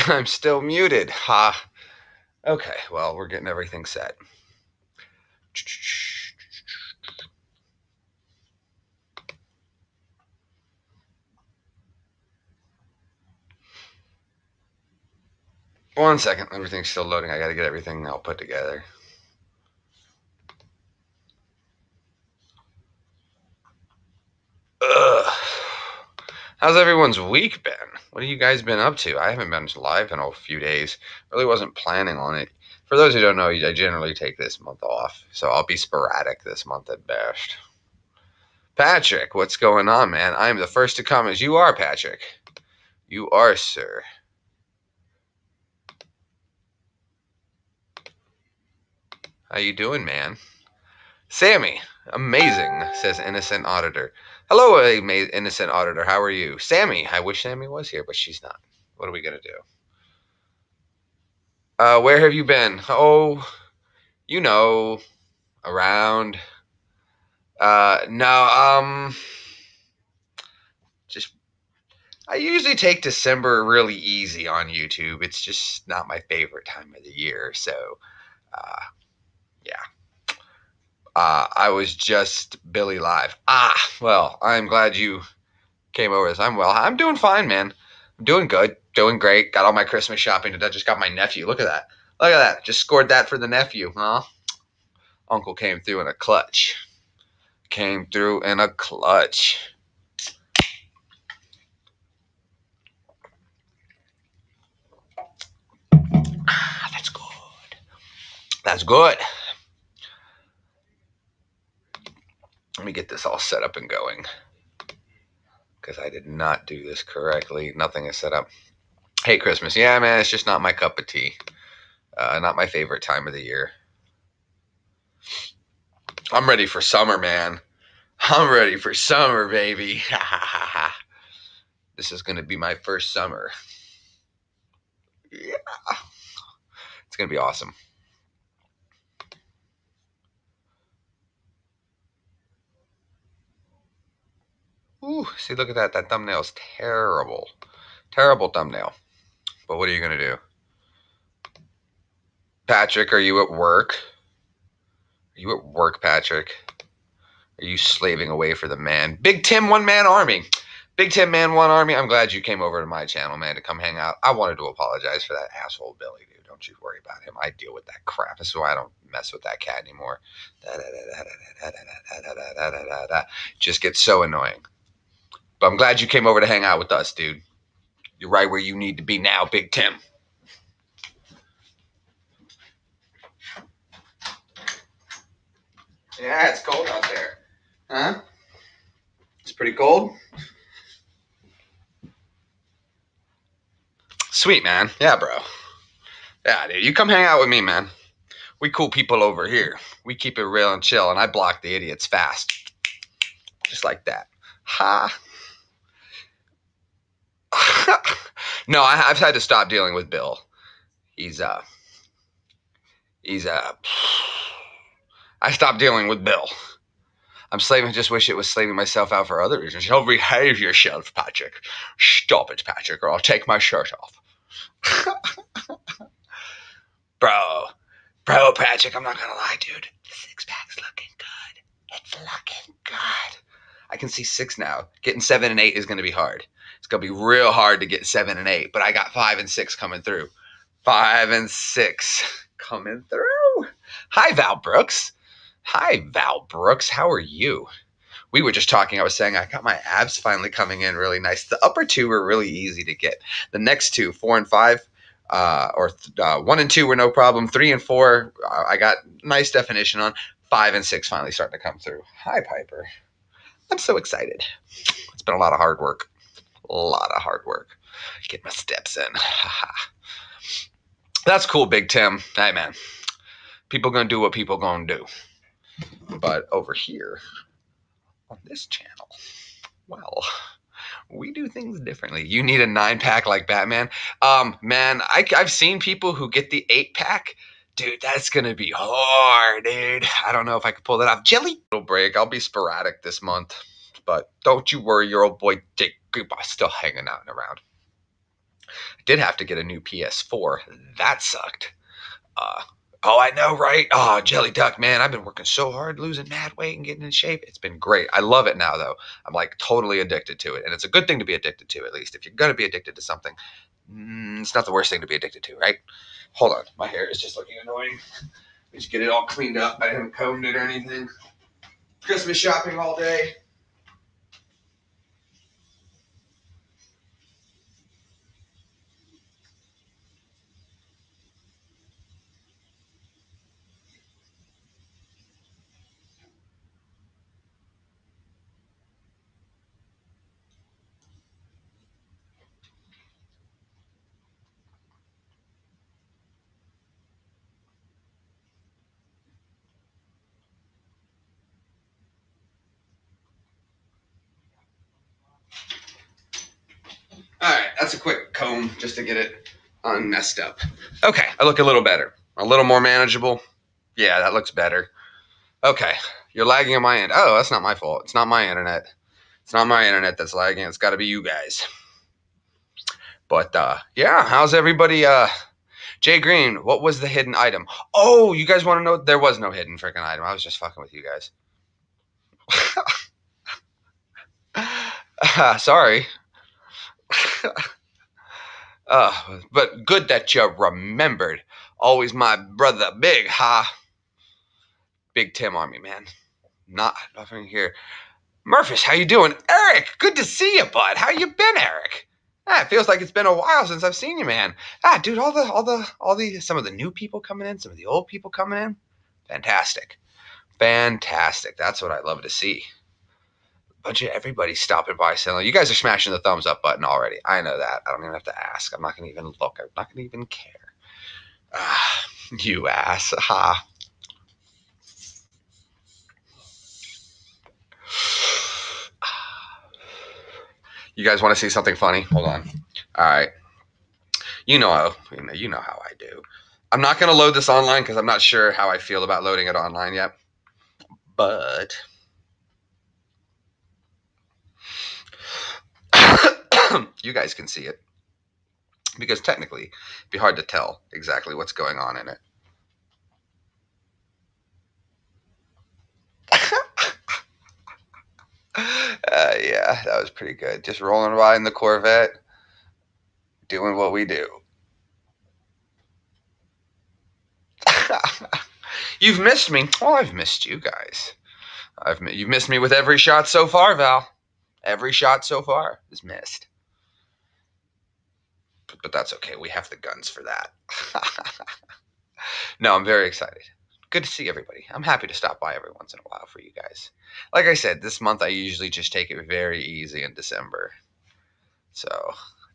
I'm still muted. Ha. Okay, well, we're getting everything set. One second. Everything's still loading. I got to get everything all put together. Ugh. How's everyone's week been? What have you guys been up to? I haven't been live in a few days. Really wasn't planning on it. For those who don't know, I generally take this month off, so I'll be sporadic this month at best. Patrick, what's going on, man? I am the first to come as you are, Patrick. You are, sir. How you doing, man? Sammy, amazing, says Innocent Auditor. Hello, Innocent Auditor. How are you? Sammy, I wish Sammy was here, but she's not. What are we going to do? Where have you been? Oh, you know, around. No, just I usually take December really easy on YouTube. It's just not my favorite time of the year. So, uh, yeah. I was just Billy Live. Well, I'm glad you came over. I'm doing fine, man. I'm doing good, doing great. Got all my Christmas shopping done. Just got my nephew. Look at that. Look at that. Just scored that for the nephew, huh? Uncle came through in a clutch. Came through in a clutch. That's good. That's good. Let me get this all set up and going. Because I did not do this correctly. Nothing is set up. Hey, Christmas. Yeah, man, it's just not my cup of tea. Not my favorite time of the year. I'm ready for summer, man. I'm ready for summer, baby. This is going to be my first summer. Yeah. It's going to be awesome. Ooh, see, look at that. That thumbnail's terrible. Terrible thumbnail. But what are you going to do? Patrick, are you at work? Are you at work, Patrick? Are you slaving away for the man? Big Tim One Man Army. Big Tim Man One Army. I'm glad you came over to my channel, man, to come hang out. I wanted to apologize for that asshole Billy, dude. Don't you worry about him. I deal with that crap. That's why I don't mess with that cat anymore. Just gets so annoying. But I'm glad you came over to hang out with us, dude. You're right where you need to be now, Big Tim. Yeah, it's cold out there. Huh? It's pretty cold. Sweet, man. Yeah, bro. Yeah, dude. You come hang out with me, man. We cool people over here. We keep it real and chill, and I block the idiots fast. Just like that. Ha. No, I've had to stop dealing with Bill. He's I stopped dealing with Bill. I'm slaving. Just wish it was slaving myself out for other reasons. You'll behave yourself, Patrick. Stop it, Patrick, or I'll take my shirt off. Bro, Patrick, I'm not gonna lie, dude. The six pack's looking good. It's looking good. I can see 6 now. Getting 7 and 8 is gonna be hard. It's gonna be real hard to get 7 and 8, but I got 5 and 6 coming through. 5 and 6 coming through. Hi, Val Brooks. Hi, Val Brooks. How are you? We were just talking. I was saying I got my abs finally coming in really nice. The upper two were really easy to get. The next two, 4 and 5, 1 and 2 were no problem. 3 and 4, I got nice definition on. 5 and 6 finally starting to come through. Hi, Piper. I'm so excited. It's been a lot of hard work. A lot of hard work. Get my steps in. That's cool, Big Tim. Hey, man. People gonna do what people gonna do. But over here on this channel, well, we do things differently. You need a 9-pack like Batman. Man, I've seen people who get the 8-pack. Dude, that's gonna be hard, dude. I don't know if I could pull that off. Jelly little break. I'll be sporadic this month, but don't you worry, your old boy Dick Gooba still hanging out and around. Did have to get a new PS4. That sucked. Oh, I know, right? Oh, Jelly Duck, man, I've been working so hard, losing mad weight and getting in shape. It's been great. I love it now, though. I'm like totally addicted to it, and it's a good thing to be addicted to. At least if you're gonna be addicted to something, it's not the worst thing to be addicted to, right? Hold on, my hair is just looking annoying. Just get it all cleaned up. I haven't combed it or anything. Christmas shopping all day. All right, that's a quick comb just to get it unmessed up. Okay, I look a little better, a little more manageable. Yeah, that looks better. Okay, you're lagging on my end. Oh, that's not my fault. It's not my internet. It's not my internet that's lagging. It's got to be you guys. But yeah, how's everybody? Jay Green, what was the hidden item? Oh, you guys want to know? There was no hidden freaking item. I was just fucking with you guys. Sorry. But good that you remembered. Always my brother, Big Ha. Big Tim Army, man. Not nothing here. Murphys, how you doing? Eric, good to see you, bud. How you been, Eric? It feels like it's been a while since I've seen you, man. Dude, some of the new people coming in, some of the old people coming in. Fantastic. Fantastic. That's what I love to see. A bunch of everybody stopping by saying, you guys are smashing the thumbs up button already. I know that. I don't even have to ask. I'm not going to even look. I'm not going to even care. You ass. Ha. You guys want to see something funny? Hold on. All right. You know how I do. I'm not going to load this online because I'm not sure how I feel about loading it online yet. But you guys can see it because technically it'd be hard to tell exactly what's going on in it. Yeah, that was pretty good. Just rolling by in the Corvette, doing what we do. You've missed me. Well, I've missed you guys. You've missed me with every shot so far, Val. Every shot so far is missed. But that's okay. We have the guns for that. No, I'm very excited. Good to see everybody. I'm happy to stop by every once in a while for you guys. Like I said, this month I usually just take it very easy in December. So,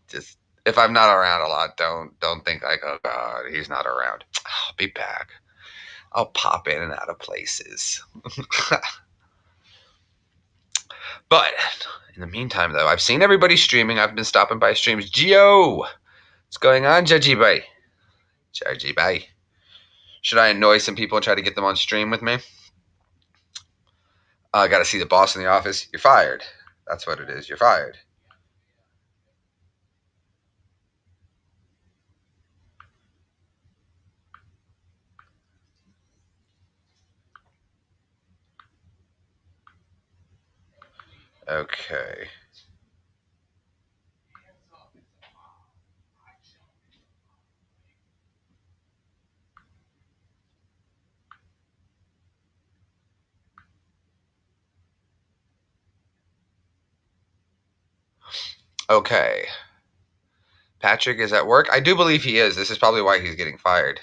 just if I'm not around a lot, don't think like, oh God, he's not around. I'll be back. I'll pop in and out of places. But in the meantime, though, I've seen everybody streaming. I've been stopping by streams. Gio, what's going on, Judgy Bay? Judgy Bay. Should I annoy some people and try to get them on stream with me? I got to see the boss in the office. You're fired. That's what it is. You're fired. Okay. Okay. Patrick is at work. I do believe he is. This is probably why he's getting fired.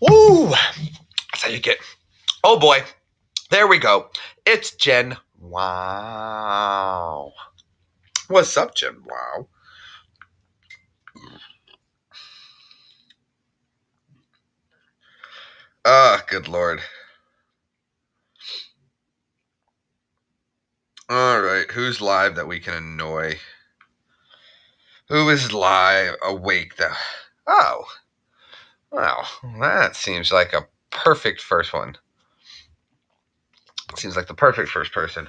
Woo! That's how you get. Oh boy. There we go. It's Jen. Wow. What's up, Jen? Wow. Good lord. All right. Who's live that we can annoy? Who is live awake though? Oh. Wow, that seems like a perfect first one. Seems like the perfect first person.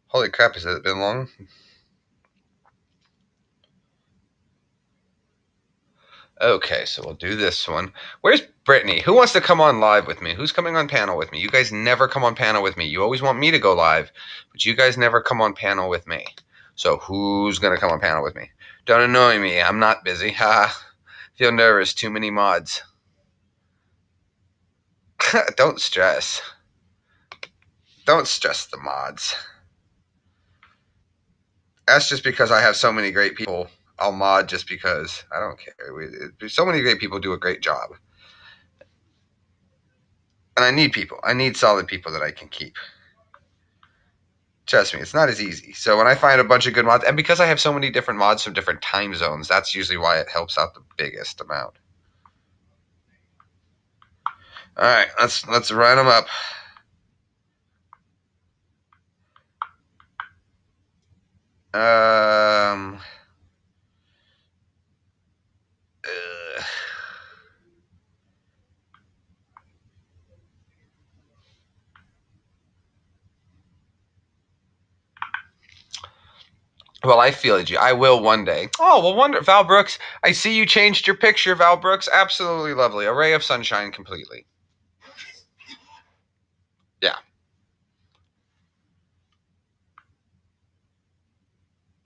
Holy crap, has it been long? Okay, so we'll do this one. Where's Brittany? Who wants to come on live with me? Who's coming on panel with me? You guys never come on panel with me. You always want me to go live, but you guys never come on panel with me. So who's going to come on panel with me? Don't annoy me. I'm not busy. Ha. Feel nervous. Too many mods. Don't stress. Don't stress the mods. That's just because I have so many great people. I'll mod just because. I don't care. So many great people do a great job. And I need people. I need solid people that I can keep. Trust me, it's not as easy. So when I find a bunch of good mods, and because I have so many different mods from different time zones, that's usually why it helps out the biggest amount. All right, let's run them up. Uh, Well, I feel you. I will one day. Oh, well, wonder, Val Brooks. I see you changed your picture, Val Brooks. Absolutely lovely. A ray of sunshine completely. Yeah.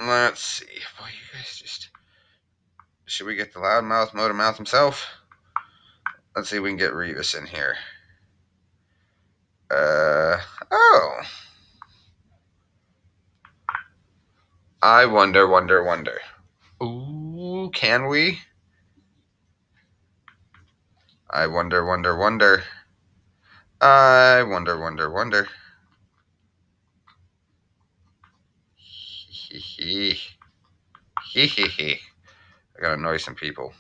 Let's see. Boy, you guys just. Should we get the loudmouth, Motormouth himself? Let's see if we can get Revis in here. Oh. I wonder. Ooh, can we? I wonder. I wonder. Hee hee. I gotta annoy some people.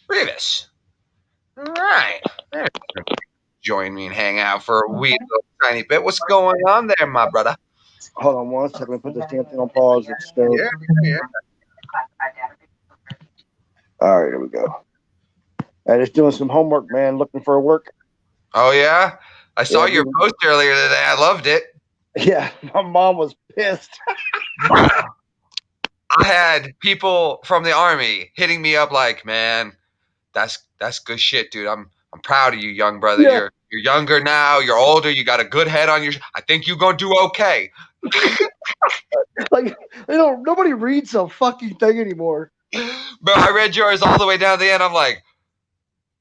Revis. All right. Join me and hang out for a wee little tiny bit. What's going on there, my brother? Hold on one second. Put this damn thing on pause. Yeah. All right, here we go. I just doing some homework, man. Looking for work. Oh yeah, I saw your post earlier today. I loved it. Yeah, my mom was pissed. I had people from the army hitting me up like, "Man, that's good shit, dude. I'm proud of you, young brother. Yeah. You're younger now. You're older. You got a good head on your. I think you're gonna do okay." Like, nobody reads a fucking thing anymore. Bro, I read yours all the way down to the end. I'm like,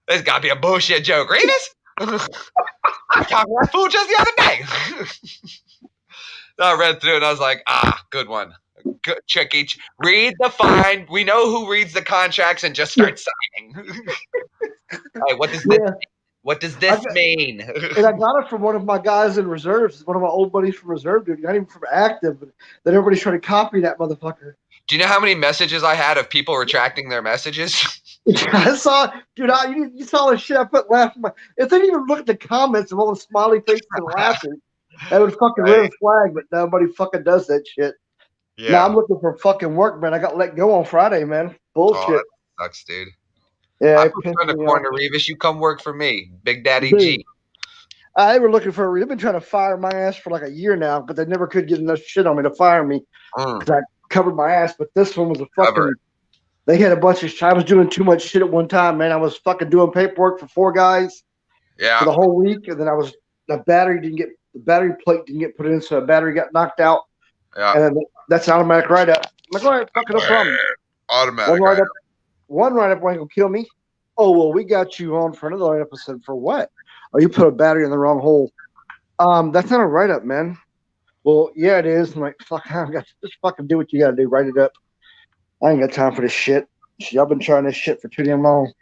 this gotta be a bullshit joke, Revis. I talked to that fool just the other day. I read through it and I was like, good one. Good, tricky. Read the fine. We know who reads the contracts and just starts signing. Hey, what does this mean? What does this mean? And I got it from one of my guys in reserves, one of my old buddies from reserve, dude. Not even from active, but then everybody's trying to copy that motherfucker. Do you know how many messages I had of people retracting their messages? I saw, dude. You saw the shit I put laughing. If they didn't even look at the comments of all the smiley faces and laughing, that would fucking red flag. But nobody fucking does that shit. Yeah. Now I'm looking for fucking work, man. I got let go on Friday, man. Bullshit. Oh, that sucks, dude. Yeah, I put you in the corner, Revis. You come work for me, Big Daddy G. They were looking for. They've been trying to fire my ass for like a year now, but they never could get enough shit on me to fire me because I covered my ass. But this one was a fucking. They had a bunch of. I was doing too much shit at one time, man. I was fucking doing paperwork for 4 guys. Yeah. For the whole week, and then the battery plate didn't get put in, so the battery got knocked out. Yeah. And then that's an automatic write-up. I'm like, all right, fucking no problem. Automatic one write-up ain't gonna kill me. Oh, well, we got you on for another write-up. I said, for what? Oh, you put a battery in the wrong hole. That's not a write-up, man. Well, yeah, it is. I'm like, fuck, I got to just fucking do what you gotta do. Write it up. I ain't got time for this shit. Y'all been trying this shit for too damn long.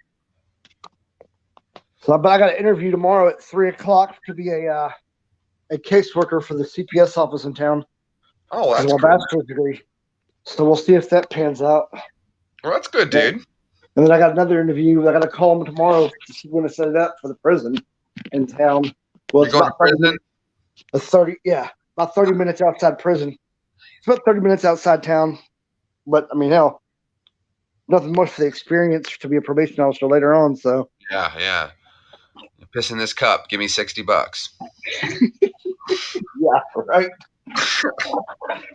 So, but I got an interview tomorrow at 3:00 to be a caseworker for the CPS office in town. Oh, that's my bachelor's degree. So we'll see if that pans out. Well, that's good, dude. And then I got another interview. I got to call him tomorrow to see when to set it up for the prison in town. Well, You're it's going to about 30 prison? minutes. About 30 minutes outside prison. It's about 30 minutes outside town. But I mean, hell, nothing much for the experience to be a probation officer later on. So Yeah, yeah. You piss in this cup. Give me $60. yeah, right.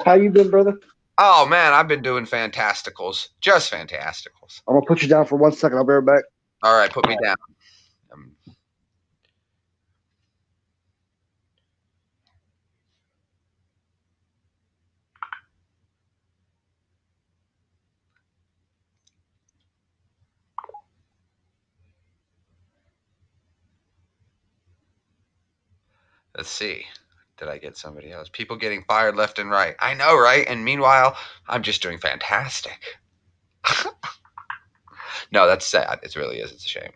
How you been, brother? Oh man, I've been doing fantasticals. Just fantasticals. I'm gonna put you down for 1 second. I'll be right back. All right, put me down. Um, let's see. Did I get somebody else? People getting fired left and right. I know, right? And meanwhile, I'm just doing fantastic. No, that's sad. It really is. It's a shame.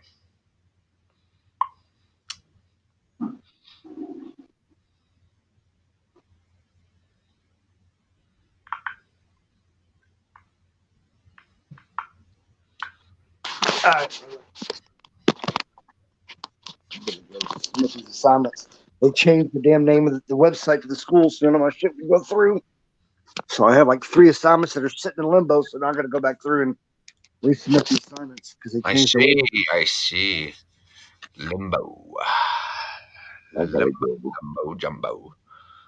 All right. These assignments. They changed the damn name of the website to the school, so none of my shit can go through. So I have like 3 assignments that are sitting in limbo. So now I got to go back through and resubmit the assignments because they I changed the see. way. I see. Limbo. I gotta Limbo. go. Gumbo jumbo.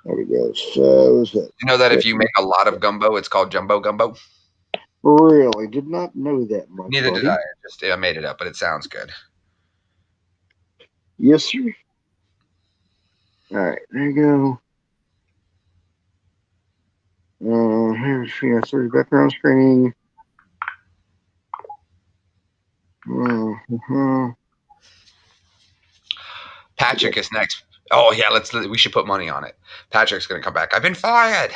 There we go. So is it? You know that if you make a lot of gumbo, it's called jumbo gumbo? Really? Did not know that, my Neither did buddy. I made it up, but it sounds good. Yes, sir. All right, there you go. Here's background screening. Uh-huh. Patrick is next. Oh yeah, we should put money on it. Patrick's gonna come back. I've been fired.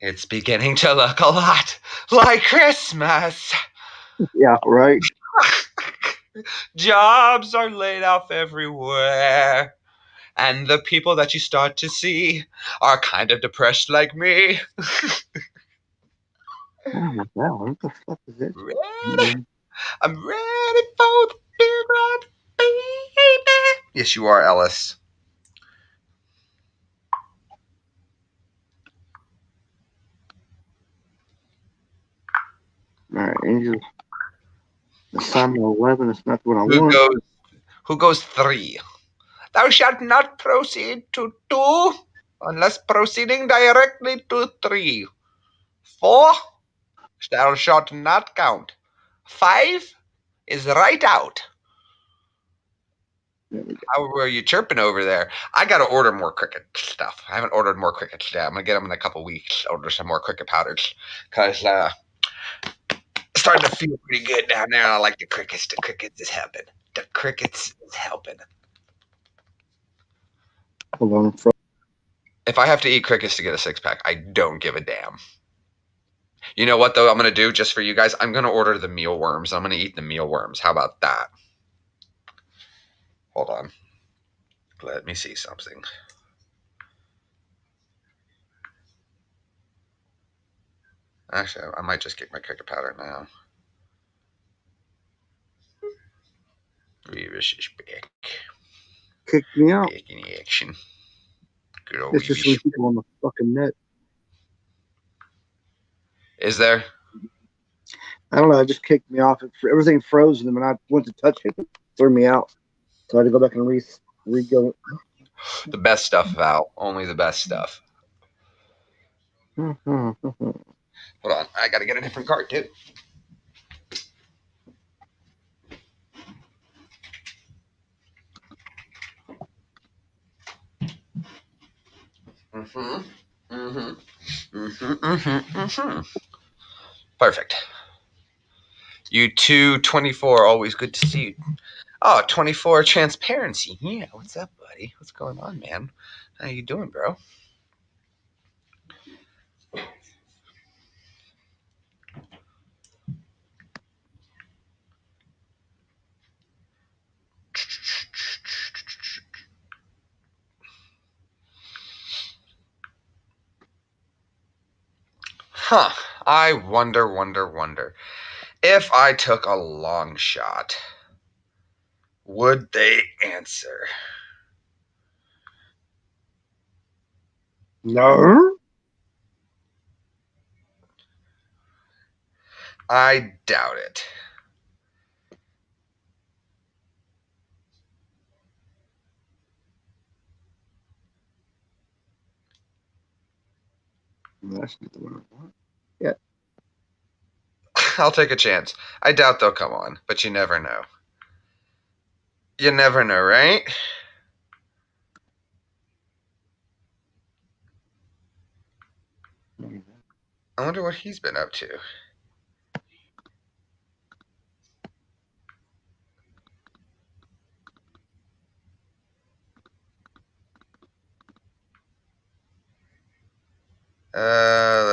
It's beginning to look a lot like Christmas. Yeah, right. Jobs are laid off everywhere. And the people that you start to see are kind of depressed like me. Oh, wow, what the fuck is this? Ready? I'm ready for the big ride, baby. Yes, you are, Ellis. All right, Angel. Assignment 11 is not what I Who want. goes? Who goes 3? Thou shalt not proceed to 2 unless proceeding directly to 3. 4, thou shalt not count. 5 is right out. How were you chirping over there? I got to order more cricket stuff. I haven't ordered more cricket yet. I'm going to get them in a couple weeks. Order some more cricket powders. Because starting to feel pretty good down there. I like the crickets. The crickets is helping. The crickets is helping. Hold on. If I have to eat crickets to get a 6-pack, I don't give a damn. You know what, though, I'm going to do just for you guys? I'm going to order the mealworms. I'm going to eat the mealworms. How about that? Hold on. Let me see something. Actually, I might just get my cricket powder now. Revis is back. Kick me out. Back in action. Good old It's just Revis. people on the fucking net. Is there? I don't know. It just kicked me off. Everything froze, and then when I went to touch it, it threw me out. So I had to go back and re-go. The best stuff, Val. Only the best stuff. Hold on. I got to get a different card, too. Perfect. You 224, always good to see you. Oh, 24 transparency. Yeah, what's up, buddy? What's going on, man? How you doing, bro? Huh. I wonder. If I took a long shot, would they answer? No. I doubt it. That's not the one I want. Yeah. I'll take a chance. I doubt they'll come on, but you never know. You never know, right? I wonder what he's been up to.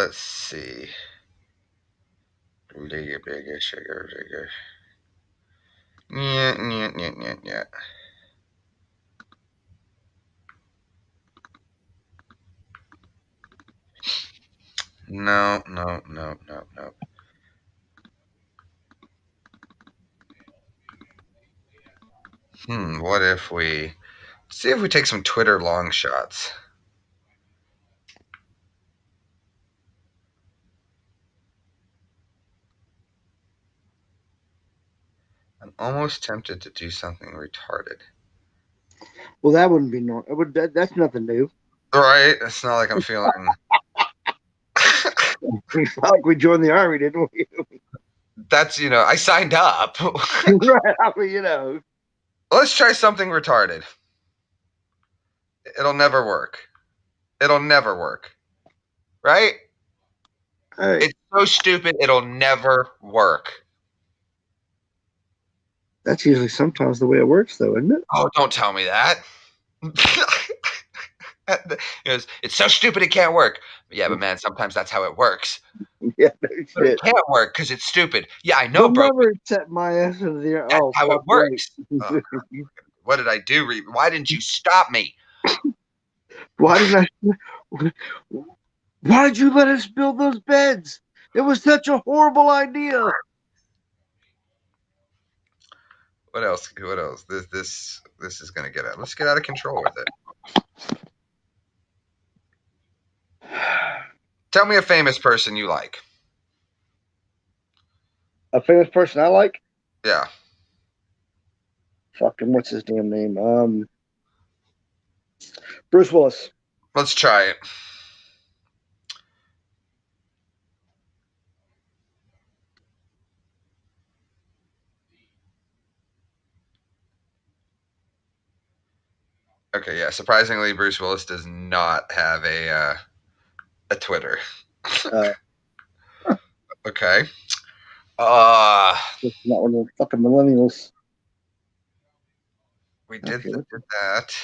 Let's see. Bigger, sugar. Yeah. No. What if we see if we take some Twitter long shots? I'm almost tempted to do something retarded. Well, that wouldn't be normal. That's nothing new. Right? It's not like I'm feeling. It's not like we joined the army, didn't we? That's, I signed up. Right. I mean, Let's try something retarded. It'll never work. Right? Hey, It's so stupid, it'll never work. that's usually sometimes the way it works, though, isn't it? Oh, don't tell me that. It's so stupid it can't work. Yeah, but man, sometimes that's how it works. Yeah, no But it shit. can't work because it's stupid. Yeah, I know, You'll bro. never set my ass into the air. That's Oh, how it fuck, works. right. Oh, what did I do, Reed? Why didn't you stop me? Why didn't I? Why did you let us build those beds? It was such a horrible idea. What else? This is gonna get out. Let's get out of control with it. Tell me a famous person you like. A famous person I like? Yeah. Fucking what's his damn name? Bruce Willis. Let's try it. Okay, yeah. Surprisingly, Bruce Willis does not have a Twitter. Uh, Okay. Not one of the fucking millennials. We did that.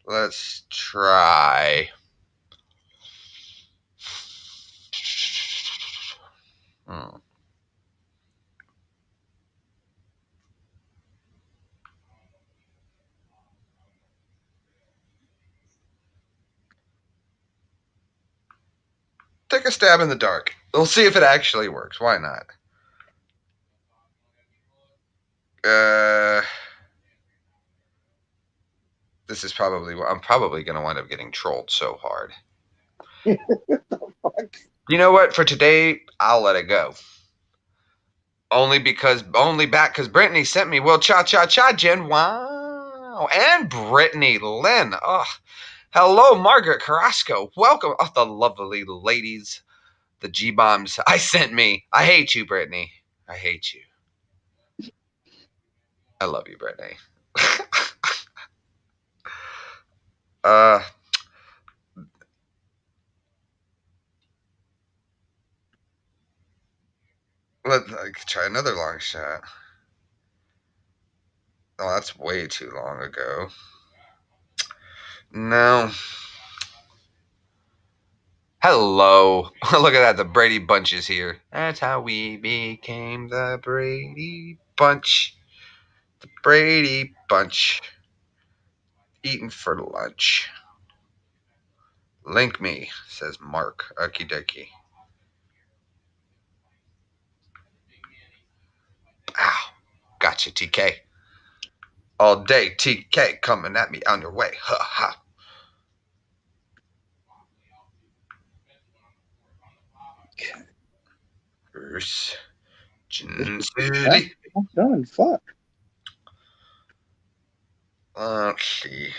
Let's try. Hmm. Take a stab in the dark. We'll see if it actually works. Why not? This is probably. I'm probably going to wind up getting trolled so hard. You know what? For today, I'll let it go. Only because Brittany sent me. Well, cha, Jen. Wow. And Brittany Lynn. Oh, hello, Margaret Carrasco. Welcome. Oh, the lovely ladies. The G-bombs I sent me. I hate you, Brittany. I hate you. I love you, Brittany. uh, let's try another long shot. Oh, that's way too long ago. No. Hello. Look at that. The Brady Bunch is here. That's how we became the Brady Bunch. The Brady Bunch. Eating for lunch. Link me, says Mark. Okie dokie. Gotcha, TK. All day, TK coming at me on your way. Ha ha. Bruce. City. I'm done. Fuck. Let's see.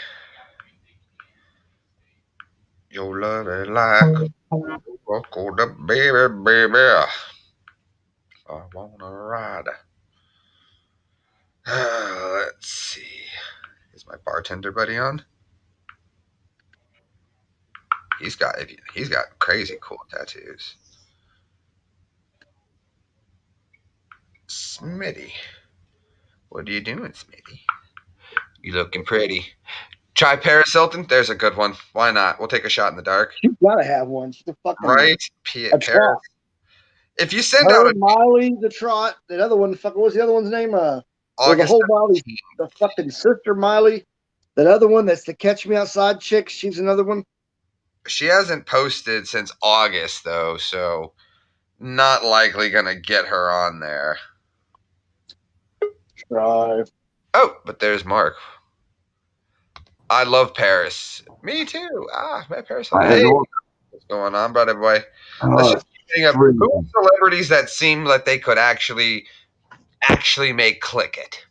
Your love is like walk on the baby, baby. I wanna ride. Let's see. Is my bartender buddy on? He's got crazy cool tattoos. Smitty. What are you doing, Smitty? You looking pretty. Try Paris Hilton. There's a good one. Why not? We'll take a shot in the dark. You gotta have one. She's a fucking Right? a Paris. trot. If you send out Her, a Miley, the trot. That other one. Fucking. What's the other one's name? The August whole Miley. 17th, The fucking sister Miley. That other one. That's the Catch Me Outside chick. She's another one. she hasn't posted since August though, so not likely gonna get her on there. Drive. Oh, but there's Mark. I love Paris. Me too. Paris. Hey, what's going on, brother boy? Let's just think of who celebrities that seem like they could actually make click it.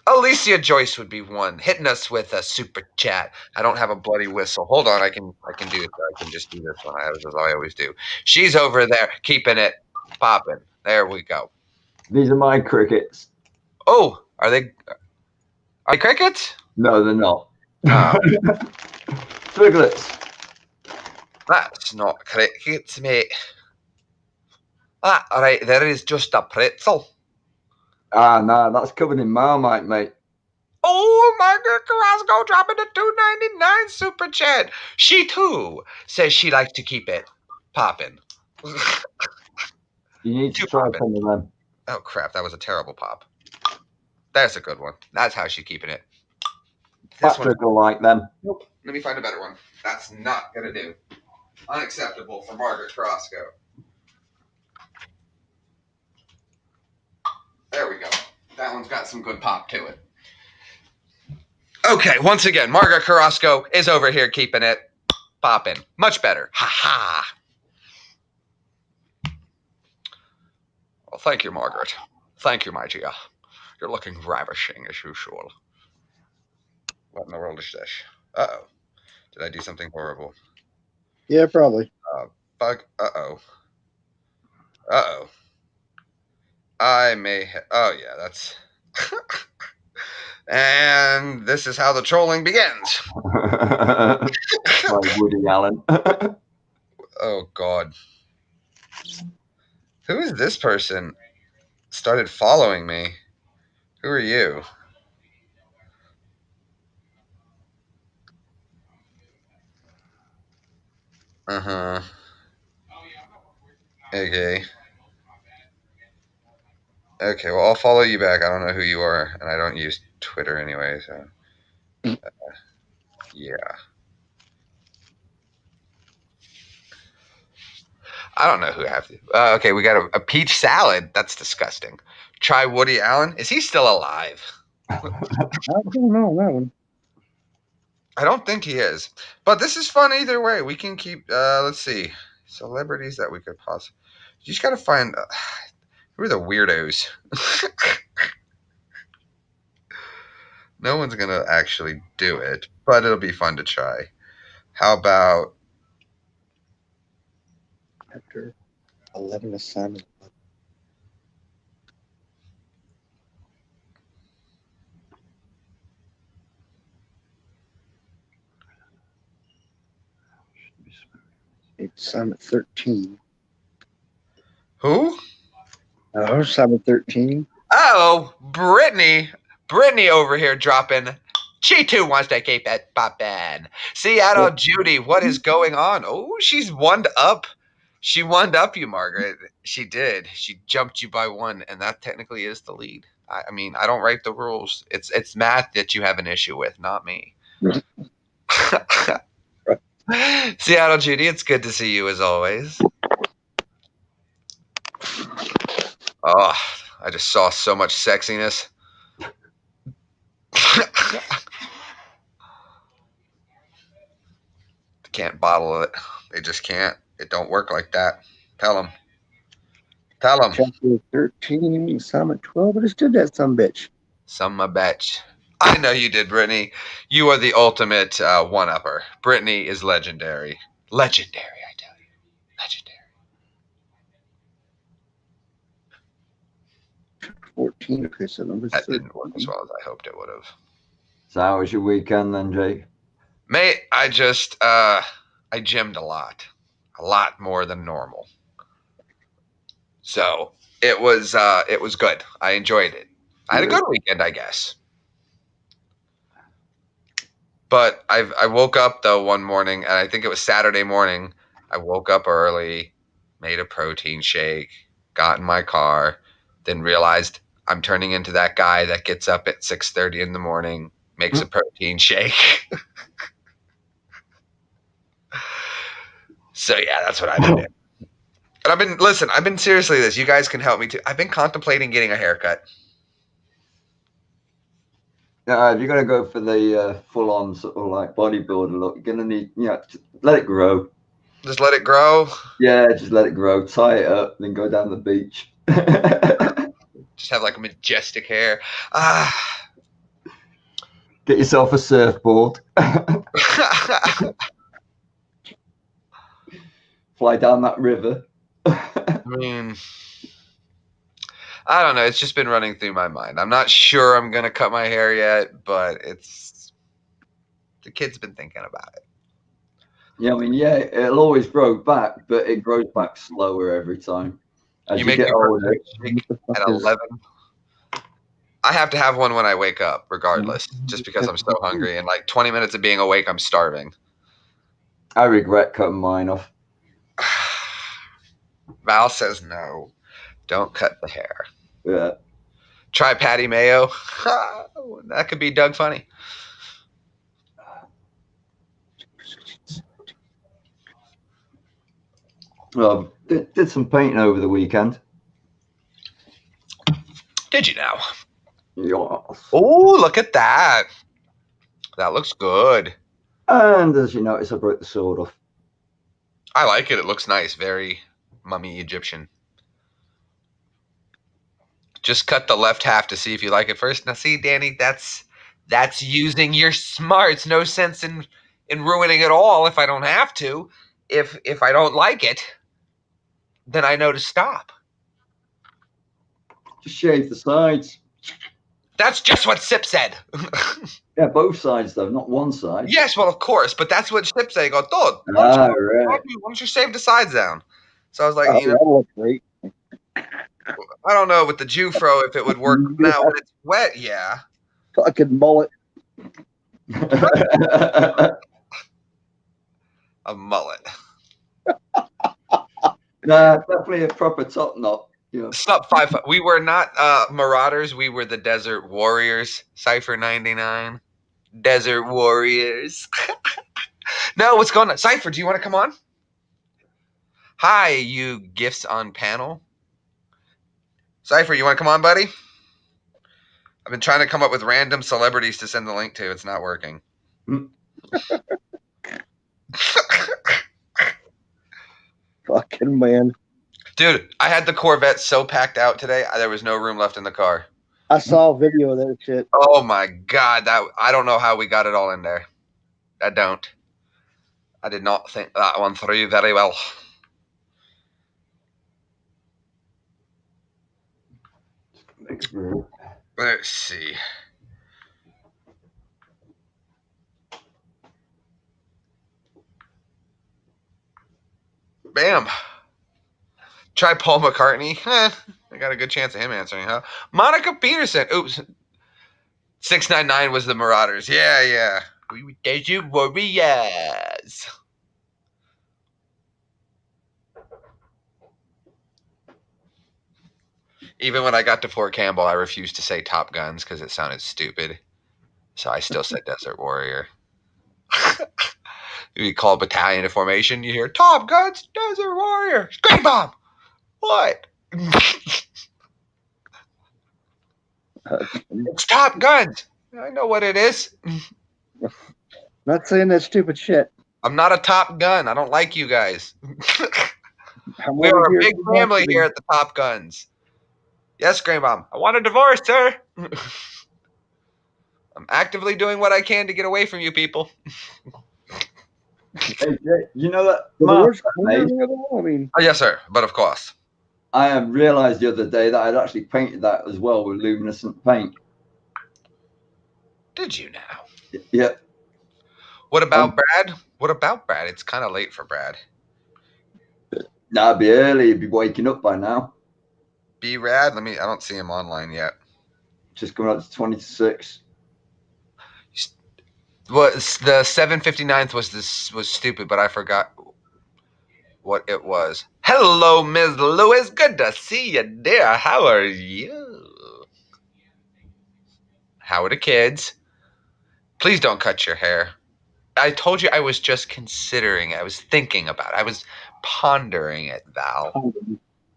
Alicia Joyce would be one, hitting us with a super chat. I don't have a bloody whistle. Hold on, I can do it. I can just do this one as I always do. She's over there keeping it popping. There we go. These are my crickets. Oh, are they crickets? No, they're not. Oh. Twiglets. That's not crickets, mate. That right there is just a pretzel. No, that's covered in Marmite, mate. Oh, Margaret Carrasco dropping the $2.99 super chat. She too says she likes to keep it popping. You need to try some of them. Oh crap, that was a terrible pop. That's a good one. That's how she's keeping it. This one will like them. Nope. Let me find a better one. That's not gonna do. Unacceptable for Margaret Carrasco. There we go. That one's got some good pop to it. Okay, once again, Margaret Carrasco is over here keeping it popping. Much better. Ha ha. Well, thank you, Margaret. Thank you, my dear. You're looking ravishing as usual. What in the world is this? Uh-oh. Did I do something horrible? Yeah, probably. Bug. Uh-oh. Uh-oh. I may have... Oh, yeah, that's... And this is how the trolling begins. Like Woody Allen. Oh, God. Who is this person? Started following me. Who are you? Uh-huh. Okay. Okay, well, I'll follow you back. I don't know who you are, and I don't use Twitter anyway, so... yeah. I don't know who have to. Okay, we got a peach salad. That's disgusting. Try Woody Allen. Is he still alive? I don't know that one. I don't think he is. But this is fun either way. We can keep, let's see, celebrities that we could possibly. You just got to find, who are the weirdos? No one's going to actually do it, but it'll be fun to try. How about. After 11 assignments. Assignment 13. Who? Assignment 13. Oh, Brittany. Brittany over here dropping. She too wants to keep it poppin'. Seattle Judy, what is going on? Oh, she's one up. She one up you, Margaret. She did. She jumped you by one, and that technically is the lead. I mean, I don't write the rules. It's math that you have an issue with, not me. Seattle Judy, it's good to see you as always. Oh, I just saw so much sexiness. Can't bottle it. They just can't. It don't work like that. Tell them. Tell them. Chapter 13, some at 12. I just did that, some bitch. Some a bitch. I know you did, Brittany. You are the ultimate one-upper. Brittany is legendary. Legendary, I tell you. Legendary. 14. Okay, so number That 13. didn't work as well as I hoped it would have. So how was your weekend then, Jake? Mate, I just I gymmed a lot more than normal. So it was good. I enjoyed it. I had a good weekend, I guess. But I woke up though one morning, and I think it was Saturday morning. I woke up early, made a protein shake, got in my car, then realized I'm turning into that guy that gets up at 6:30 in the morning, makes a protein shake. So yeah, that's what I've been doing. And I've been seriously this. You guys can help me too. I've been contemplating getting a haircut. If you're gonna go for the full-on sort of like bodybuilder look, you're gonna need, just let it grow. Just let it grow. Yeah, just let it grow. Tie it up, then go down the beach. Just have like a majestic hair. Get yourself a surfboard. Fly down that river. I mean, I don't know. It's just been running through my mind. I'm not sure I'm gonna cut my hair yet, but the kid's been thinking about it. Yeah, I mean, it'll always grow back, but it grows back slower every time. As you make get me older. at 11. I have to have one when I wake up, regardless, just because I'm so hungry. And like 20 minutes of being awake, I'm starving. I regret cutting mine off. Val says no. Don't cut the hair. Yeah. Try Patty Mayo. That could be Doug Funny. Did some painting over the weekend. Did you now? Yes. Oh, look at that. That looks good. And as you notice, I broke the sword off. I like it. It looks nice. Very mummy Egyptian. Just cut the left half to see if you like it first. Now, see, Danny, that's using your smarts. No sense in ruining it all if I don't have to. If I don't like it, then I know to stop. Just shave the sides. That's just what Sip said. Yeah, both sides though, not one side. Yes, well, of course, but that's what Sip said. He goes, "Dude, Right. why don't you shave the sides down?" So I was like, That'll look great. I don't know with the Jufro if it would work now when it's wet. Yeah, Fucking mullet. a mullet. Nah, definitely a proper top knot. Sub 5. We were not Marauders. We were the Desert Warriors. Cypher 99. Desert Warriors. No, what's going on? Cypher, do you want to come on? Hi, you gifts on panel. Cypher, you want to come on, buddy? I've been trying to come up with random celebrities to send the link to. It's not working. Fucking man. Dude, I had the Corvette so packed out today, there was no room left in the car. I saw a video of that shit. Oh my God, I don't know how we got it all in there. I did not think that one through very well. Let's see. Bam. Try Paul McCartney. I got a good chance of him answering, huh? Monica Peterson. Oops. 699 was the Marauders. Yeah. We were Desert Warriors. Even when I got to Fort Campbell, I refused to say Top Guns because it sounded stupid. So I still said Desert Warrior. You call battalion to formation, you hear Top Guns, Desert Warrior, Screen Bomb. What? It's Top Guns. I know what it is. Not saying that stupid shit. I'm not a Top Gun. I don't like you guys. I'm We over are a here big for family marketing. here at the Top Guns. Yes, Grandmom. I want a divorce, sir. I'm actively doing what I can to get away from you people. Hey, Jay, you know that? The Mark, worst mate, cleaner of all, I mean, Oh, yes, sir. But of course. I have realised the other day that I'd actually painted that as well with luminescent paint. Did you now? Yeah. What about Brad? What about Brad? It's kind of late for Brad. Nah, it'd be early. He'd be waking up by now. B-Rad? I don't see him online yet. Just coming up to 26. Well, the 759th was stupid, but I forgot what it was. Hello, Ms. Lewis. Good to see you, dear. How are you? How are the kids? Please don't cut your hair. I told you I was just considering it. I was thinking about it. I was pondering it, Val.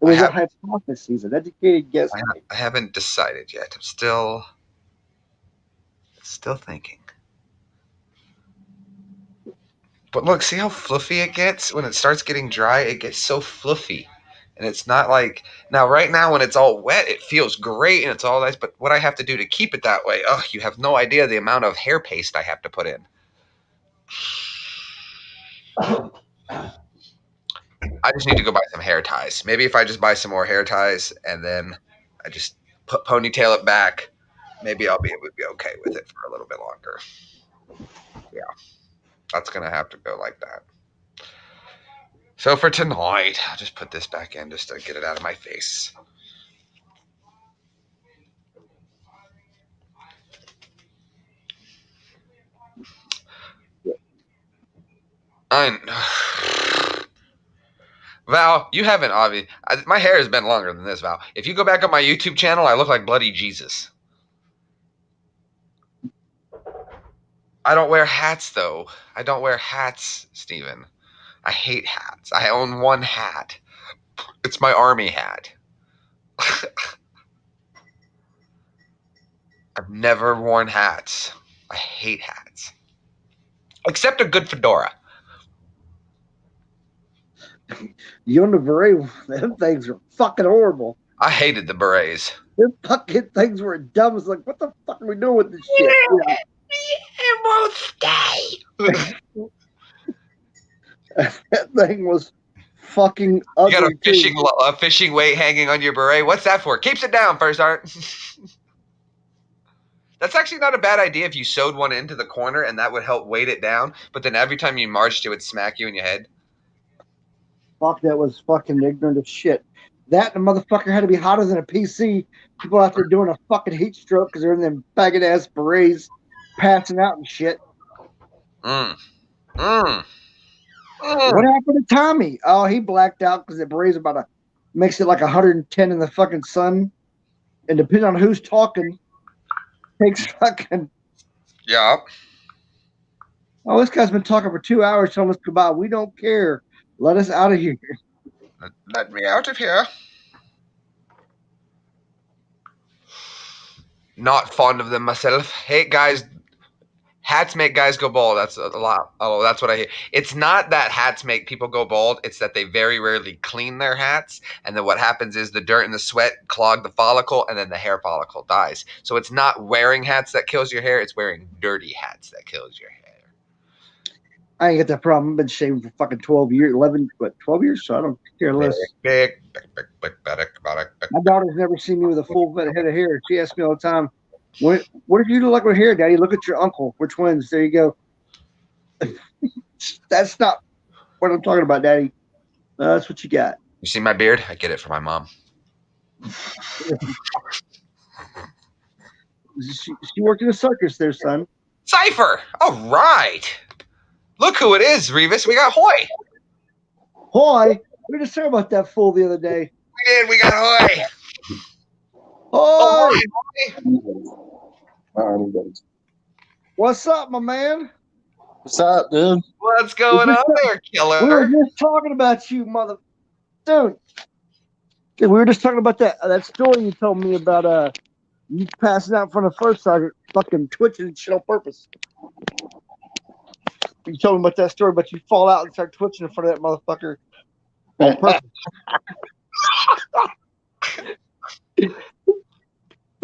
it was a hypothesis, an educated guess. I haven't decided yet. I'm still thinking. But look, see how fluffy it gets? When it starts getting dry, it gets so fluffy. And it's not like now right now when it's all wet, it feels great and it's all nice, but what I have to do to keep it that way, you have no idea the amount of hair paste I have to put in. I just need to go buy some hair ties. Maybe if I just buy some more hair ties and then I just ponytail it back, maybe I'll be okay with it for a little bit longer. Yeah. That's going to have to go like that. So for tonight, I'll just put this back in just to get it out of my face. Val, you haven't obviously. My hair has been longer than this, Val. If you go back on my YouTube channel, I look like bloody Jesus. I don't wear hats, though. I don't wear hats, Steven. I hate hats. I own one hat. It's my army hat. I've never worn hats. I hate hats. Except a good fedora. You own the beret, them things are fucking horrible. I hated the berets. Them fucking things were dumb. It's like, what the fuck are we doing with this shit? Yeah. It won't stay. That thing was fucking ugly. You got a fishing weight hanging on your beret. What's that for? Keeps it down, First Art. That's actually not a bad idea if you sewed one into the corner and that would help weight it down. But then every time you marched, it would smack you in your head. Fuck, that was fucking ignorant as shit. That and the motherfucker had to be hotter than a PC. People out there doing a fucking heat stroke because they're in them faggot ass berets, passing out and shit. What happened to Tommy? Oh, he blacked out because the berets makes it like 110 in the fucking sun. And depending on who's talking, takes fucking. Yeah. Oh, this guy's been talking for 2 hours telling us goodbye. We don't care. Let us out of here. Let me out of here. Not fond of them myself. Hate guys. Hats make guys go bald. That's a lot. Oh, that's what I hear. It's not that hats make people go bald. It's that they very rarely clean their hats. And then what happens is the dirt and the sweat clog the follicle and then the hair follicle dies. So it's not wearing hats that kills your hair. It's wearing dirty hats that kills your hair. I ain't got that problem. I've been shaving for fucking 12 years, 12 years? So I don't care less. My daughter's never seen me with a full head of hair. She asks me all the time, what if you look like with hair, Daddy? Look at your uncle. We're twins. There you go. That's not what I'm talking about, Daddy. That's what you got. You see my beard? I get it from my mom. She worked in a circus there, son. Cypher! All right. Look who it is, Revis. We got Hoy. Hoy? We were just talking about that fool the other day. We did. We got Hoy. Hoy! Oh, What's up, my man? What's up, dude? What's going on there, killer? We were just talking about you, mother. Dude. We were just talking about that story you told me about You passing out in front of first sergeant, fucking twitching and shit on purpose. You told me about that story, but you fall out and start twitching in front of that motherfucker on purpose.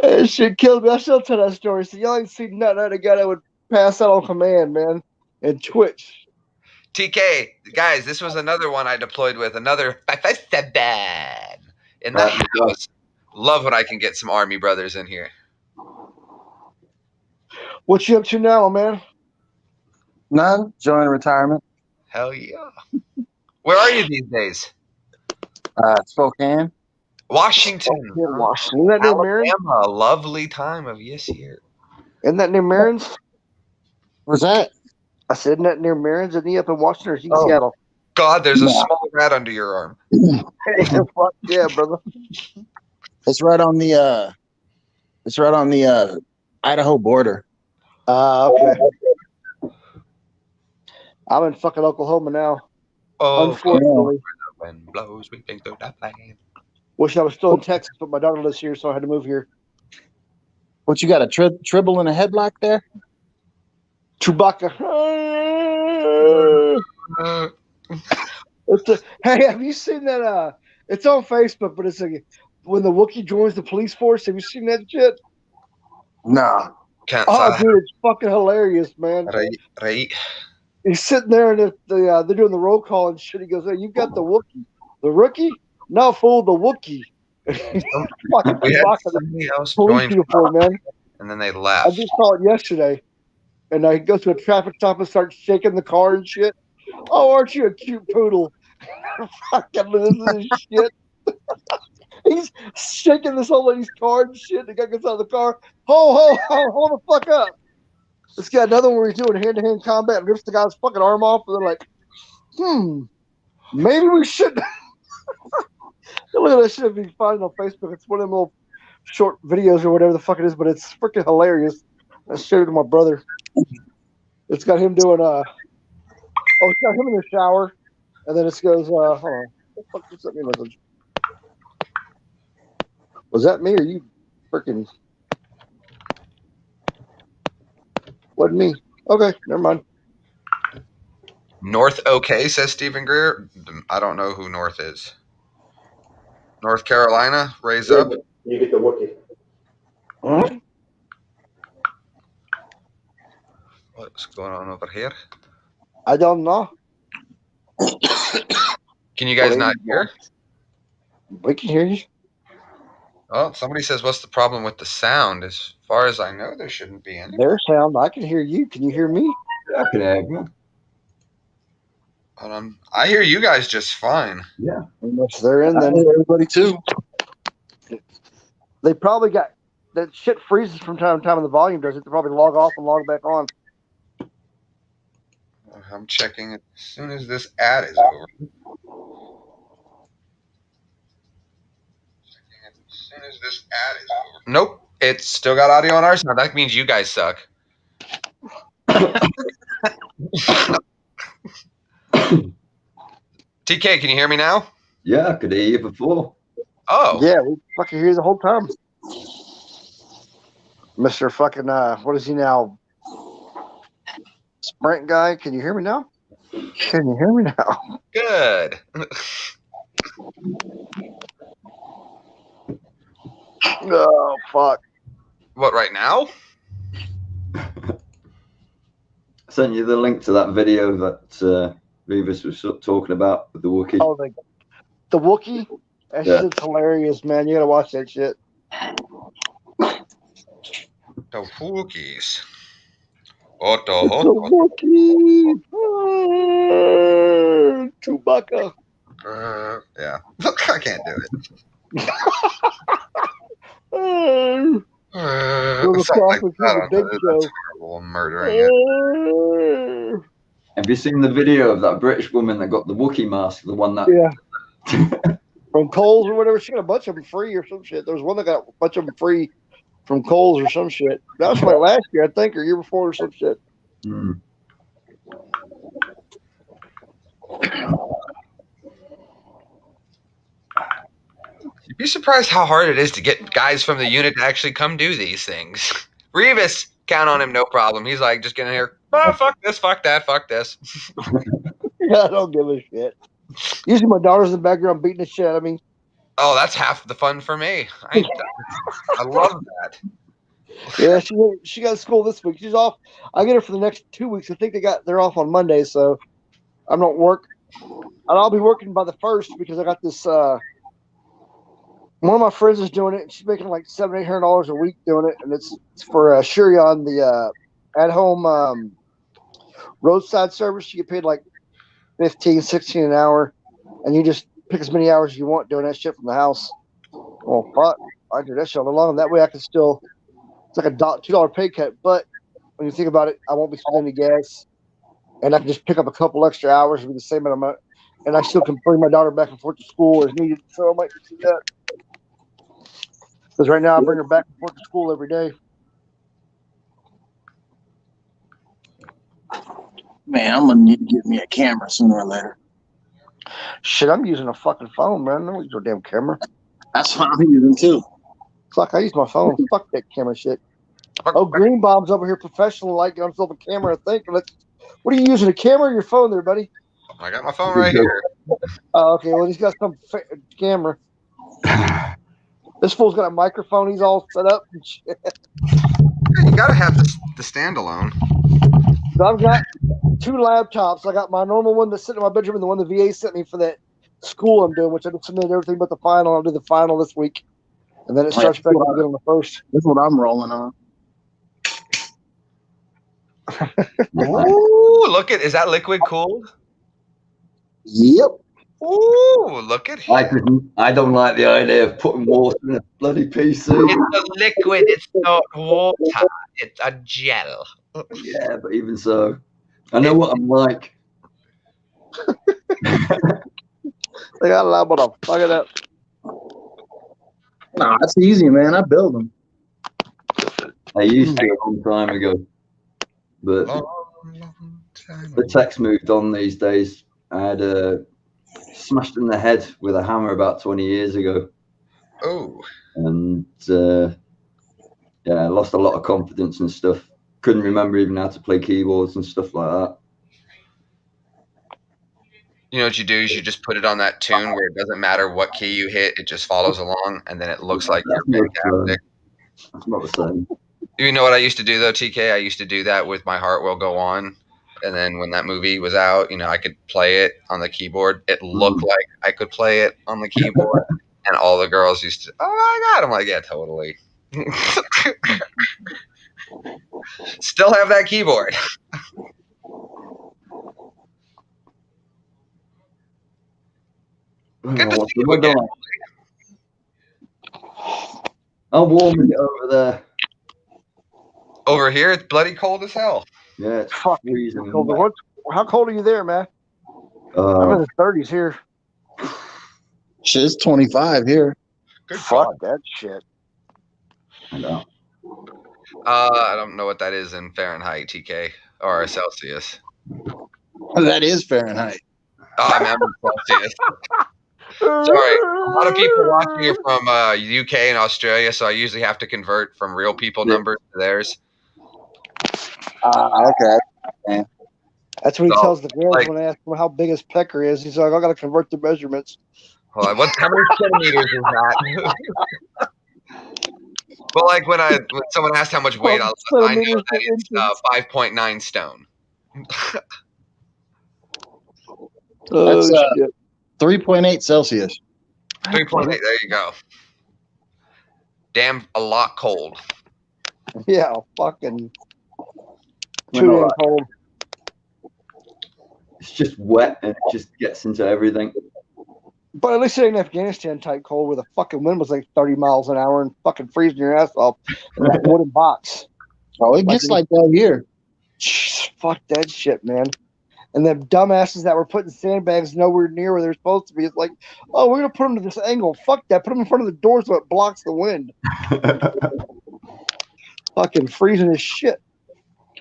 That shit killed me. I still tell that story. So y'all ain't seen nothing out of a guy that would pass out on command, man, and twitch. TK, guys, this was another one I deployed with. Another 557 in the house. Love when I can get some Army brothers in here. What you up to now, man? None. Join retirement. Hell yeah. Where are you these days? Spokane. Washington. Washington. Isn't that near Marin? Alabama. A lovely time of year. Isn't that near Marin's? What's that? I said, isn't that near Marin's? Isn't he up in Washington or is he in Oh. Seattle? God, there's a small rat under your arm. Fuck yeah, brother. It's right on the Idaho border. Okay. I'm in fucking Oklahoma now. Oh, Unfortunately. the wind blows, we think through that plane. Wish I was still in Texas, but my daughter lives here, so I had to move here. What, you got a tribble in a headlock there? Chewbacca. Hey, have you seen that? It's on Facebook, but it's like when the Wookiee joins the police force. Have you seen that shit? No. Can't Oh, say. dude, it's fucking hilarious, man. Right. He's sitting there and they're doing the roll call and shit. He goes, "Hey, you got the Wookiee, the rookie? No, fool, the Wookiee." Fucking We had Chewbacca, somebody else police join, uniform, man. and then they I left. just saw it yesterday, and I go to a traffic stop and start shaking the car and shit. Oh, aren't you a cute poodle? Fucking losing his shit. He's shaking this old lady's car and shit. The guy gets out of the car. Hold the fuck up. This got another one where he's doing hand-to-hand combat and rips the guy's fucking arm off, and they're like, maybe we should. Look at that shit be finding on Facebook. It's one of them little short videos or whatever the fuck it is, but it's freaking hilarious. I shared it to my brother. It's got him doing it's got him in the shower, and then it goes, hold on. What the fuck just sent me a message? Was that me or you freaking? Wasn't me. Okay, never mind. North OK, says Stephen Greer. I don't know who North is. North Carolina, raise up. You get the Wookiee. Huh? What's going on over here? I don't know. Can you guys not hear? We can hear you. Oh, somebody says, what's the problem with the sound? As far as I know, there shouldn't be any. Their sound. I can hear you. Can you hear me? I can hear you. I hear you guys just fine. Yeah. Unless they're in, then Everybody too. they probably got that shit freezes from time to time, and the volume does it. They probably log off and log back on. I'm checking it as soon as this ad is over. Nope. It's still got audio on our side. That means you guys suck. TK, can you hear me now? Yeah, I could hear you before. Oh. Yeah, we fucking hear you the whole time. Mr. fucking what is he now? Sprint guy, can you hear me now? Can you hear me now? Good. Oh fuck. What, right now? I sent you the link to that video that Revis was talking about with the Wookiee. Oh, the Wookiee? That Yeah. shit's hilarious, man. You gotta watch that shit. The Wookiees. The Wookiee! Chewbacca. Yeah. I can't do it. Little Something like Crawford that. from the Big That's Show. horrible. I'm murdering it. Have you seen the video of that British woman that got the Wookiee mask? The one that. Yeah. From Kohl's or whatever. She got a bunch of them free or some shit. There was one that got a bunch of them free from Kohl's or some shit. That was like last year, I think, or year before or some shit. Hmm. You'd be surprised how hard it is to get guys from the unit to actually come do these things. Revis, count on him, no problem. He's like, just get in here. Oh, fuck this, fuck that, fuck this. Yeah, I don't give a shit. Usually my daughter's in the background beating the shit out of me. Oh, that's half the fun for me. I love that. Yeah, she got school this week. She's off. I get her for the next 2 weeks. I think they're off on Monday, so I don't work. And I'll be working by the 1st because I got this. One of my friends is doing it, and she's making like $700-800 a week doing it, and it's for Shurion, the at-home roadside service. You get paid like $15-16 an hour, and you just pick as many hours as you want doing that shit from the house. Well, fuck, I do that shit all along. That way I can still. It's like a $2 pay cut, but when you think about it, I won't be spending any gas, and I can just pick up a couple extra hours with the same amount, and I still can bring my daughter back and forth to school as needed. So I might do that. Because right now I bring her back and forth to school every day. Man, I'm gonna need to get me a camera sooner or later. Shit, I'm using a fucking phone, man. I don't use no damn camera. That's what I'm using too. Fuck, I use my phone. Fuck that camera shit. Oh, Green Bomb's over here professional, like on himself a camera. I think. What are you using, a camera or your phone there, buddy? I got my phone right here. Oh, okay. Well, he's got some camera. This fool's got a microphone. He's all set up and shit. You gotta have the standalone. So I've got 2 laptops. I got my normal one that's sitting in my bedroom and the one the VA sent me for that school I'm doing, which I just submitted everything but the final. I'll do the final this week. And then it starts back up again on the 1st. That's what I'm rolling on. Ooh, look is that liquid cooled? Yep. Ooh, look at him. I don't like the idea of putting water in a bloody PC. It's a liquid, it's not water. It's a gel. Yeah, but even so, I know what I'm like. They got a lot more to fuck it up. Nah, that's easy, man. I build them. I used to a long time ago, but the tech's moved on these days. I had smashed in the head with a hammer about 20 years ago. Oh. And yeah, I lost a lot of confidence and stuff. Couldn't remember even how to play keyboards and stuff like that. You know what you do is you just put it on that tune where it doesn't matter what key you hit, it just follows along, and then it looks like you're fantastic. That's not the same. You know what I used to do though, TK? I used to do that with My Heart Will Go On, and then when that movie was out, you know, I could play it on the keyboard. It looked like I could play it on the keyboard, and all the girls used to, oh my god! I'm like, yeah, totally. Still have that keyboard. Good to see you again. I'm warming it over there. Over here, it's bloody cold as hell. Yeah, it's Fucking freezing. cold. How cold are you there, man? I'm in the 30s here. Shit, it's 25 here. Good Fuck God. that shit. I know. I don't know what that is in Fahrenheit, TK, or Celsius. That is Fahrenheit. Oh, I mean, I'm in Celsius. Sorry, a lot of people watching are from UK and Australia, so I usually have to convert from real people numbers to theirs. Okay. That's what he So, tells the girls like- when they ask him how big his pecker is. He's like, I got to convert the measurements. Hold on, how many centimeters is that? But like when someone asked how much weight, I know that it's 5.9 stone. Oh, That's, shit. 3.8 Celsius. 3.8. There you go. Damn, a lot cold. Yeah, fucking We're too not damn right. cold. It's just wet and it just gets into everything. But at least it ain't Afghanistan type cold where the fucking wind was like 30 miles an hour and fucking freezing your ass off in that wooden box. Oh, it gets like that here. Fuck that shit, man. And the dumbasses that were putting sandbags nowhere near where they're supposed to be. It's like, oh, we're going to put them to this angle. Fuck that. Put them in front of the door so it blocks the wind. Fucking freezing as shit.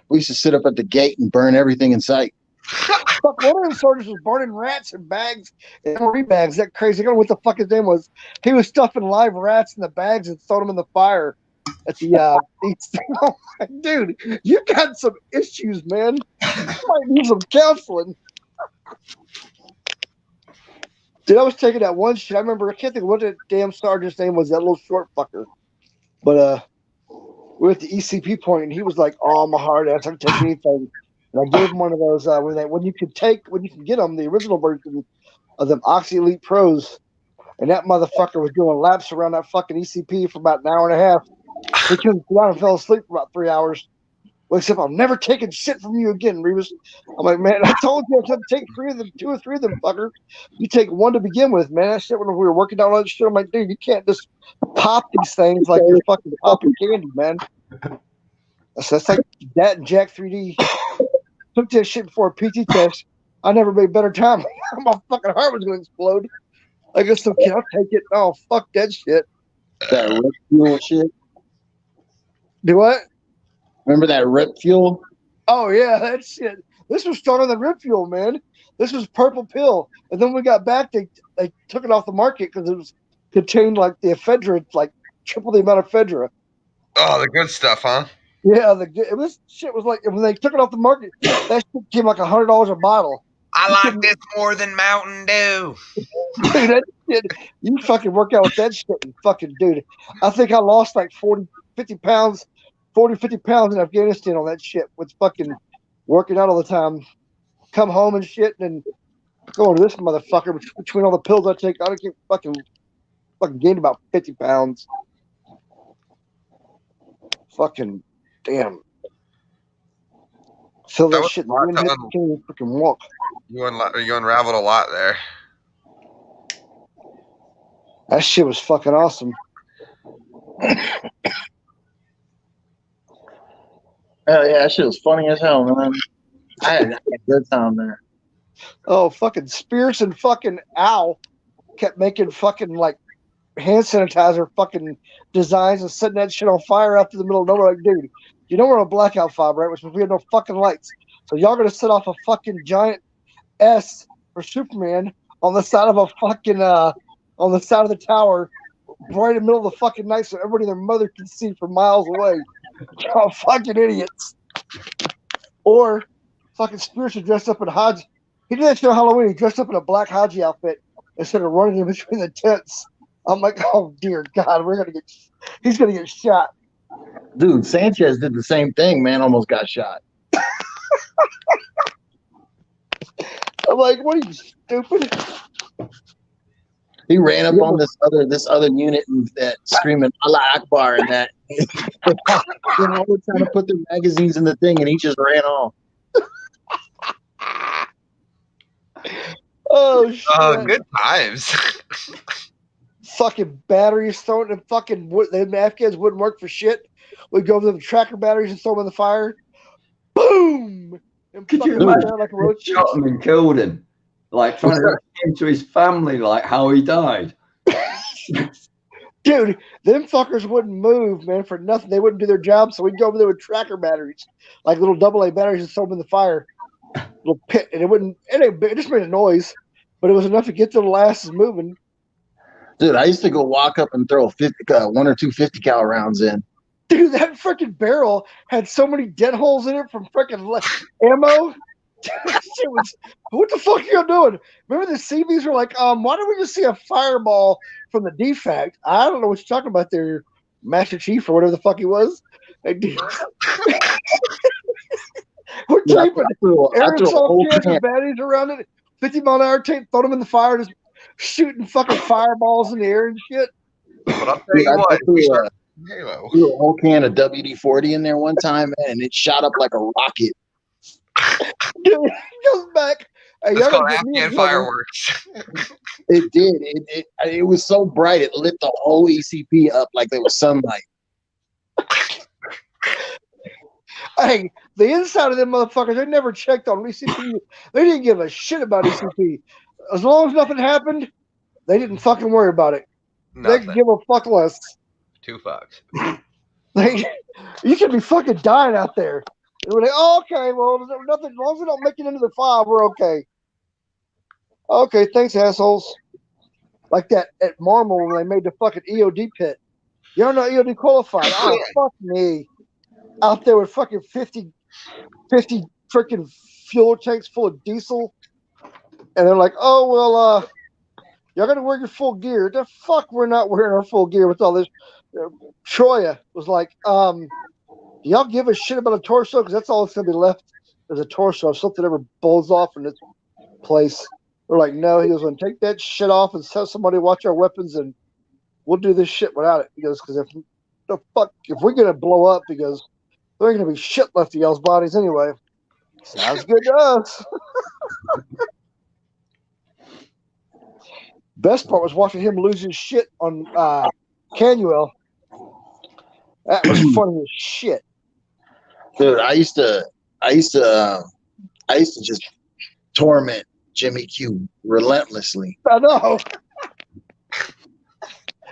We used to sit up at the gate and burn everything in sight. Fuck, one of them sergeants was burning rats in bags, in MRE bags. That crazy. I don't know what the fuck his name was. He was stuffing live rats in the bags and throwing them in the fire at the dude, you got some issues, man. You might need some counseling. Dude, I was taking that one shit. I remember, I can't think of what the damn sergeant's name was, that little short fucker. But we were at the ECP point, and he was like, "Oh, I'm a hard ass. I can take anything." And I gave him one of those when you can get them, the original version of them Oxy Elite Pros. And that motherfucker was doing laps around that fucking ECP for about an hour and a half. He couldn't get out and fell asleep for about 3 hours. Wakes up, I'm never taking shit from you again, Revis. I'm like, man, I told you I couldn't take 2 or 3 of them, fucker. You take one to begin with, man. That shit, when we were working down on that shit, I'm like, dude, you can't just pop these things like you're fucking popping candy, man. So that's like that and Jack 3D. Took that shit before a PT test. I never made better time. My fucking heart was going to explode. I guess okay, I'll take it. Oh, fuck that shit. That rip fuel shit. Do what? Remember that rip fuel? Oh, yeah, that shit. This was stronger than Rip Fuel, man. This was Purple Pill. And then we got back, they took it off the market because it was contained like the ephedra, like triple the amount of ephedra. Oh, the good stuff, huh? Yeah, shit was like, when they took it off the market, that shit came like $100 a bottle. I like this more than Mountain Dew. Dude, that shit, you fucking work out with that shit and fucking, dude. I think I lost like 40, 50 pounds in Afghanistan on that shit with fucking working out all the time. Come home and shit and going to this motherfucker between all the pills I take. I keep fucking gained about 50 pounds. Fucking damn. Feel that shit. Can't freaking walk. You unraveled a lot there. That shit was fucking awesome. Oh yeah, that shit was funny as hell, man. I had a good time there. Oh, fucking Spears and fucking Al kept making fucking like hand sanitizer fucking designs and setting that shit on fire out to the middle of nowhere. Like, dude, you know we're on a blackout five, right? Which means we have no fucking lights. So y'all gonna set off a fucking giant S for Superman on the side of a fucking on the side of the tower, right in the middle of the fucking night, so everybody and their mother can see from miles away. Y'all fucking idiots. Or fucking Spears dressed up in Haji. He did that shit on Halloween. He dressed up in a black Haji outfit instead of running in between the tents. I'm like, oh dear God, he's gonna get shot. Dude, Sanchez did the same thing, man. Almost got shot. I'm like, what are you, stupid? He ran up on this other unit and that screaming Allah Akbar and that. You know, we're trying to put the magazines in the thing, and he just ran off. Oh shit! Oh, good times. Fucking batteries thrown in fucking wood. The Afghans wouldn't work for shit. We'd go over the tracker batteries and throw them in the fire. Boom! And could you imagine like a roach shot him and killed him? Like trying to explain to his family like how he died. Dude, them fuckers wouldn't move, man, for nothing. They wouldn't do their job, so we'd go over there with tracker batteries, like little AA batteries, and throw them in the fire. Little pit, and it just made a noise, but it was enough to get the asses moving. Dude, I used to go walk up and throw 1 or 2 50 cal rounds in. Dude, that freaking barrel had so many dent holes in it from freaking ammo. Shit was, what the fuck are you doing? Remember the CVs were like, why don't we just see a fireball from the defect? I don't know what you're talking about there, Master Chief or whatever the fuck he was. We're taping aerosol cans and batteries around it, 50-mile-an-hour tape, throw them in the fire, just shooting fucking fireballs in the air and shit. But I'll tell you what, Halo. Threw a whole can of WD-40 in there one time, man, and it shot up like a rocket. Dude, he goes back. Hey, it's called Afghan fireworks. It did. It was so bright, it lit the whole ECP up like there was sunlight. Hey, the inside of them motherfuckers, they never checked on ECP. They didn't give a shit about ECP. As long as nothing happened, they didn't fucking worry about it. Nothing. They could give a fuck less. 2 fucks. You could be fucking dying out there. we're like, oh, okay, well, nothing. As long as we don't make it into the 5, we're okay. Okay, thanks, assholes. Like that at Marmol when they made the fucking EOD pit. You don't know EOD qualified. Oh, fuck me. Out there with fucking 50 freaking fuel tanks full of diesel. And they're like, oh, well, y'all got to wear your full gear. The fuck, we're not wearing our full gear with all this. Troya was like, do y'all give a shit about a torso? Because that's all that's going to be left is a torso. If something ever bowls off in this place. We're like, no. He goes, going to take that shit off and tell somebody to watch our weapons, and we'll do this shit without it. He goes, because if we're going to blow up, he goes, there ain't going to be shit left of y'all's bodies anyway. Sounds good to us. Best part was watching him lose his shit on Canuel. That was funny as shit. Dude, I used to just torment Jimmy Q relentlessly. I know.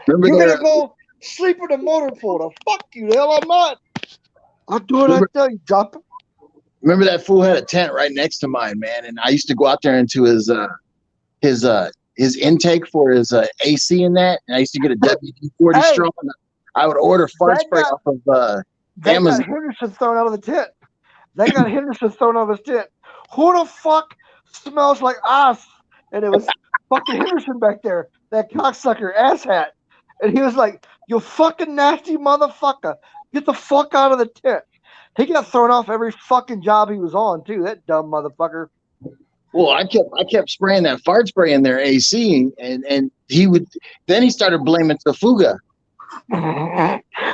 Remember You better go sleep in the motor pool. The fuck you, the hell I'm not. I'll do what I tell you, drop it. Remember that fool had a tent right next to mine, man, and I used to go out there into his intake for his AC in that, and I used to get a WD-40 straw. And I would order fart spray off of Amazon. Got Henderson thrown out of the tent. They got Henderson thrown out of his tent. Who the fuck smells like ass? And it was fucking Henderson back there, that cocksucker asshat. And he was like, you fucking nasty motherfucker. Get the fuck out of the tent. He got thrown off every fucking job he was on, too. That dumb motherfucker. Well, I kept spraying that fart spray in their AC, and he started blaming Tafuga.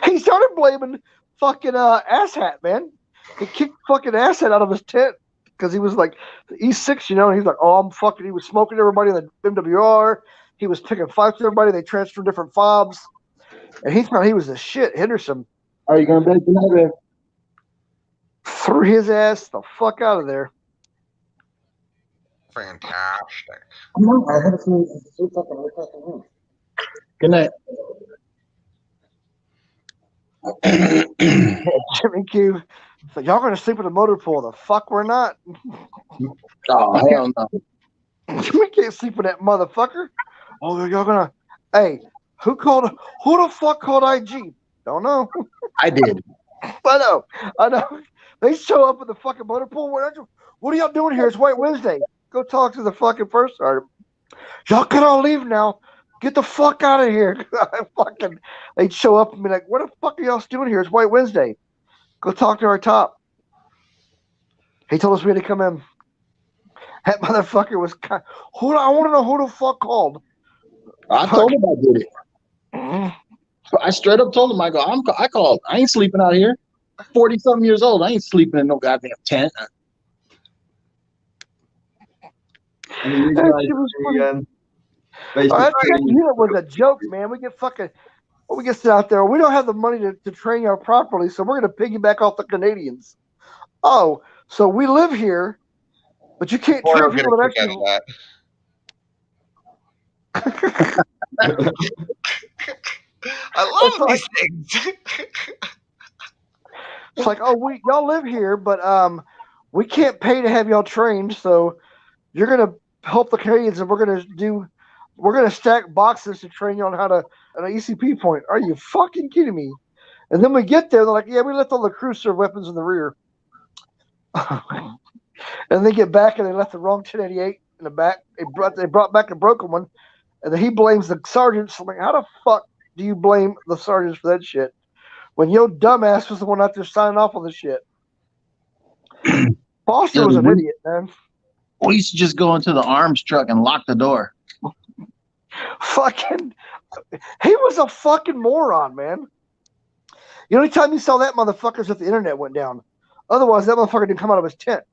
He started blaming fucking asshat, man. He kicked fucking asshat out of his tent because he was like E6, and he's like, oh, I'm fucking. He was smoking everybody in the MWR. He was picking fights with everybody. They transferred different fobs, and he thought he was the shit. Henderson. Are you going to bed tonight, man? Threw his ass the fuck out of there. Fantastic. Good night. Jimmy Q. So y'all gonna sleep in the motor pool? The fuck we're not. Oh hell no. We can't sleep with that motherfucker. Oh, y'all gonna? Hey, who the fuck called IG? Don't know. I did. I know. They show up at the fucking motor pool. What are y'all doing here? It's White Wednesday. Go talk to the fucking first sergeant. Y'all can all leave now. Get the fuck out of here. They'd show up and be like, what the fuck are y'all doing here? It's White Wednesday. Go talk to our top. He told us we had to come in. That motherfucker was I want to know who the fuck called. I told him I did it. I straight up told him, I called. I ain't sleeping out here. 40-something years old. I ain't sleeping in no goddamn tent. That unit was a joke, man. We get sit out there. We don't have the money to train y'all properly, so we're going to piggyback off the Canadians. Oh, so we live here, but you can't train people that actually. I love these things. It's like, oh, y'all live here, but we can't pay to have y'all trained, so you're going to help the Canadians, and we're going to stack boxes to train you on how to an ECP point. Are you fucking kidding me? And then we get there, they're like, yeah, we left all the crew serve weapons in the rear. And they get back and they left the wrong 1088 in the back. They brought back a broken one, and then he blames the sergeants. I'm like, how the fuck do you blame the sergeants for that shit when your dumbass was the one out there signing off on the shit? Foster was an idiot, man. We used to just go into the arms truck and lock the door. Fucking, he was a fucking moron, man. The only time you saw that motherfucker's if the internet went down. Otherwise, that motherfucker didn't come out of his tent.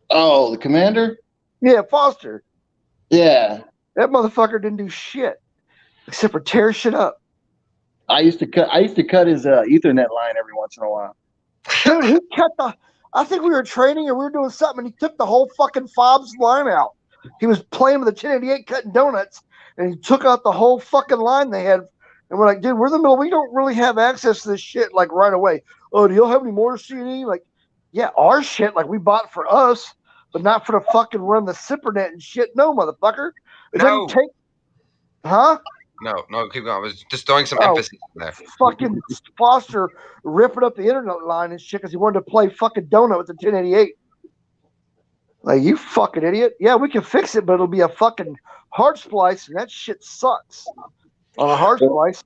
Oh, the commander? Yeah, Foster. Yeah. That motherfucker didn't do shit except for tear shit up. I used to cut his Ethernet line every once in a while. Dude, he cut I think we were training or we were doing something, and he took the whole fucking fob's line out. He was playing with the 1088 cutting donuts, and he took out the whole fucking line they had. And we're like, dude, we're in the middle. We don't really have access to this shit like right away. Oh, do y'all have any more C&E? Like, Yeah, our shit, like we bought for us, but not for the fucking run the zipper net and shit. No, motherfucker. It doesn't take. Huh? No, keep going. I was just throwing some Oh, emphasis in there. fucking Foster ripping up the internet line and shit because he wanted to play fucking donut with the 1088. Like, you fucking idiot. Yeah, we can fix it, but it'll be a fucking hard splice, and that shit sucks on a hard splice.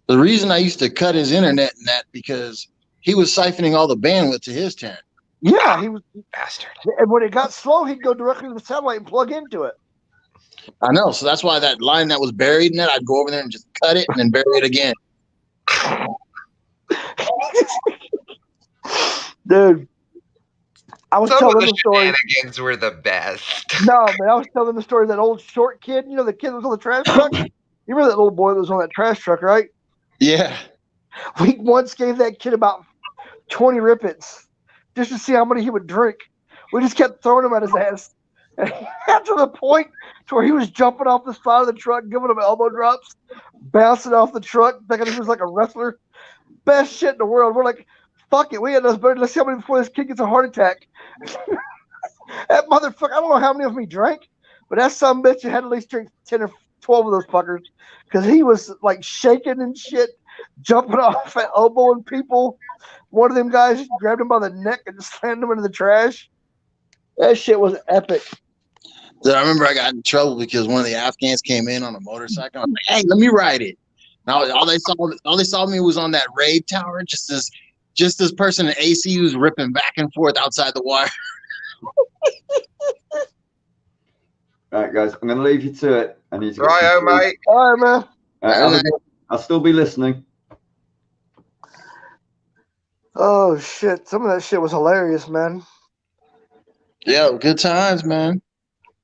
The reason I used to cut his internet and that because he was siphoning all the bandwidth to his tent. Yeah, he was. Bastard. And when it got slow, he'd go directly to the satellite and plug into it. I know. So that's why that line that was buried in it, I'd go over there and just cut it and then bury it again. Dude. I was telling them the story. Shenanigans were the best. No, man, I was telling them the story of that old short kid. You know, the kid that was on the trash truck? You remember that little boy that was on that trash truck, right? Yeah. We once gave that kid about 20 rippets just to see how many he would drink. We just kept throwing him at his ass. And he got to the point to where he was jumping off the side of the truck, giving him elbow drops, bouncing off the truck, thinking he was like a wrestler. Best shit in the world. We're like, fuck it. We had those better. Let's see how many before this kid gets a heart attack. That motherfucker, I don't know how many of them he drank, but that some bitch had at least drink 10 or 12 of those fuckers because he was like shaking and shit, jumping off and elbowing people. One of them guys just grabbed him by the neck and just slammed him into the trash. That shit was epic. Dude, I remember I got in trouble because one of the Afghans came in on a motorcycle. I was like, hey, let me ride it. Now all they saw me was on that raid tower, just this person in AC was ripping back and forth outside the wire. All right, guys, I'm going to leave you to it. I need to. Right, mate. All right, man. I'll still be listening. Oh shit! Some of that shit was hilarious, man. Yeah, good times, man.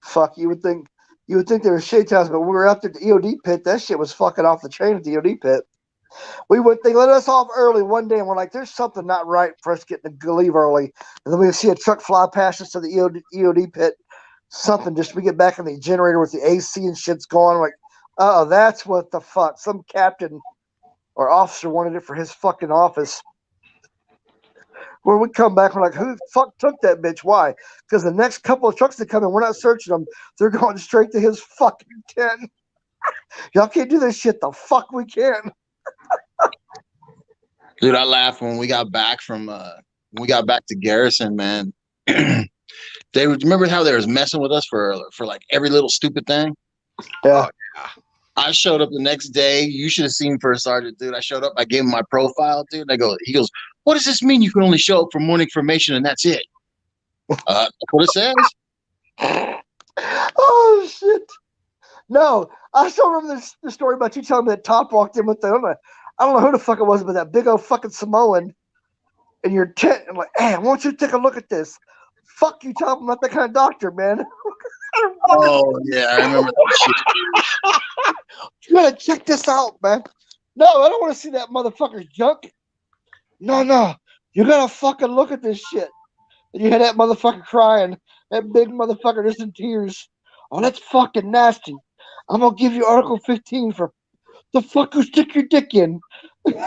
Fuck, you would think there were shade times, but when we were out there at the EOD pit, that shit was fucking off the chain at the EOD pit. They let us off early one day, and we're like, "There's something not right for us getting to leave early." And then we see a truck fly past us to the EOD pit. Something just we get back in the generator with the AC and shit's going. Like, oh, that's what the fuck. Some captain or officer wanted it for his fucking office. When we come back, we're like, who the fuck took that bitch? Why? Because the next couple of trucks that come in, we're not searching them. They're going straight to his fucking tent. Y'all can't do this shit. The fuck we can. Dude, I laughed when we got back to Garrison, man. They would remember how they was messing with us for like every little stupid thing. Yeah. I showed up the next day. You should have seen First Sergeant, dude. I showed up. I gave him my profile, dude. And he goes, what does this mean? You can only show up for morning formation and that's it. That's what it says. Oh shit! No, I still remember the story about you telling me that Top walked in with I don't know who the fuck it was, but that big old fucking Samoan in your tent. I'm like, hey, I want you to take a look at this. Fuck you, Top. I'm not that kind of doctor, man. Oh yeah, I remember that shit. You gotta check this out, man. No, I don't want to see that motherfucker's junk. No, you gotta fucking look at this shit. And you had that motherfucker crying, that big motherfucker just in tears. Oh, that's fucking nasty. I'm gonna give you Article 15 for the fuck you stick your dick in. That's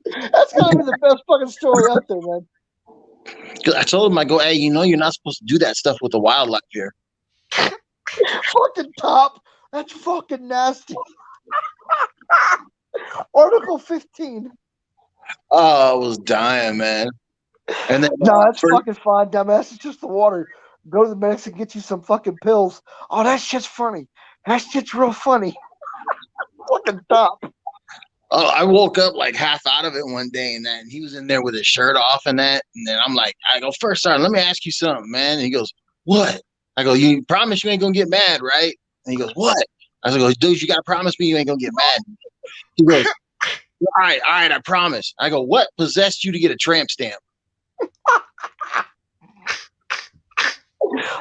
gotta be the best fucking story out there, man. I told him, I go, hey, you're not supposed to do that stuff with the wildlife here. Fucking Top, that's fucking nasty. Article 15. Oh, I was dying, man. And then no, that's fucking fine, dumbass. It's just the water. Go to the medics and get you some fucking pills. Oh, that shit's funny. That shit's real funny. Fucking Top. Oh, I woke up like half out of it one day, and then he was in there with his shirt off and that. And then I go, First Sergeant, let me ask you something, man. And he goes, what? I go, you promise you ain't gonna get mad, right? And he goes, what? I go, dude, you gotta promise me you ain't gonna get mad. He goes, all right, I promise. I go, what possessed you to get a tramp stamp?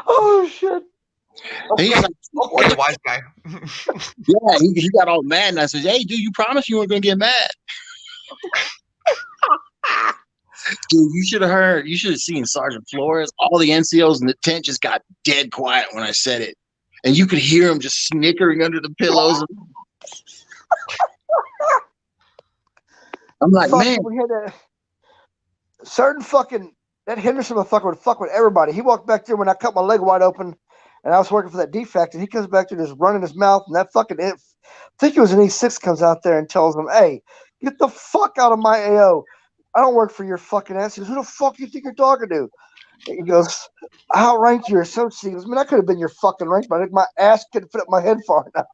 Oh shit. He's like, what a wise guy. yeah, he got all mad, and I said, hey, dude, you promised you weren't gonna get mad. Dude, you should have seen Sergeant Flores. All the NCOs in the tent just got dead quiet when I said it. And you could hear them just snickering under the pillows. I'm like, man. certain fucking that Henderson motherfucker would fuck with everybody. He walked back there when I cut my leg wide open, and I was working for that defect, and he comes back there just running his mouth, and that fucking I think it was an E6 comes out there and tells him, "Hey, get the fuck out of my AO. I don't work for your fucking ass." He goes, "Who the fuck do you think you're talking to?" He goes, "I outranked your associate." He goes, "Man, I could have been your fucking rank, but my ass couldn't fit up my head far enough."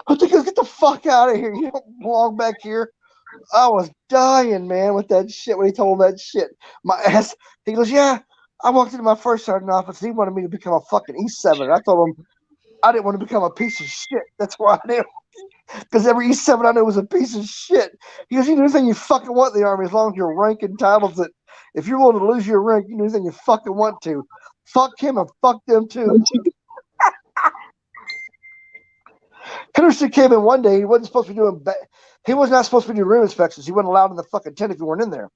I think, "Get the fuck out of here. You don't belong back here." I was dying, man, with that shit when he told that shit. My ass. He goes, "Yeah." I walked into my first sergeant office. He wanted me to become a fucking E7. I told him I didn't want to become a piece of shit. That's why I didn't. Because every E7 I knew was a piece of shit. He goes, "You do anything you fucking want in the Army as long as your rank entitles it. If you're willing to lose your rank, you do anything you fucking want to. Fuck him and fuck them too." Henderson came in one day. He wasn't supposed to be doing. He was not supposed to be doing room inspections. He wasn't allowed in the fucking tent if you weren't in there.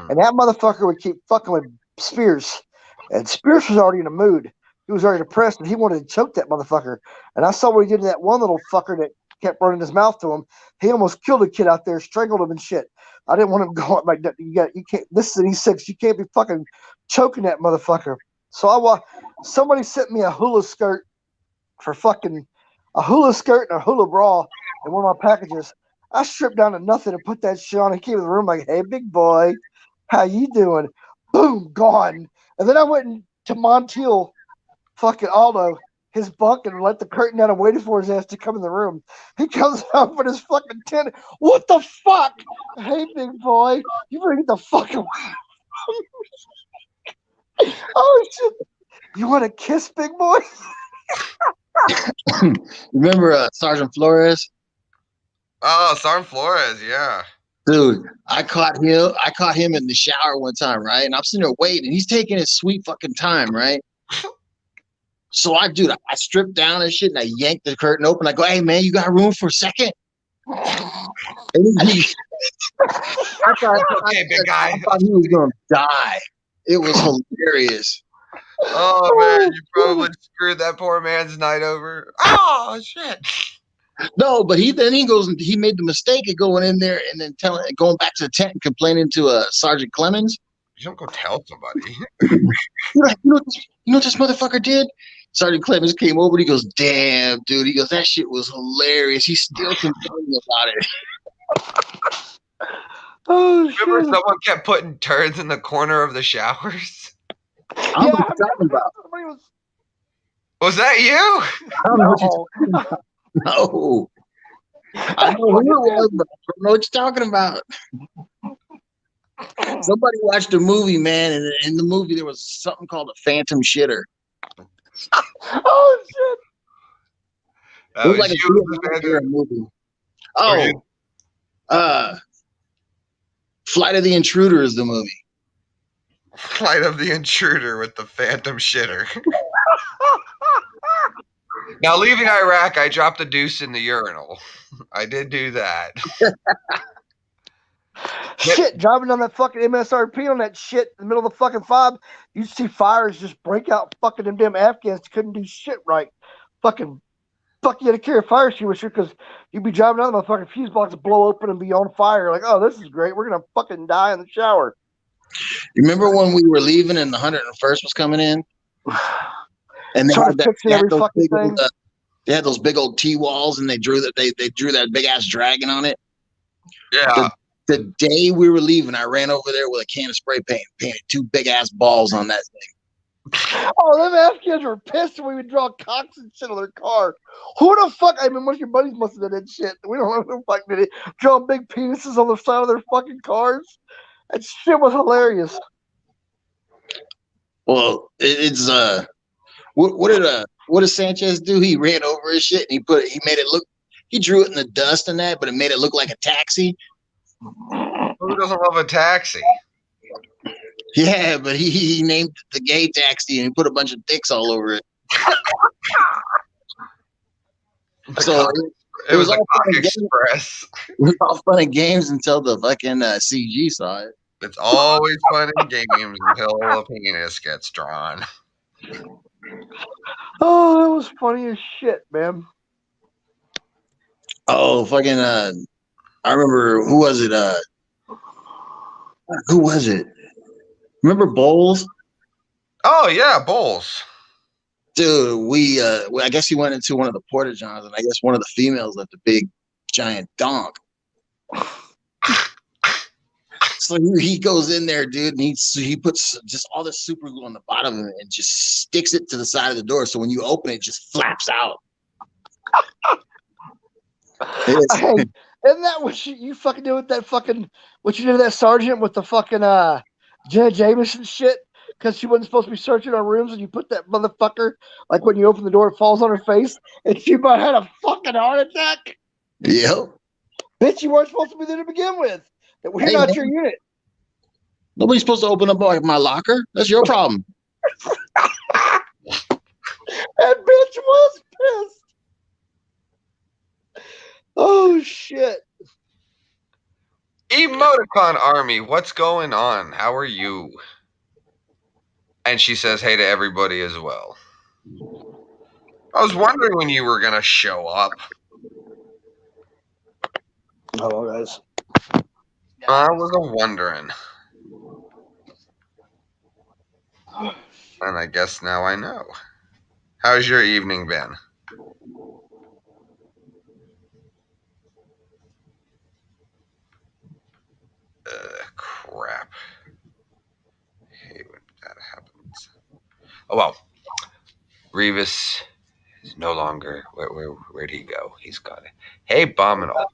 And that motherfucker would keep fucking with Spears. And Spears was already in a mood. He was already depressed, and he wanted to choke that motherfucker. And I saw what he did to that one little fucker that kept running his mouth to him. He almost killed a kid out there, strangled him and shit. I didn't want him going like that. You can't. This is an E6. You can't be fucking choking that motherfucker. So somebody sent me a hula skirt for fucking a hula skirt and a hula bra in one of my packages. I stripped down to nothing and put that shit on. He came in the room like, "Hey, big boy, how you doing?" Boom, gone. And then I went to Montiel, fucking Aldo, his bunk, and let the curtain down and waited for his ass to come in the room. He comes out with his fucking tent. "What the fuck? Hey, big boy, you better get the fuck away." Oh, shit. "You want to kiss, big boy?" Remember Sergeant Flores? Oh, Sergeant Flores, yeah. Dude, I caught him in the shower one time, right? And I'm sitting there waiting, and he's taking his sweet fucking time, right? So I stripped down and shit, and I yanked the curtain open. I go, "Hey, man, you got room for a second?" And I Big guy. I thought he was going to die. It was hilarious. Oh, man, you probably screwed that poor man's night over. Oh, shit. No, but he made the mistake of going in there and then going back to the tent and complaining to Sergeant Clemens. You don't go tell somebody. You know what this motherfucker did? Sergeant Clemens came over and he goes, "Damn, dude." He goes, "That shit was hilarious." He's still complaining about it. Oh, Remember shit. someone kept putting turds in the corner of the showers? I don't know what you're talking about. Was that you? I don't know what you're talking about. No. I know who it was, but I don't know what you're talking about. Somebody watched a movie, man, and in the movie there was something called a phantom shitter. Oh, shit. That It was was like you. a Vietnam movie. Flight of the Intruder is the movie. Flight of the Intruder with the phantom shitter. Now, leaving Iraq, I dropped a deuce in the urinal. I did do that. Shit, driving down that fucking MSRP on that shit in the middle of the fucking fob, you see fires just break out. Fucking them damn Afghans couldn't do shit right. Fucking you had to carry a fire extinguisher because you'd be driving down the motherfucking fuse box blow open and be on fire. Like, "Oh, this is great. We're gonna fucking die in the shower." You remember when we were leaving and the 101st was coming in? And they had those big old T-walls, and they drew that big ass dragon on it. Yeah. The day we were leaving, I ran over there with a can of spray paint, painted two big ass balls on that thing. Oh, them Afghans were pissed when we would draw cocks and shit on their car. Who the fuck? I mean, one of your buddies must have done that shit. We don't know who the fuck did it. Draw big penises on the side of their fucking cars. That shit was hilarious. Well, it's what did Sanchez do? He ran over his shit and he drew it in the dust and that, but it made it look like a taxi. Who doesn't love a taxi? Yeah, but he named it the gay taxi and he put a bunch of dicks all over it. So it was all fun express. It was all fun and games until the fucking CG saw it. It's always fun and games until a penis gets drawn. Oh, that was funny as shit, man. Oh, fucking I remember, who was it? Who was it? Remember Bowles? Oh yeah, Bowles. Dude, I guess he went into one of the porta johns, and I guess one of the females left a big giant donk. So he goes in there, dude, and he puts just all this super glue on the bottom of it and just sticks it to the side of the door. So when you open it, it just flaps out. Hey, isn't that what you fucking do with that fucking what you did to that sergeant with the fucking Jenna Jameson shit? Because she wasn't supposed to be searching our rooms, and you put that motherfucker like when you open the door, it falls on her face, and she might have had a fucking heart attack. Yep. Bitch, you weren't supposed to be there to begin with. We're Hey, not man. your unit. Nobody's supposed to open up my locker. That's your problem. That bitch was pissed. Oh shit. Emoticon Army, what's going on? How are you? And she says hey to everybody as well. I was wondering when you were gonna show up. Hello, guys. I was wondering. And I guess now I know. How's your evening been? Crap. Hey, when that happens. Oh well. Revis is no longer. Where'd he go? He's got it. Hey, bomb and all.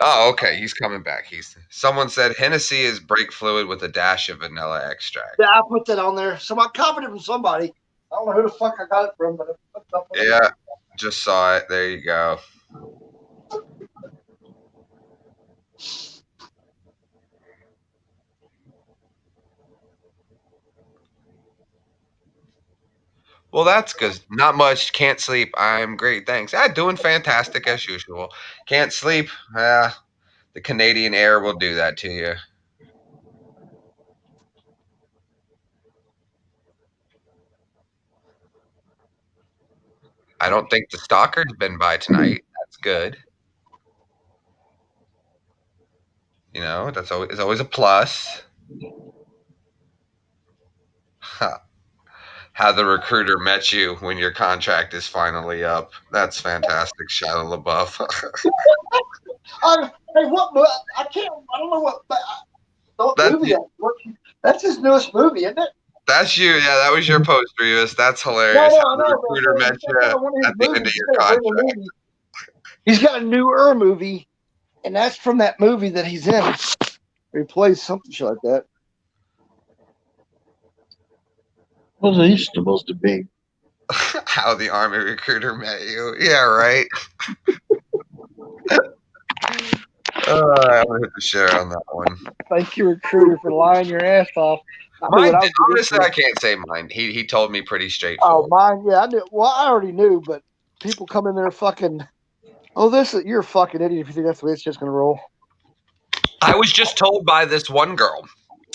Oh, okay. He's coming back. Someone said Hennessy is brake fluid with a dash of vanilla extract. Yeah, I put that on there. So I copied it from somebody. I don't know who the fuck I got it from, but yeah, just saw it. There you go. Well, that's good. Not much. Can't sleep. I'm great. Thanks. Doing fantastic as usual. Can't sleep. The Canadian air will do that to you. I don't think the stalker's been by tonight. That's good. You know, that's always a plus. Huh. How the recruiter met you when your contract is finally up. That's fantastic, Shadow LaBeouf. hey, what? I can't. I don't know what movie that's his newest movie, isn't it? That's you. Yeah, that was your post, Revis. That's hilarious. No, the recruiter met you at the end of your contract. He's got a newer movie, and that's from that movie that he's in. He plays something shit like that. What was he supposed to be? How the Army recruiter met you. Yeah, right. I want to hit the share on that one. Thank you, recruiter, for lying your ass off. Honestly, I can't say mine. He told me pretty straightforward. Oh, mine, yeah, I knew. Well, I already knew, but people come in there fucking. Oh, you're a fucking idiot if you think that's the way it's just gonna roll. I was just told by this one girl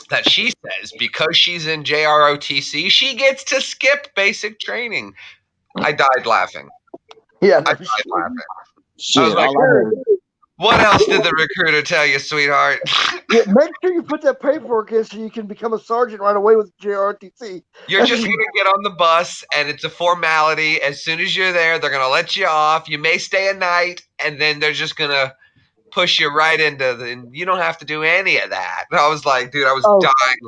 that she says because she's in JROTC, she gets to skip basic training. I died laughing. Yeah, I died laughing. Shit, I was like, what else did the recruiter tell you, sweetheart? Yeah, make sure you put that paperwork in so you can become a sergeant right away with JROTC. You're just going to get on the bus, and it's a formality. As soon as you're there, they're going to let you off. You may stay a night, and then they're just going to push you right into and you don't have to do any of that. And I was like, dude, I was dying.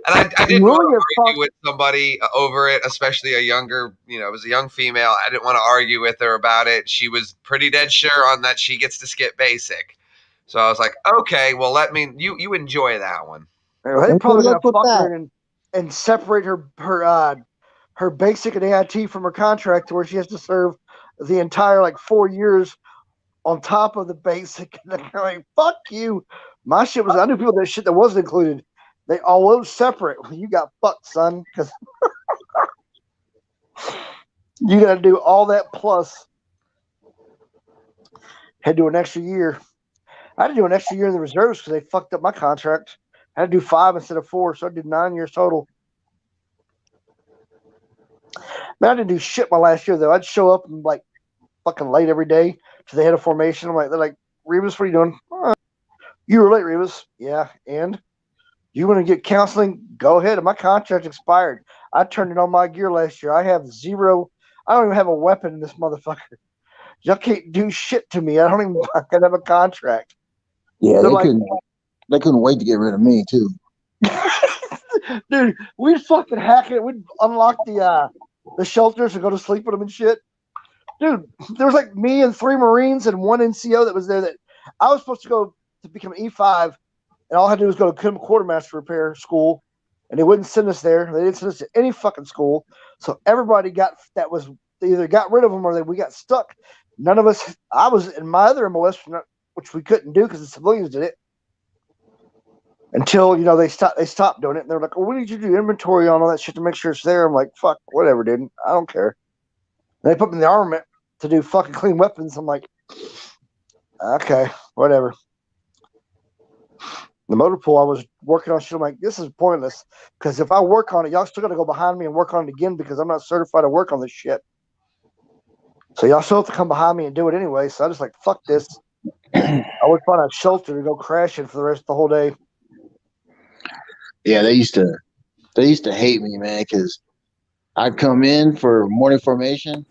And I didn't want to argue with somebody over it, especially a younger, it was a young female. I didn't want to argue with her about it. She was pretty dead sure on that she gets to skip basic. So I was like, okay, well, you enjoy that one. They're probably going to fuck her and separate her basic and AIT from her contract to where she has to serve the entire 4 years on top of the basic. And they're like, fuck you. My shit was, I knew people that shit that wasn't included. They all was separate. You got fucked, son, because you got to do all that plus. Had to do an extra year. I had to do an extra year in the reserves because they fucked up my contract. I had to do 5 instead of 4, so I did 9 years total. Man, I didn't do shit my last year though. I'd show up and fucking late every day to the head of formation. They're like, Revis, what are you doing? You were late, Revis. Yeah, and You want to get counseling? Go ahead. My contract expired. I turned in all my gear last year. I have zero. I don't even have a weapon in this motherfucker. Y'all can't do shit to me. I don't even fucking have a contract. Yeah, They're they like, couldn't. They couldn't wait to get rid of me too. dude, we'd fucking hack it. We'd unlock the shelters and go to sleep with them and shit. Dude, there was like me and 3 Marines and 1 NCO that was there. That I was supposed to go to become an E5, and all I had to do was go to quartermaster repair school, and they wouldn't send us there. They didn't send us to any fucking school. So everybody they either got rid of them or we got stuck. None of us. I was in my other MOS, which we couldn't do because the civilians did it. Until they stopped doing it, and they're like, "Oh, we need you to do inventory on all that shit to make sure it's there." I'm like, "Fuck, whatever, dude. I don't care." And they put me in the armament to do fucking clean weapons. I'm like, "Okay, whatever." The motor pool I was working on shit. I'm like, "This is pointless because if I work on it, y'all still got to go behind me and work on it again because I'm not certified to work on this shit. So y'all still have to come behind me and do it anyway." So I just like, "Fuck this." I would find a shelter to go crashing for the rest of the whole day. Yeah, they used to hate me, man, because I'd come in for morning formation.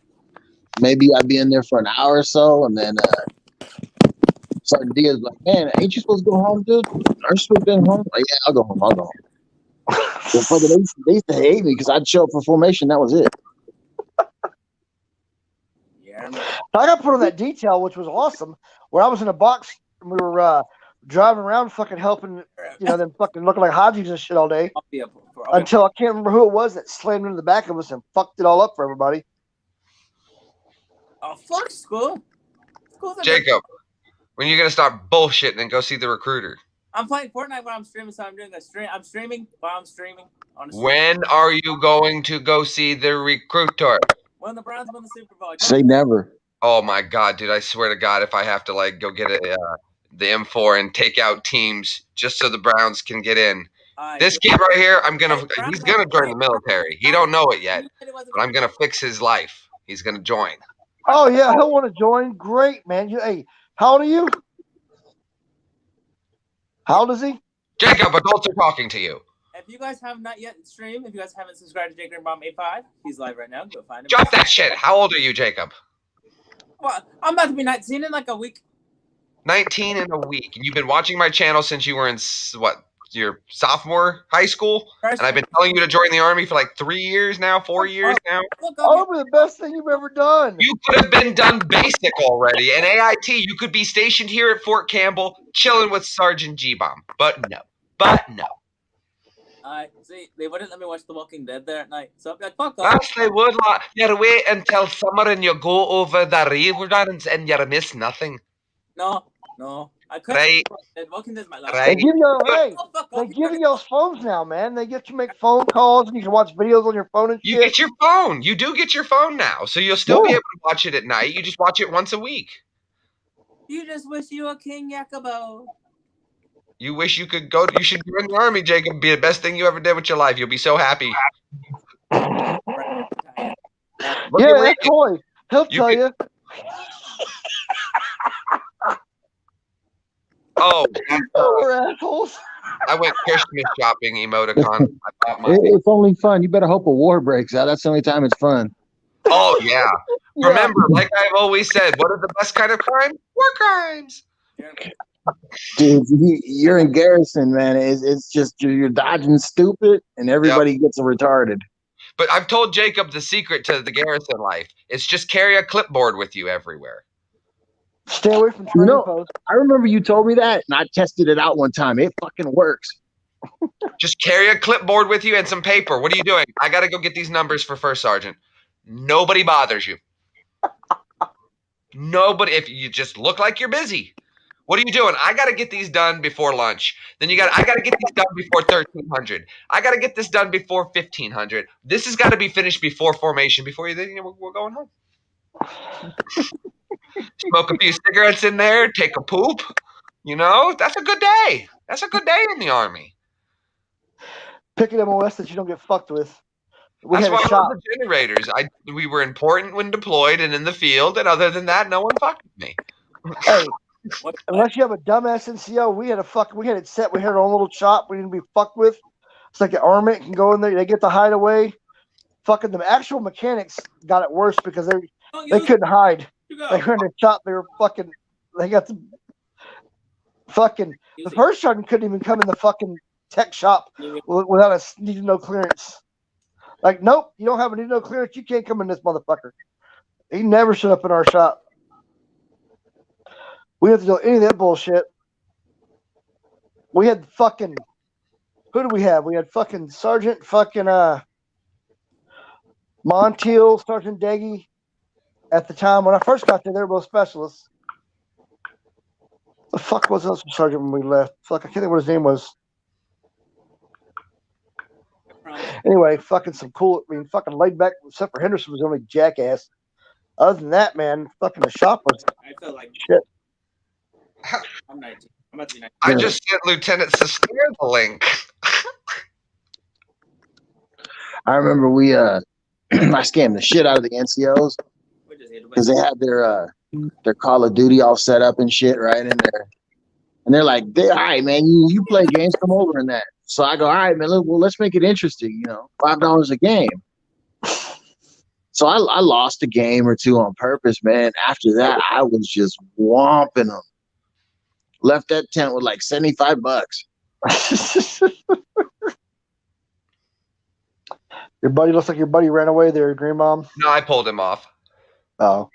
Maybe I'd be in there for an hour or so, and then Sergeant Diaz was like, "Man, ain't you supposed to go home, dude? Aren't you supposed to be home?" Like, yeah, I'll go home. So they used to hate me because I'd show up for formation. That was it. Yeah. I got put on that detail, which was awesome, where I was in a box and we were driving around fucking helping, them fucking looking like Hajis and shit all day. Until I can't remember who it was that slammed into the back of us and fucked it all up for everybody. Oh, fuck school. Jacob, when are you going to stop bullshitting and go see the recruiter? I'm playing Fortnite while I'm streaming, so I'm doing a stream. I'm streaming while I'm streaming. Honestly. When are you going to go see the recruiter? When the Browns win the Super Bowl. Say never. Oh my God, dude! I swear to God, if I have to go get the M4 and take out teams just so the Browns can get in, this kid right here, he's gonna join the military. He don't know it yet, but I'm gonna fix his life. He's gonna join. Oh yeah, he'll want to join. Great, man. Hey, how old are you? How old is he? Jacob, adults are talking to you. If you guys have not yet streamed, if you guys haven't subscribed to Jake Greenbaum 85, he's live right now. Go find him. Drop that shit. How old are you, Jacob? Well, I'm about to be 19 in like a week. 19 in a week. And you've been watching my channel since you were in your sophomore high school? And I've been telling you to join the Army for like 3 years now, 4 years now. Army, the best thing you've ever done. You could have been done basic already. And AIT, you could be stationed here at Fort Campbell, chilling with Sergeant G-Bomb. But no. See, they wouldn't let me watch The Walking Dead there at night. So I'm like, fuck off. Yes, they would. You wait until summer and you go over the river and you miss nothing. No. I couldn't. Right. Walking Dead's my life. Right. They give you those phones now, man. They get you to make phone calls and you can watch videos on your phone and shit. You get your phone. You do get your phone now. So you'll still be able to watch it at night. You just watch it once a week. You just wish you were King Yakubo. You wish you could go. You should join the Army, Jacob. Be the best thing you ever did with your life. You'll be so happy. Yeah, that toy. He'll tell you. Oh, we're assholes. I went Christmas shopping emoticon. It's only fun. You better hope a war breaks out. That's the only time it's fun. Oh, yeah. Remember, like I've always said, what are the best kind of crime? War crimes. Dude, you're in garrison, man. It's just you're dodging stupid, and everybody gets retarded. But I've told Jacob the secret to the garrison life. It's just carry a clipboard with you everywhere. Stay away from training posts. I remember you told me that, and I tested it out one time. It fucking works. Just carry a clipboard with you and some paper. What are you doing? I got to go get these numbers for First Sergeant. Nobody bothers you. Nobody. If you just look like you're busy. What are you doing? I got to get these done before lunch. Then I got to get these done before 1300. I got to get this done before 1500. This has got to be finished before formation. Before we're going home. Smoke a few cigarettes in there. Take a poop. That's a good day. That's a good day in the Army. Pick an MOS that you don't get fucked with. That's why I love the generators. We were important when deployed and in the field, and other than that, no one fucked with me. Hey, Unless you have a dumbass NCO, we had it set. We had our own little shop we didn't be fucked with. It's like the armament can go in there. They get the hideaway. Fucking the actual mechanics got it worse because they couldn't hide. They were in the shop. They were fucking. They got the fucking. The first sergeant couldn't even come in the fucking tech shop without a need to know clearance. Like, nope, you don't have a need to know clearance. You can't come in this motherfucker. He never showed up in our shop. We didn't have to do any of that bullshit. We had fucking. Who do we have? We had fucking Sergeant fucking Montiel, Sergeant Deggy. At the time when I first got there, they were both specialists. The fuck was else sergeant when we left? Fuck, I can't think what his name was. Anyway, fucking some cool. I mean, fucking laid back. Except for Henderson was the only jackass. Other than that, man, fucking the shop was. I feel like shit. I'm 19. I'm about to be 19. I just sent Lieutenant Sister the link. I remember we I scammed the shit out of the NCOs because they had their Call of Duty all set up and shit right in there, and they're like, all right, man, you play games, come over in that. So I go, all right, man, look, well, let's make it interesting, $5 a game. So I lost a game or two on purpose, man. After that, I was just whomping them. Left that tent with like $75. Your buddy looks like your buddy ran away there, Green Mom. No, I pulled him off. Oh.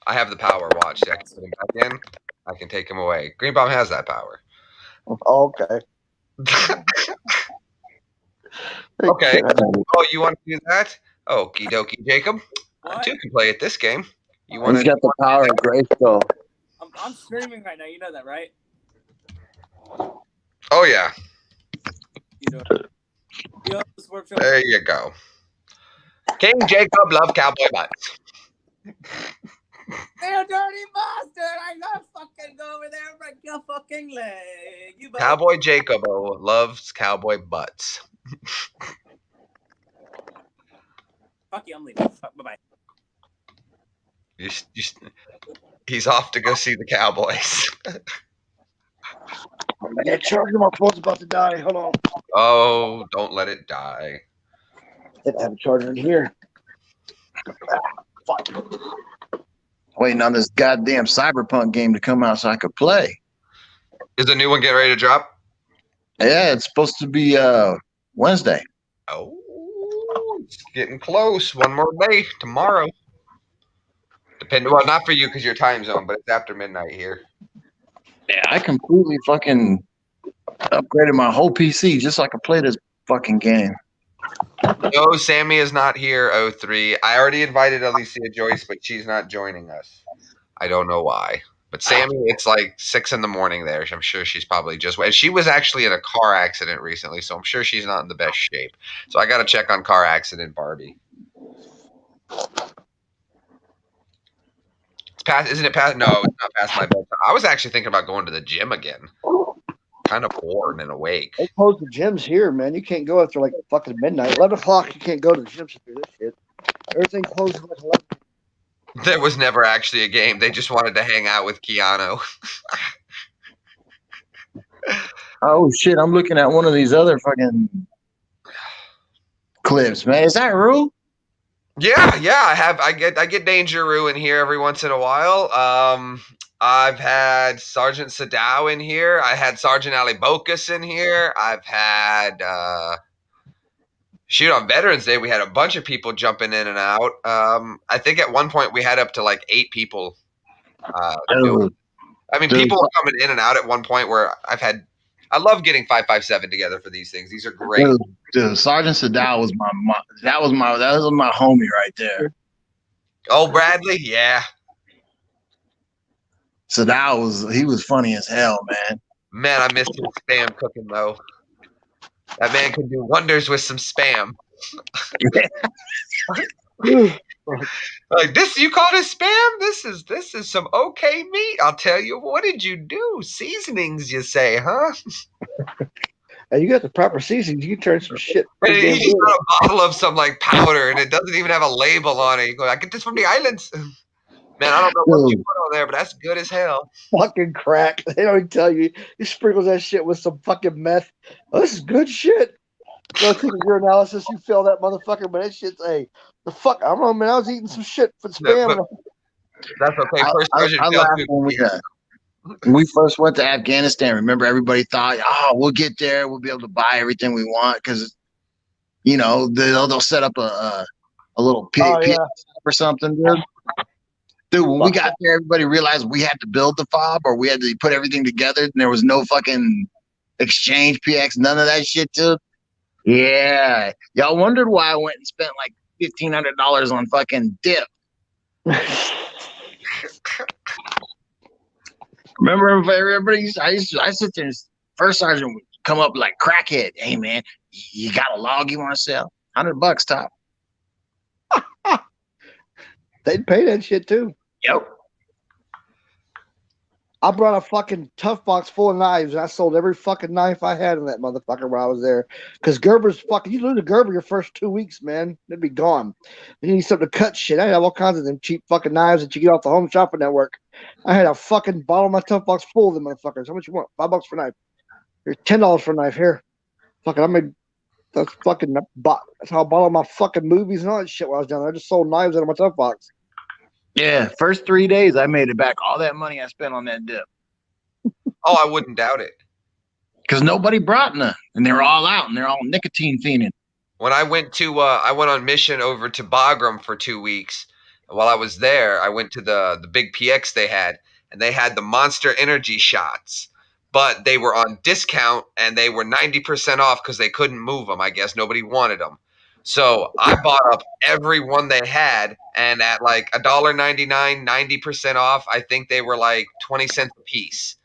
I have the power watch. I can put him back in. I can take him away. Green Bomb has that power. Oh, okay. Okay. Oh, you want to do that? Okie dokie, Jacob. I What? too can play at this game. You want He's to? got the power of Grayskull. I'm streaming right now. You know that, right? Oh yeah. You know. You know this workshop? There you go. King Jacob love cowboy butts. They're dirty bastard! I gotta fucking go over there and break your fucking leg. You better. Cowboy Jacob loves cowboy butts. Fuck you, I'm leaving. Bye bye. He's off to go see the Cowboys. I got charged. My phone's about to die. Hold on. Oh, don't let it die. I have a charger in here. Fuck. Waiting on this goddamn Cyberpunk game to come out so I could play. Is the new one getting ready to drop? Yeah, it's supposed to be Wednesday. Oh, it's getting close. One more day. Tomorrow. Well, not for you because your time zone, but it's after midnight here. Yeah, I completely fucking upgraded my whole PC just so I could play this fucking game. No, Sammy is not here, 03. I already invited Alicia Joyce, but she's not joining us. I don't know why. But Sammy, it's like 6 in the morning there. I'm sure she's probably just waiting. She was actually in a car accident recently, so I'm sure she's not in the best shape. So I got to check on car accident Barbie. It's past, isn't it past? No, it's not past my bedtime. I was actually thinking about going to the gym again. Kind of bored and awake. They closed the gyms here, man. You can't go after like fucking midnight. 11 o'clock, you can't go to the gyms to do this shit. Everything closes at 11. There was never actually a game. They just wanted to hang out with Keanu. Oh shit! I'm looking at one of these other fucking clips, man. Is that Rue? Yeah. I get Danger Roo in here every once in a while. I've had Sergeant Sadao in here. I had Sergeant Ali Bocas in here. I've had on Veterans Day we had a bunch of people jumping in and out. I think at one point we had up to like 8 people. People were coming in and out at one point where I love getting 557 together for these things. These are great. Dude, Sergeant Sadao was that was my homie right there. Oh, Bradley, yeah. Sadao he was funny as hell, man. Man, I miss his spam cooking though. That man could do wonders with some spam. Like this, you call this spam? This is some okay meat. I'll tell you. What did you do? Seasonings, you say, huh? And you got the proper seasonings. You can turn some shit. And you just got a bottle of some like powder, and it doesn't even have a label on it. You go, I get this from the islands. Man, I don't know what you put on there, but that's good as hell. Fucking crack. They don't even tell you. You sprinkle that shit with some fucking meth. Oh, this is good shit. Go take a urinalysis. You fail that motherfucker, but that shit's the fuck. I don't know, man. I was eating some shit for spam. But that's okay. First Sergeant I failed laughed when we first went to Afghanistan. Remember, everybody thought, "Oh, we'll get there. We'll be able to buy everything we want," because they'll set up a little PX or something, dude. Dude, when we got there, everybody realized we had to build the fob or we had to put everything together, and there was no fucking exchange PX, none of that shit, dude. Yeah, y'all wondered why I went and spent like $1,500 on fucking dip. Remember, everybody? I sit there. And First Sergeant would come up like crackhead. Hey man, you got a log you want to sell? $100 top. They'd pay that shit too. Yep. I brought a fucking tough box full of knives, and I sold every fucking knife I had in that motherfucker while I was there. Because Gerber's fucking, you lose a Gerber your first 2 weeks, man. They'd be gone. You need something to cut shit. I have all kinds of them cheap fucking knives that you get off the Home Shopping Network. I had a fucking bottle of my tough box full of them motherfuckers. How much you want? $5 for a knife. Here's $10 for a knife. Here. Fucking, I made that's fucking, that's how I bought all my fucking movies and all that shit while I was down there. I just sold knives out of my tough box. Yeah, first 3 days I made it back. All that money I spent on that dip. Oh, I wouldn't doubt it. Because nobody brought none, and they're all out, and they're all nicotine fiending. When I went on mission over to Bagram for 2 weeks. While I was there, I went to the big PX they had, and they had the Monster Energy shots, but they were on discount, and they were 90% off because they couldn't move them. I guess nobody wanted them. So I bought up every one they had, and at like $1.99, 90% off, I think they were like 20 cents a piece.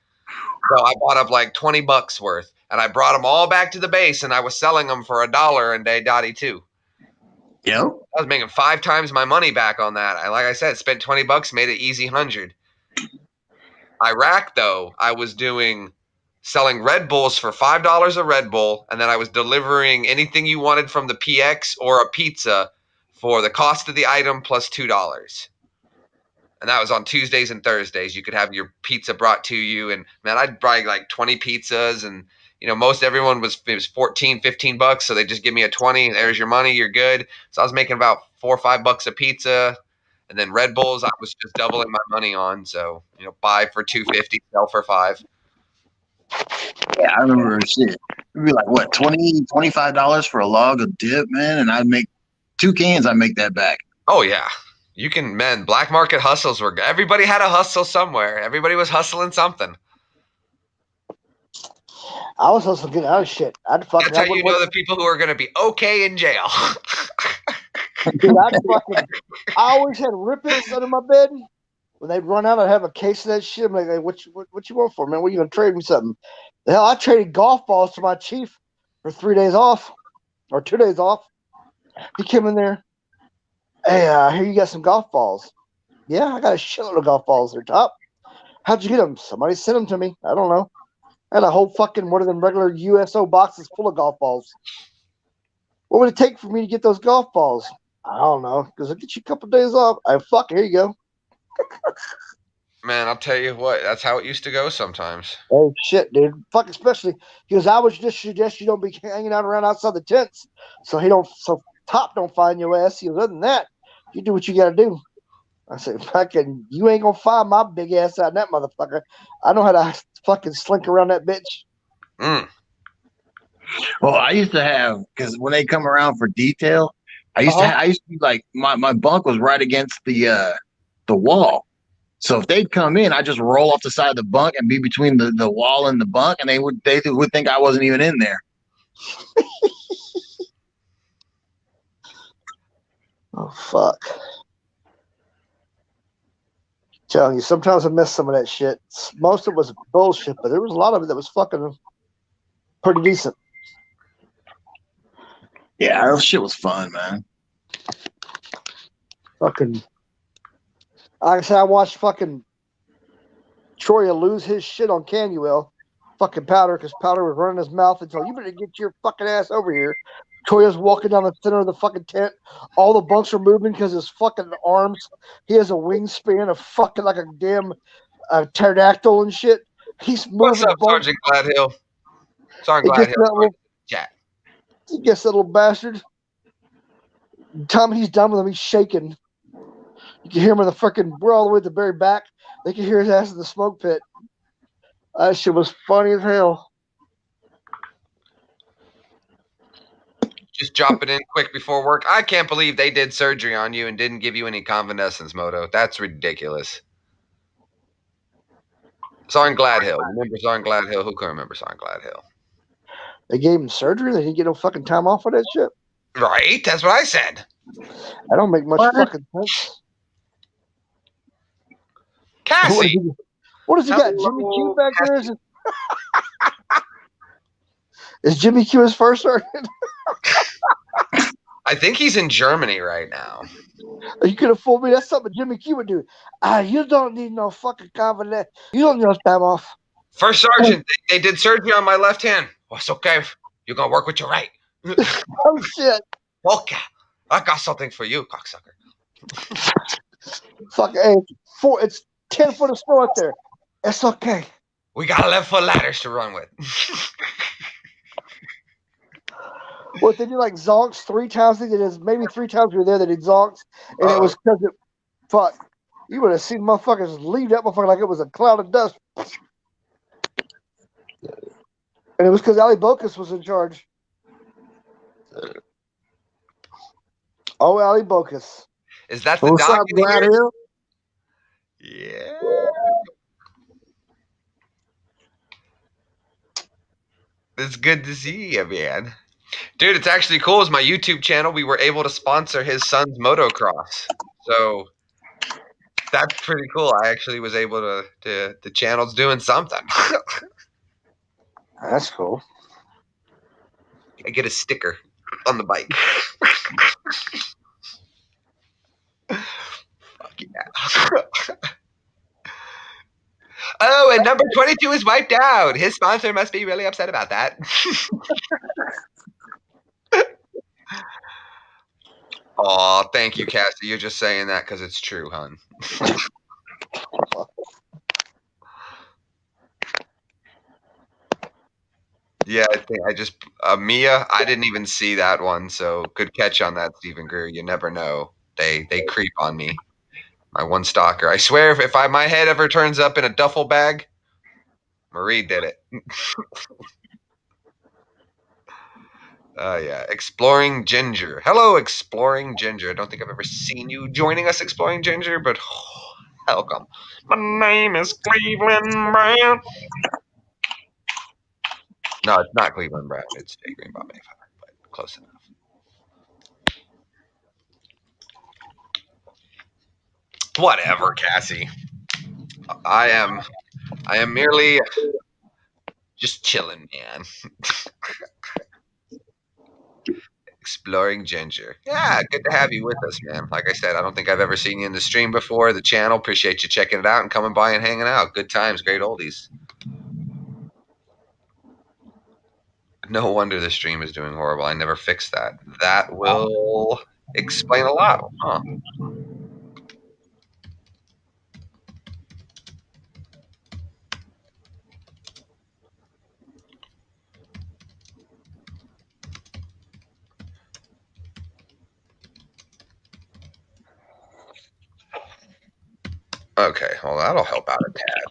So I bought up like $20 worth, and I brought them all back to the base, and I was selling them for $1 a day, dotty too. Yep. I was making 5 times my money back on that. Like I said, spent $20, made it easy 100. Iraq, though, I was selling Red Bulls for $5 a Red Bull, and then I was delivering anything you wanted from the PX or a pizza for the cost of the item plus $2. And that was on Tuesdays and Thursdays. You could have your pizza brought to you, and man, I'd buy like 20 pizzas, and most everyone was $14, $15, so they just give me a 20. There's your money, you're good. So I was making about $4 or $5 a pizza. And then Red Bulls, I was just doubling my money on. So, buy for $2.50, sell for $5. Yeah, I remember shit. It'd be like what, $20, $25 for a log of dip, man, and I'd make 2 cans. I'd make that back. Oh yeah, you can, man. Black market hustles were. Everybody had a hustle somewhere. Everybody was hustling something. I was hustling to get out of shit. That's how you know the people who are going to be okay in jail. Dude, I always had rippets under my bed. When they'd run out, I'd have a case of that shit. I'm like, hey, what you want for, man? What are you going to trade me something? The hell, I traded golf balls to my chief for 3 days off or 2 days off. He came in there. Hey, here you got some golf balls. Yeah, I got a shitload of golf balls. They're top. How'd you get them? Somebody sent them to me. I don't know. I had a whole fucking one of them regular USO boxes full of golf balls. What would it take for me to get those golf balls? I don't know. Because I'll get you a couple of days off. Here you go. Man, I'll tell you what. That's how it used to go sometimes. Oh, shit, dude. Fuck, especially because I would just suggest you don't be hanging out around outside the tents so Top don't find your ass. Other than that, you do what you got to do. I said, fucking, you ain't going to find my big ass out in that motherfucker. I know how to fucking slink around that bitch. Mm. Well, I used to have, because when they come around for detail, I used to be like, my bunk was right against the wall. So if they'd come in, I just roll off the side of the bunk and be between the wall and the bunk, and they would think I wasn't even in there. Oh, fuck. Telling you, sometimes I miss some of that shit. Most of it was bullshit, but there was a lot of it that was fucking pretty decent. Yeah, that shit was fun, man. Fucking, like I said, I watched fucking Troya lose his shit on Canuel. Fucking Powder, because Powder was running his mouth and told you better get your fucking ass over here. Toya's walking down the center of the fucking tent. All the bunks are moving because his fucking arms. He has a wingspan of fucking like a damn pterodactyl and shit. He's What's moving up, bunks. Sergeant Gladhill? Sergeant It gets that Gladhill. little, Chat. he gets that little bastard. The time he's done with him, he's shaking. You can hear him in the fucking. We're all the way at the very back. They can hear his ass in the smoke pit. That shit was funny as hell. Just drop it in quick before work. I can't believe they did surgery on you and didn't give you any convalescence, Moto. That's ridiculous. Sergeant Gladhill. Remember Sergeant Gladhill? Who can remember Sergeant Gladhill? They gave him surgery. They didn't get no fucking time off for that shit. Right? That's what I said. That don't make much fucking sense. Cassie. What has he got? Jimmy Q back there? Is Jimmy Q his first sergeant? I think he's in Germany right now. You could have fooled me. That's something Jimmy Q would do. You don't need no fucking confidence. You don't need no time off. First sergeant, they did surgery on my left hand. Oh, it's okay. You're going to work with your right. Oh, shit. Okay. I got something for you, cocksucker. Fuck, hey, it's 10 foot of snow out there. It's okay. We got 11-foot ladders to run with. What, they did like zonks 3 times? They did maybe 3 times we were there. They did zonks. And it was because it, fuck, you would have seen motherfuckers leave that motherfucker like it was a cloud of dust. And it was because Ali Bocus was in charge. Oh, Ali Bocus. Is that the What's doc? up, Gladhill? Yeah. It's good to see you, man. Dude, it's actually cool. It's my YouTube channel. We were able to sponsor his son's motocross. So that's pretty cool. I actually was able to the channel's doing something. That's cool. I get a sticker on the bike. Fuck yeah. Oh, and number 22 is wiped out. His sponsor must be really upset about that. Aw, thank you, Cassie. You're just saying that because it's true, hun. Yeah, I just Mia. I didn't even see that one, so good catch on that, Stephen Greer. You never know. They creep on me. My one stalker. I swear, if my head ever turns up in a duffel bag, Marie did it. Yeah, Exploring Ginger. Hello, Exploring Ginger. I don't think I've ever seen you joining us, Exploring Ginger, but welcome. My name is Cleveland Brown. No, it's not Cleveland Brown. It's Jay Green Bob Mayflower, but close enough. Whatever, Cassie. I am merely just chilling, man. Exploring Ginger. Yeah, good to have you with us, man. Like I said, I don't think I've ever seen you in the stream before. The channel, appreciate you checking it out and coming by and hanging out. Good times, great oldies. No wonder the stream is doing horrible. I never fixed that. That will explain a lot, huh? Okay, well, that'll help out a tad.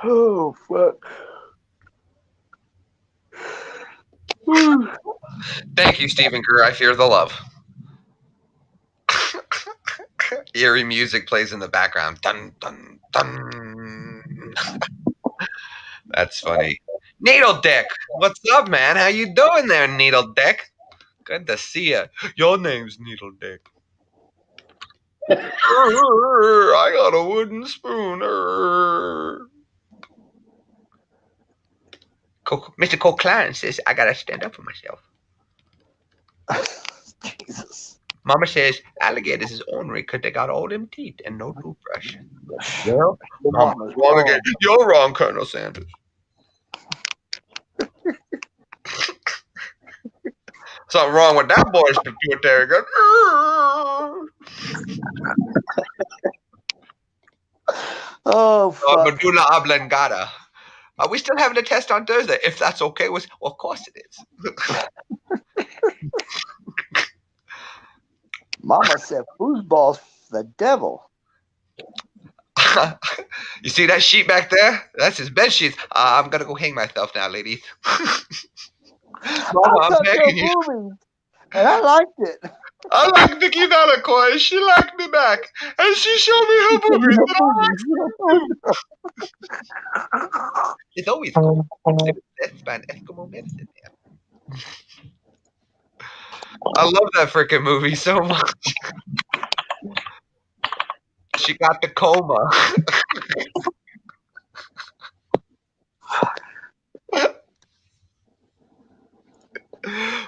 Oh, fuck. Thank you, Stephen Greer. I fear the love. Eerie music plays in the background. Dun, dun, dun. That's funny. Needle Dick, what's up, man? How you doing there, Needle Dick? Good to see you. Your name's Needle Dick. I got a wooden spoon. Mr. Cole Clarence says I gotta stand up for myself. Jesus. Mama says alligators is ornery because they got all them teeth and no toothbrush. Well, Mama's Mama's wrong wrong. again. You're wrong, Colonel Sanders. Something wrong with that boy's pituitary gland. Oh fuck! Medulla oblongata. Are we still having a test on Thursday? If that's okay with, well, of course it is. Mama said foosball's the devil. You see that sheet back there? That's his bed sheet. I'm gonna go hang myself now, ladies. Mama, I I'm saw begging the you. movie, and I liked it. I like Vicky Delacoy. She liked me back, and she showed me her boobies. And I like too. It's always cool. That's by an Eskimo medicine. I love that freaking movie so much. She got the coma.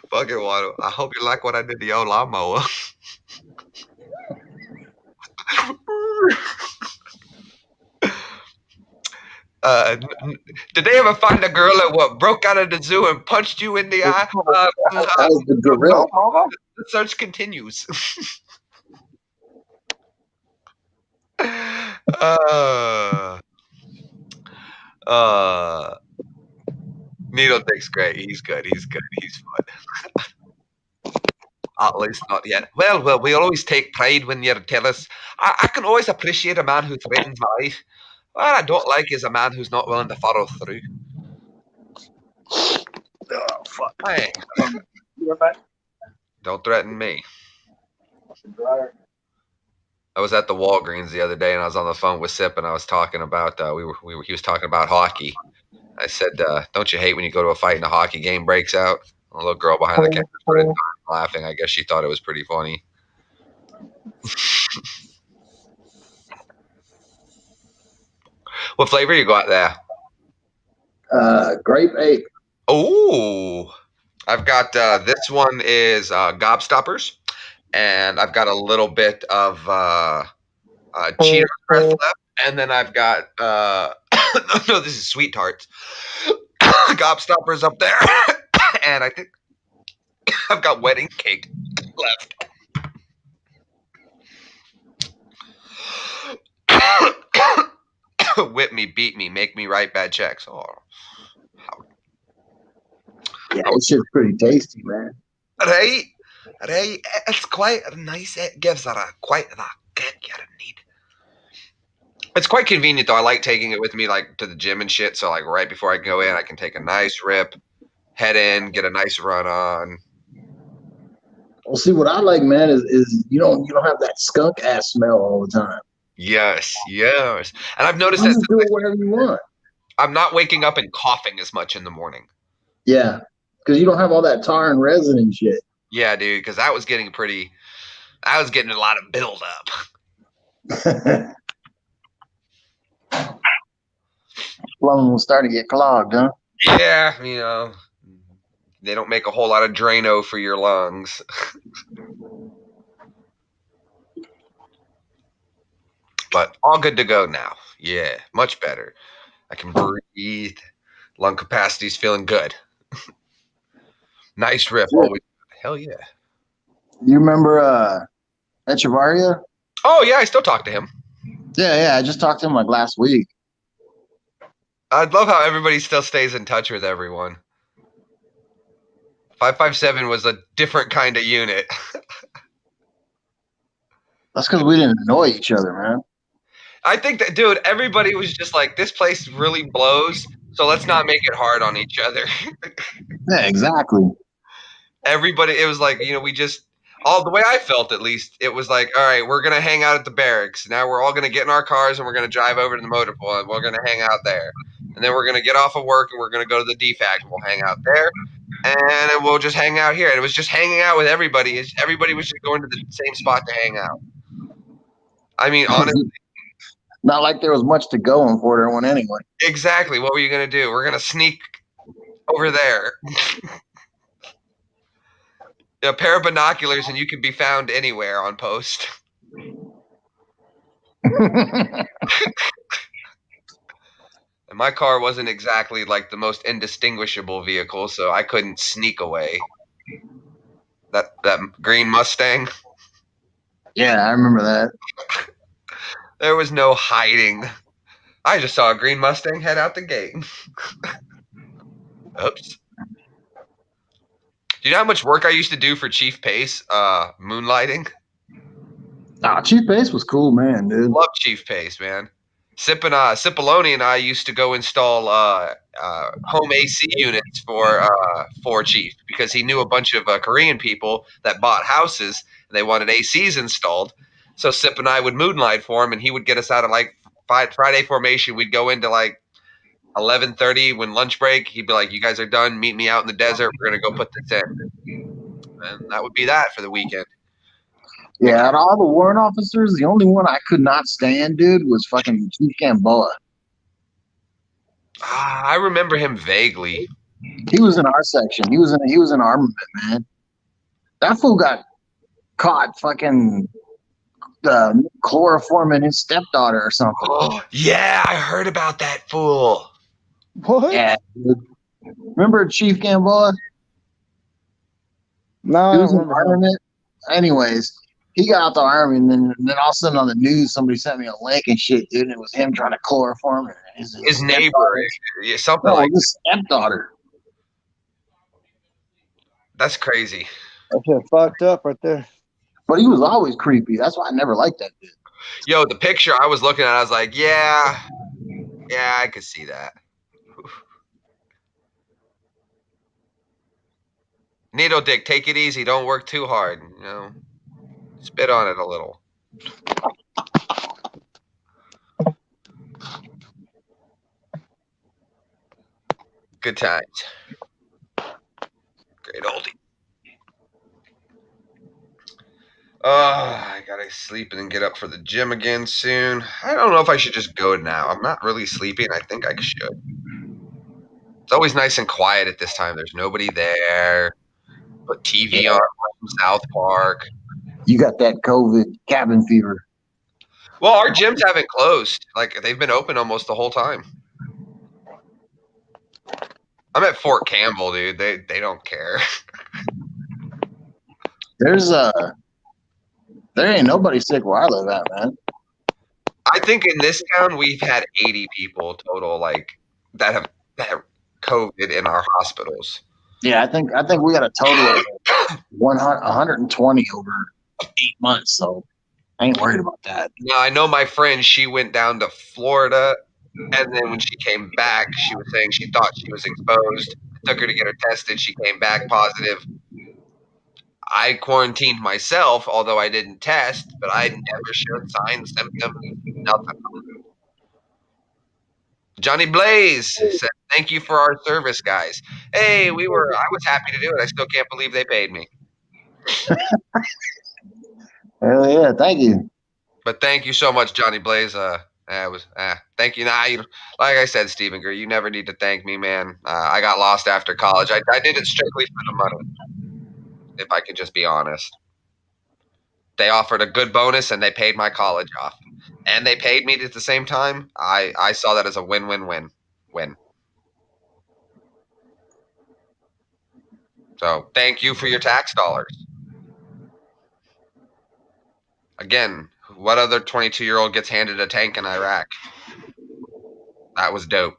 Fucking water. I hope you like what I did to your lawnmower. Did they ever find a girl that what broke out of the zoo and punched you in the eye? That was the gorilla. Mama. The search continues. Needle Dick's great. He's good. He's good. He's fun. At least not yet. Well, we always take pride when you tell us. I can always appreciate a man who threatens my life. What I don't like is a man who's not willing to follow through. Oh fuck! Hey, You're back. don't threaten me. I was at the Walgreens the other day, and I was on the phone with Sip, and I was talking about he was talking about hockey. I said, "Don't you hate when you go to a fight and a hockey game breaks out?" A little girl behind the counter started laughing. I guess she thought it was pretty funny. What flavor you got there? Grape ape. Oh, I've got this one is Gobstoppers, and I've got a little bit of Cheetos breath left, and then I've got no, this is Sweet Tarts. Gobstoppers up there, and I think I've got wedding cake left. Whip me, beat me, make me write bad checks. Oh, Yeah, this shit's pretty tasty, man. right. It's quite nice. It gives it quite the kick you need. It's quite convenient though. I like taking it with me like to the gym and shit. So like right before I go in, I can take a nice rip, head in, get a nice run on. Well, see, what I like, man, is you don't have that skunk ass smell all the time. Yes. And I've noticed You that can do it wherever you want. I'm not waking up and coughing as much in the morning. Yeah, because you don't have all that tar and resin and shit. Yeah, dude, because I was getting a lot of buildup. Lung will start to get clogged, huh? Yeah, they don't make a whole lot of Drano for your lungs. But all good to go now. Yeah, much better. I can breathe. Lung capacity's feeling good. Nice riff. Always. Hell yeah. You remember Echevarria? Oh, yeah, I still talk to him. Yeah, I just talked to him like last week. I love how everybody still stays in touch with everyone. 557 was a different kind of unit. That's because we didn't annoy each other, man. I think that, dude, everybody was just like, this place really blows, so let's not make it hard on each other. Yeah, exactly. Everybody, it was like, we just, all the way I felt at least, it was like, all right, we're going to hang out at the barracks. Now we're all going to get in our cars and we're going to drive over to the motor pool and we're going to hang out there. And then we're going to get off of work and we're going to go to the DFAC and we'll hang out there. And we'll just hang out here. And it was just hanging out with everybody. Everybody was just going to the same spot to hang out. I mean, honestly. Not like there was much to go on for everyone anyway. Exactly. What were you going to do? We're going to sneak over there. A pair of binoculars, and you can be found anywhere on post. And my car wasn't exactly like the most indistinguishable vehicle, so I couldn't sneak away. That green Mustang, Yeah, I remember that. there was no hiding. I just saw a green Mustang head out the gate. Oops. Do you know how much work I used to do for Chief Pace? Moonlighting. Chief Pace was cool, man, dude. Love Chief Pace, man. Cipollone and I used to go install home AC units for Chief because he knew a bunch of Korean people that bought houses and they wanted ACs installed. So Sip and I would moonlight for him, and he would get us out of like Friday formation. We'd go into like 11:30 when lunch break. He'd be like, "You guys are done. Meet me out in the desert. We're gonna go put this in," and that would be that for the weekend. Yeah, out of all the warrant officers, the only one I could not stand, dude, was fucking Chief Gamboa. I remember him vaguely. He was in our section. He was in armament, man. That fool got caught fucking chloroforming his stepdaughter or something. Oh, yeah, I heard about that fool. What? Yeah, dude. Remember Chief Gamboa? No, He I was don't in remember. armament. Anyways, he got out the army, and then all of a sudden on the news, somebody sent me a link and shit, dude, and it was him trying to chloroform her. His neighbor, yeah, something No, like his stepdaughter. that's crazy. That shit fucked up right there. But he was always creepy. That's why I never liked that dude. Yo, the picture I was looking at, I was like, yeah, I could see that. Needle Dick, take it easy. Don't work too hard. You know, spit on it a little. Good times. Great oldie. I gotta sleep and then get up for the gym again soon. I don't know if I should just go now. I'm not really sleeping. I think I should. It's always nice and quiet at this time. There's nobody there. Put TV on from South Park. You got that COVID cabin fever. Well, our gyms haven't closed. Like, they've been open almost the whole time. I'm at Fort Campbell, dude. They don't care. There ain't nobody sick where I live at, man. I think in this town we've had 80 people total, like that have COVID in our hospitals. Yeah, I think we got a total of 120 over 8 months, so I ain't worried about that. Now, I know my friend, she went down to Florida, and then when she came back, she was saying she thought she was exposed. Took her to get her tested. She came back positive. I quarantined myself, although I didn't test, but I never showed signs, symptoms, nothing. Johnny Blaze said, "Thank you for our service, guys." Hey, I was happy to do it. I still can't believe they paid me. Hell yeah, thank you. But thank you so much, Johnny Blaze. Thank you. Like I said, Stephen Greer, you never need to thank me, man. I got lost after college. I did it strictly for the money, if I can just be honest. They offered a good bonus, and they paid my college off. And they paid me at the same time. I saw that as a win-win-win. Win. So thank you for your tax dollars. Again, what other 22-year-old gets handed a tank in Iraq? That was dope.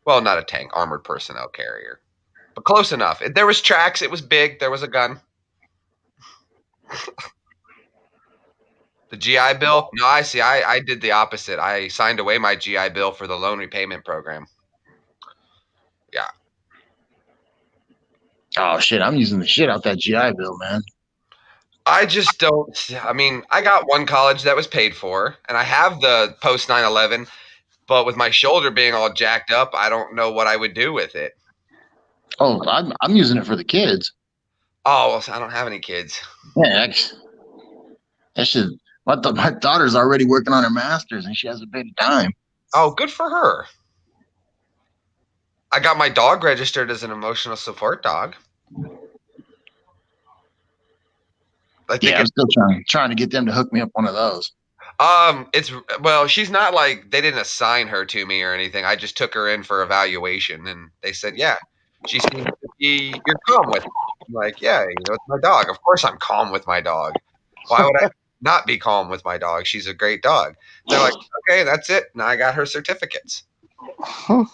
Well, not a tank, armored personnel carrier. But close enough. There was tracks. It was big. There was a gun. The GI Bill? No, I see. I did the opposite. I signed away my GI Bill for the loan repayment program. Yeah. Oh shit, I'm using the shit out that GI Bill, man. I just don't. I mean, I got one college that was paid for, and I have the post 9/11, but with my shoulder being all jacked up, I don't know what I would do with it. Oh, I'm using it for the kids. Oh, well, I don't have any kids. Yeah, that shit. My daughter's already working on her master's, and she hasn't paid a dime. Oh, good for her. I got my dog registered as an emotional support dog. I think Yeah, I'm still trying to get them to hook me up one of those. She's not like they didn't assign her to me or anything. I just took her in for evaluation, and they said, yeah, she seems to be. You're calm with. It. I'm like, yeah, it's my dog. Of course, I'm calm with my dog. Why would I not be calm with my dog? She's a great dog. They're like, okay, that's it. Now I got her certificates. Huh.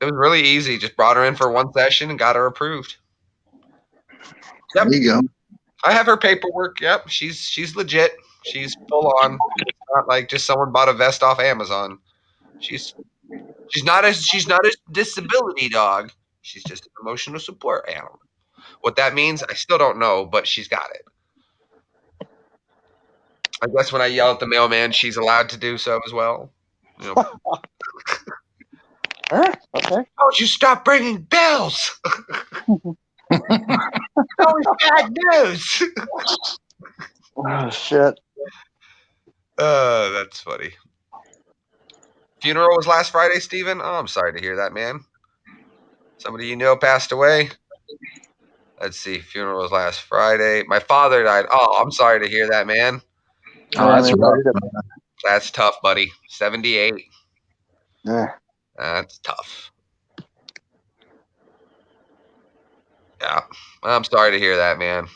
It was really easy. Just brought her in for one session and got her approved. Yep. There you go. I have her paperwork. Yep, she's legit. She's full on. It's not like just someone bought a vest off Amazon. She's not a disability dog. She's just an emotional support animal. What that means, I still don't know, but she's got it. I guess when I yell at the mailman, she's allowed to do so as well. Huh? Okay. Don't you stop bringing bills? Always bad news. Oh shit. That's funny. Funeral was last Friday, Steven? Oh, I'm sorry to hear that, man. Somebody you know passed away. Let's see. Funeral was last Friday. My father died. Oh, I'm sorry to hear that, man. Oh, that's rough. That's tough, buddy. 78. Yeah. That's tough. Yeah. I'm sorry to hear that, man.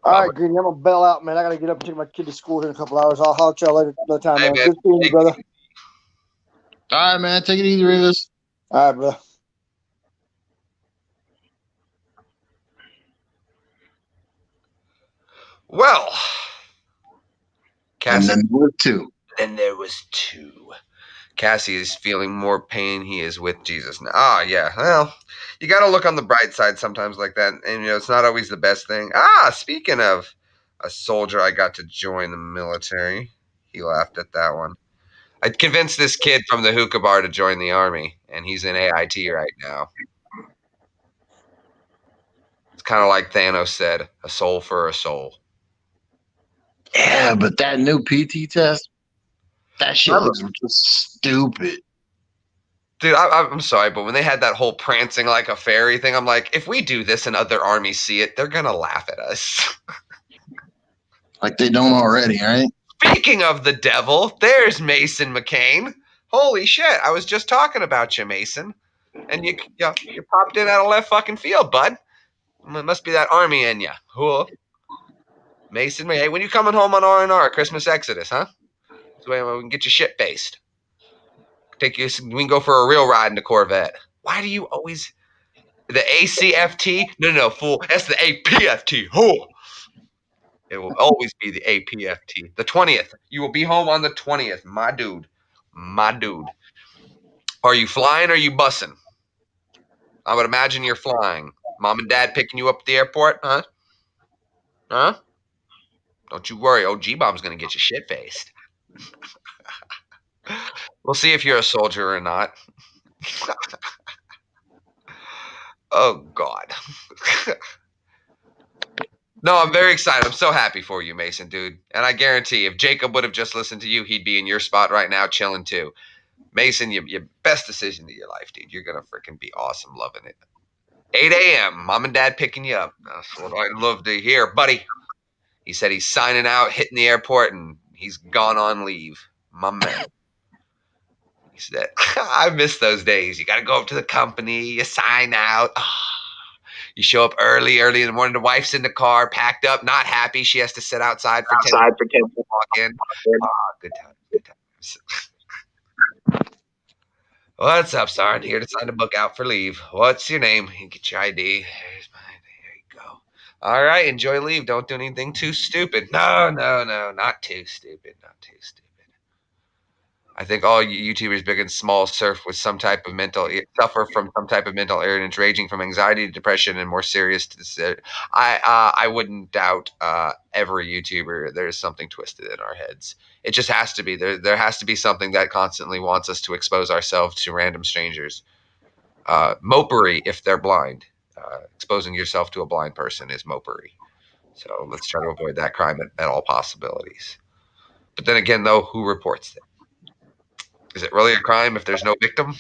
All right, Greeny, I'm gonna bail out, man. I gotta get up and take my kid to school here in a couple hours. I'll holler at y'all later another time, Hey, man. man. Good seeing you, brother. All right, man. Take it easy, Rivas. All right, brother. Well, And Cassie. then with two. Then there was two. Cassie is feeling more pain. He is with Jesus now. Ah, yeah. Well, you got to look on the bright side sometimes like that. And, it's not always the best thing. Speaking of a soldier, I got to join the military. He laughed at that one. I convinced this kid from the hookah bar to join the Army, and he's in AIT right now. It's kind of like Thanos said, a soul for a soul. Yeah, but that new PT test, that shit was just stupid. Dude, I'm sorry, but when they had that whole prancing like a fairy thing, I'm like, if we do this and other armies see it, they're going to laugh at us. Like they don't already, right? Speaking of the devil, there's Mason McCain. Holy shit, I was just talking about you, Mason. And you popped in out of left fucking field, bud. It must be that army in you. Cool. Mason, hey, when you coming home on R&R, Christmas Exodus, huh? So we can get you shit-faced. We can go for a real ride in the Corvette. Why do you always... The ACFT? No, fool. That's the APFT. Oh. It will always be the APFT. The 20th. You will be home on the 20th. My dude. Are you flying or are you bussing? I would imagine you're flying. Mom and dad picking you up at the airport, huh? Huh? Don't you worry. G-Bomb's going to get you shit-faced. We'll see if you're a soldier or not. Oh, God. No, I'm very excited. I'm so happy for you, Mason, dude. And I guarantee if Jacob would have just listened to you, he'd be in your spot right now chilling too. Mason, your best decision of your life, dude. You're going to freaking be awesome. Loving it. 8 a.m. Mom and dad picking you up. That's what I'd love to hear. Buddy, he said he's signing out, hitting the airport, and he's gone on leave. My man. He said, I miss those days. You got to go up to the company, you sign out. You show up early in the morning. The wife's in the car, packed up, not happy. She has to sit outside for 10 minutes to walk in. Good times. What's up, Sarn? Here to sign the book out for leave. What's your name? You get your ID. There's mine. There you go. All right, enjoy leave. Don't do anything too stupid. No, not too stupid. I think all YouTubers, big and small, suffer from some type of mental illness, ranging from anxiety to depression and more serious to. I wouldn't doubt every YouTuber. There's something twisted in our heads. It just has to be there. Has to be something that constantly wants us to expose ourselves to random strangers. Mopery if they're blind. Exposing yourself to a blind person is mopery. So let's try to avoid that crime at all possibilities. But then again, though, who reports it? Is it really a crime if there's no victim?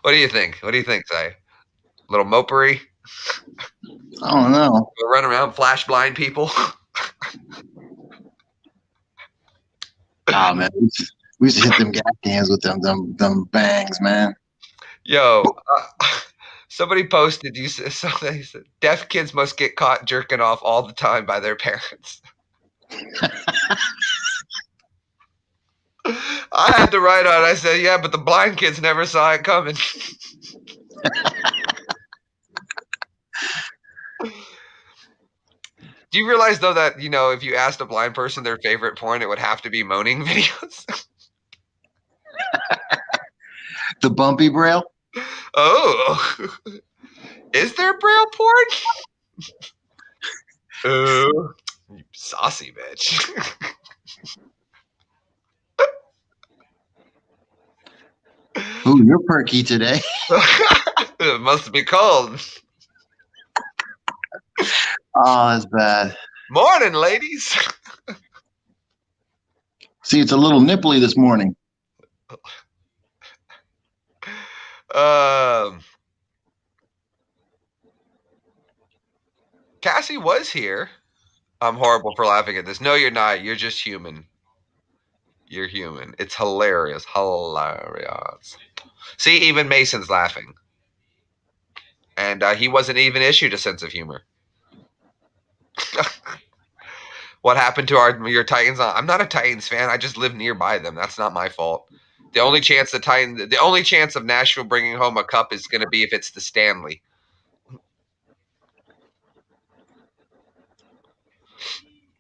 What do you think? What do you think, Zay? Little mopery? I don't know. We'll run around, flash blind people. Oh man, we used to hit them gas cans with them bangs, man. Yo, somebody posted. Somebody said, "Deaf kids must get caught jerking off all the time by their parents." I had to write on it. I said, "Yeah, but the blind kids never saw it coming." Do you realize though that if you asked a blind person their favorite porn, it would have to be moaning videos? The bumpy braille. Oh, is there braille porn? Oh, you saucy bitch. Ooh, you're perky today. It must be cold. Oh, that's bad. Morning, ladies. See, it's a little nipply this morning. Cassie was here. I'm horrible for laughing at this. No, you're not. You're just human. You're human. It's hilarious. Hilarious. See, even Mason's laughing. And he wasn't even issued a sense of humor. What happened to your Titans? I'm not a Titans fan. I just live nearby them. That's not my fault. The only chance of Nashville bringing home a cup is going to be if it's the Stanley.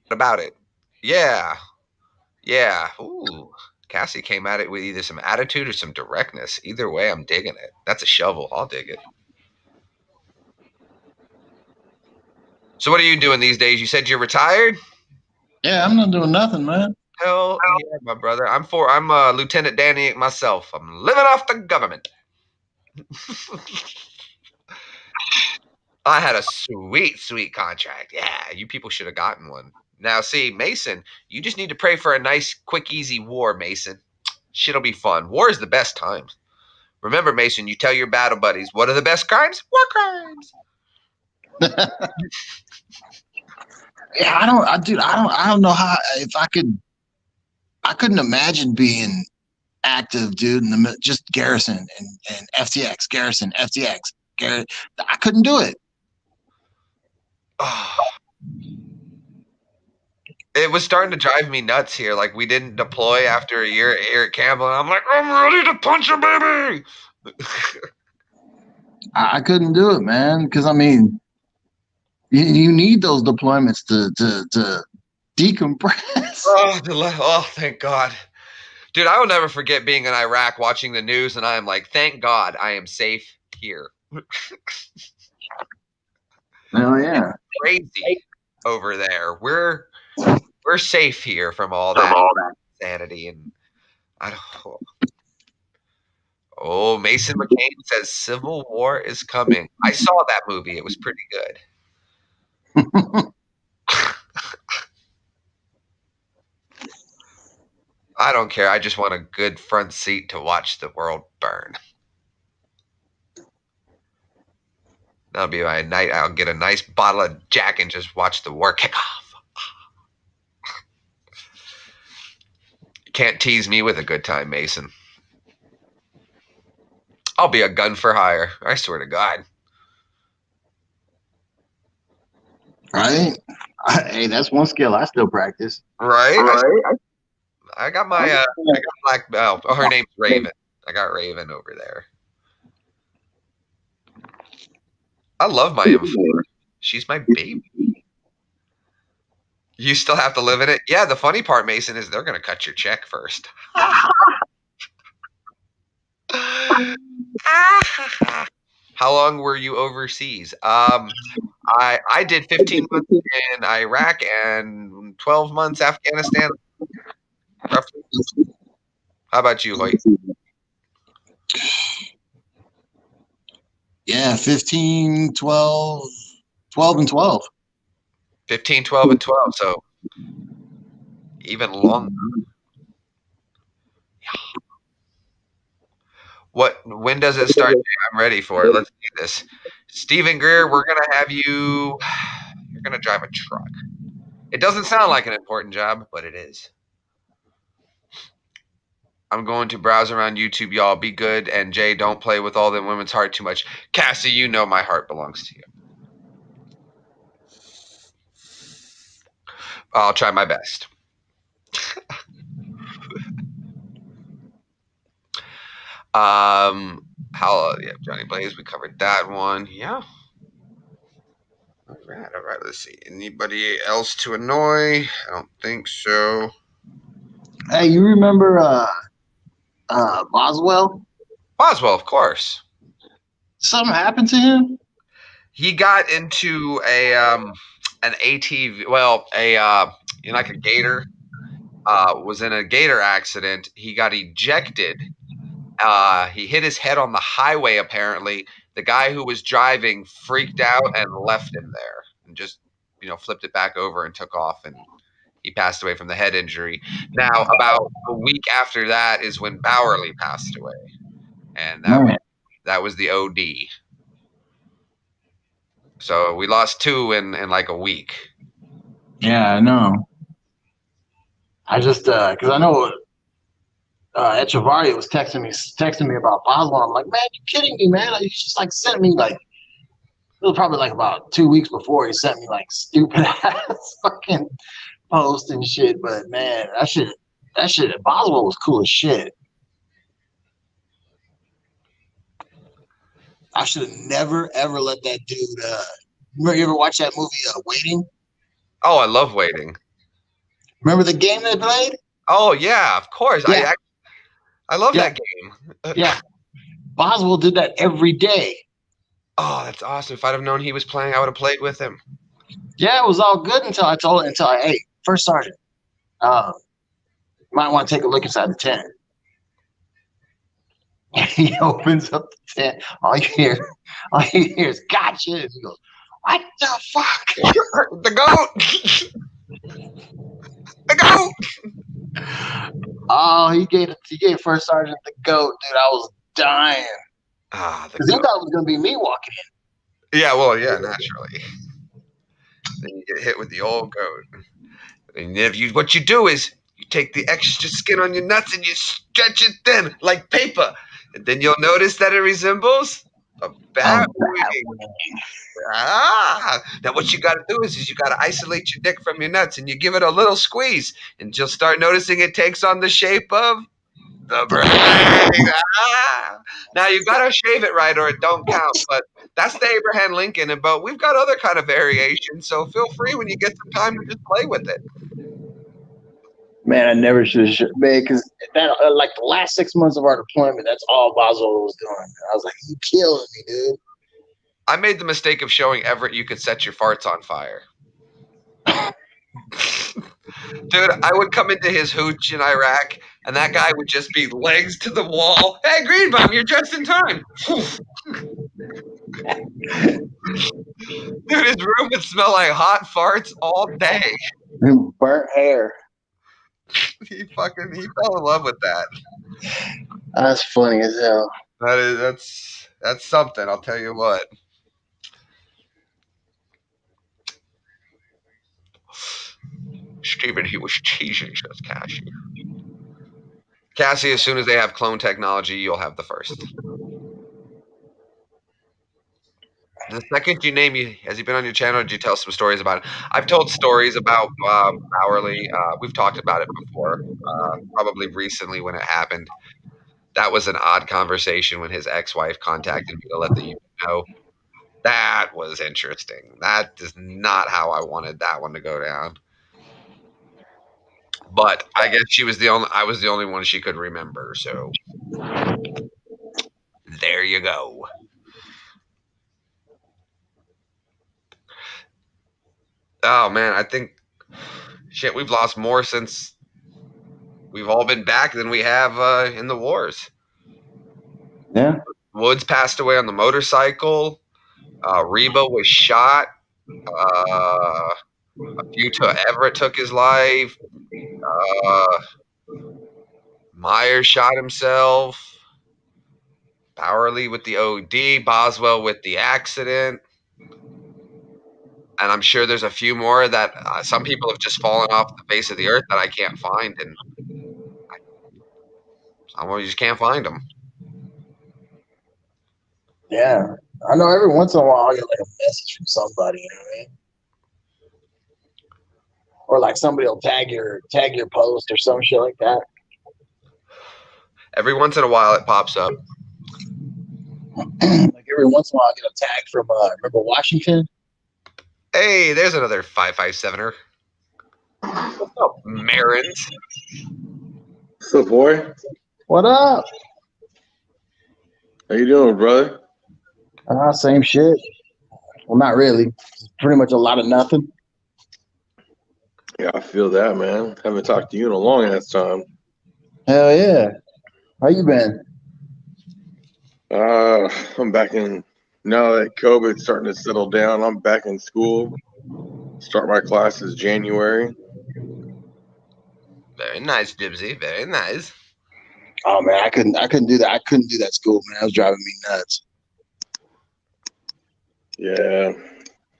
What about it? Yeah. Ooh. Cassie came at it with either some attitude or some directness. Either way, I'm digging it. That's a shovel. I'll dig it. So what are you doing these days? You said you're retired? Yeah, I'm not doing nothing, man. Hell yeah, my brother. I'm Lieutenant Danny myself. I'm living off the government. I had a sweet contract. Yeah, you people should have gotten one. Now, see, Mason, you just need to pray for a nice, quick, easy war, Mason. Shit'll be fun. War is the best times. Remember, Mason, you tell your battle buddies, what are the best crimes? War crimes. Yeah, I don't know how if I couldn't imagine being active, dude, in the just Garrison and FTX, Garrison, FTX, Garrett. I couldn't do it. Oh. It was starting to drive me nuts here. Like, we didn't deploy after a year at Eric Campbell, and I'm like, I'm ready to punch a baby. I couldn't do it, man, because I mean, you need those deployments to decompress. Oh, thank God. Dude, I will never forget being in Iraq watching the news, and I am like, thank God I am safe here. Hell yeah. It's crazy over there. We're safe here from all that insanity, and I don't. Oh, Mason McCain says Civil War is coming. I saw that movie. It was pretty good. I don't care. I just want a good front seat to watch the world burn. That'll be my night. I'll get a nice bottle of Jack and just watch the war kick off. Can't tease me with a good time, Mason. I'll be a gun for hire. I swear to God. Right? Hey, that's one skill I still practice. Right? I got my I got black belt. Oh, her name's Raven. I got Raven over there. I love my M4. She's my baby. You still have to live in it? Yeah, the funny part, Mason, is they're going to cut your check first. How long were you overseas? I did 15 months in Iraq and 12 months Afghanistan. Roughly. How about you, Hoyt? Yeah, 15, 12, 12 and 12. 15, 12, and 12. So even longer. Yeah. When does it start? I'm ready for it. Let's do this. Stephen Greer, we're gonna have you. You're gonna drive a truck. It doesn't sound like an important job, but it is. I'm going to browse around YouTube, y'all. Be good, and Jay, don't play with all them women's heart too much. Cassie, you know my heart belongs to you. I'll try my best. Yeah, Johnny Blaze, we covered that one. Yeah. All right. Let's see. Anybody else to annoy? I don't think so. Hey, you remember Boswell? Boswell, of course. Something happened to him? He got into an ATV. Well, like a gator. Was in a gator accident. He got ejected. He hit his head on the highway. Apparently, the guy who was driving freaked out and left him there, and just flipped it back over and took off, and he passed away from the head injury. Now, about a week after that is when Bowerly passed away, and that was the OD. So we lost 2 in like a week. Yeah, I know. I just because I know Echevarria was texting me about Boswell. I'm like, man, you kidding me, man? Like, he just like sent me like, it was probably like about 2 weeks before he sent me like stupid ass fucking post and shit. But man, that shit, Boswell was cool as shit. I should have never ever let that dude. You ever watch that movie Waiting? Oh, I love Waiting. Remember the game they played? Oh yeah, of course. Yeah. I love that game. Yeah, Boswell did that every day. Oh, that's awesome. If I'd have known he was playing, I would have played with him. Yeah, it was all good until hey, First Sergeant, you might want to take a look inside the tent. He opens up the tent. All you hear is gotcha. And he goes, what the fuck? The goat. The goat. Oh, he gave First Sergeant the goat, dude. I was dying. Because he thought it was gonna be me walking in. Yeah, well, yeah, naturally. Then you get hit with the old goat. And what you do is you take the extra skin on your nuts and you stretch it thin like paper. And then you'll notice that it resembles a bat wing. Now what you got to do is you got to isolate your dick from your nuts and you give it a little squeeze and you'll start noticing it takes on the shape of the brain. Now you got to shave it right or it don't count, but that's the Abraham Lincoln, but we've got other kind of variations, so feel free when you get some time to just play with it. Man, I never should have, man, because that like the last 6 months of our deployment, that's all Boswell was doing. I was like, you killing me, dude. I made the mistake of showing Everett you could set your farts on fire. Dude, I would come into his hooch in Iraq, and that guy would just be legs to the wall. Hey, Greenbaum, you're just in time. Dude, his room would smell like hot farts all day. Burnt hair. He fell in love with that. That's funny as hell. That's something, I'll tell you what. Stephen, he was teasing, says Cassie. Cassie, as soon as they have clone technology, you'll have the first. The second you name, has he been on your channel? Or did you tell some stories about it? I've told stories about Bowerly. We've talked about it before, probably recently when it happened. That was an odd conversation when his ex-wife contacted me to let the unit know. That was interesting. That is not how I wanted that one to go down. But I guess I was the only one she could remember. So there you go. Oh man, I think we've lost more since we've all been back than we have in the wars. Yeah. Woods passed away on the motorcycle. Reba was shot. Everett took his life. Myers shot himself. Bowerly with the OD, Boswell with the accident. And I'm sure there's a few more that some people have just fallen off the face of the earth that I can't find. And some of you just can't find them. Yeah. I know every once in a while I get like a message from somebody, you know what I mean? Or like somebody will tag your post or some shit like that. Every once in a while it pops up. Like every once in a while I get a tag from remember Washington? Hey, there's another 557er. What's up, Marins? What's up, boy? What up? How you doing, brother? Same shit. Well, not really. It's pretty much a lot of nothing. Yeah, I feel that, man. Haven't talked to you in a long ass time. Hell yeah. How you been? I'm back in now that COVID's starting to settle down. I'm back in school. Start my classes January. Very nice, Dibsy. Very nice. Oh man, I couldn't do that. I couldn't do that school, man. That was driving me nuts. Yeah,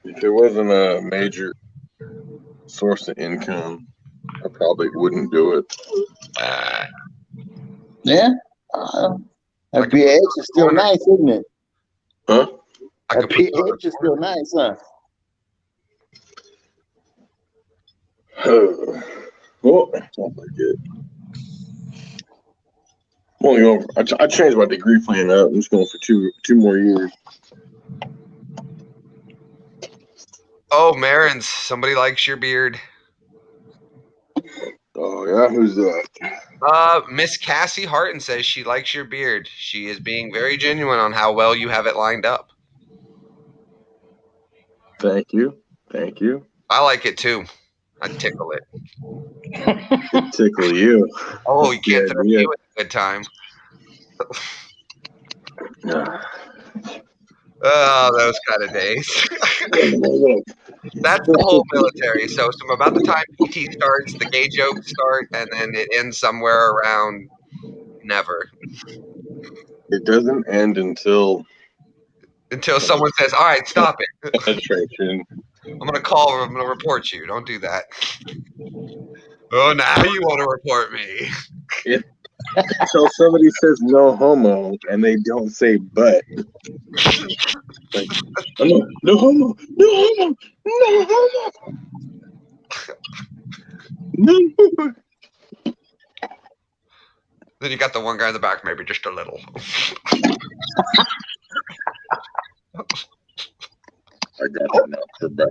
if it wasn't a major source of income, I probably wouldn't do it. Yeah. That PH is still nice, isn't it? Huh? That PH is still nice, huh? Well, that's not that good. I'm only going. I changed my degree plan up. I'm just going for two more years. Oh, Marins, somebody likes your beard. Oh yeah, who's that? Miss Cassie Harton says she likes your beard. She is being very genuine on how well you have it lined up. Thank you. Thank you. I like it too. I tickle it. It tickle you. Oh, you can't throw you at a good time. Yeah. Oh, those kind of days. That's the whole military. So about the time PT starts, the gay jokes start, and then it ends somewhere around never. It doesn't end until someone says, "All right, stop it." penetration. I'm gonna call or I'm gonna report you. Don't do that. Oh, now you want to report me. So somebody says no homo and they don't say but. Like, no homo, no homo, no homo. No. Then you got the one guy in the back, maybe just a little. I got enough for that.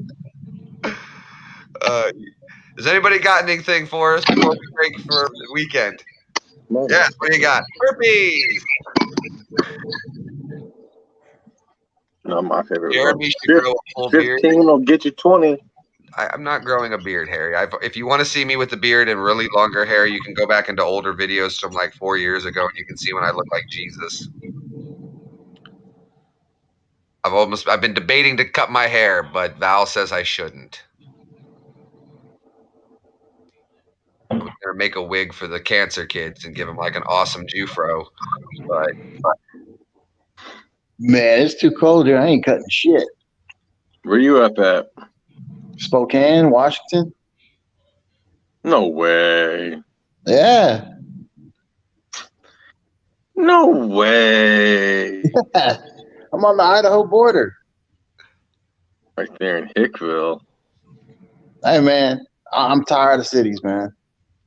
Has anybody got anything for us before we break for the weekend? Yes, what do you got? Burpees! No, my favorite. Jeremy should grow a full 15 beard. will get you 20. I'm not growing a beard, Harry. If you want to see me with the beard and really longer hair, you can go back into older videos from like 4 years ago, and you can see when I look like Jesus. I've been debating to cut my hair, but Val says I shouldn't. I'm gonna make a wig for the cancer kids and give them like an awesome Jufro. But man, it's too cold here. I ain't cutting shit. Where you up at? Spokane, Washington. No way. Yeah. No way. I'm on the Idaho border. Right there in Hickville. Hey man, I'm tired of cities, man.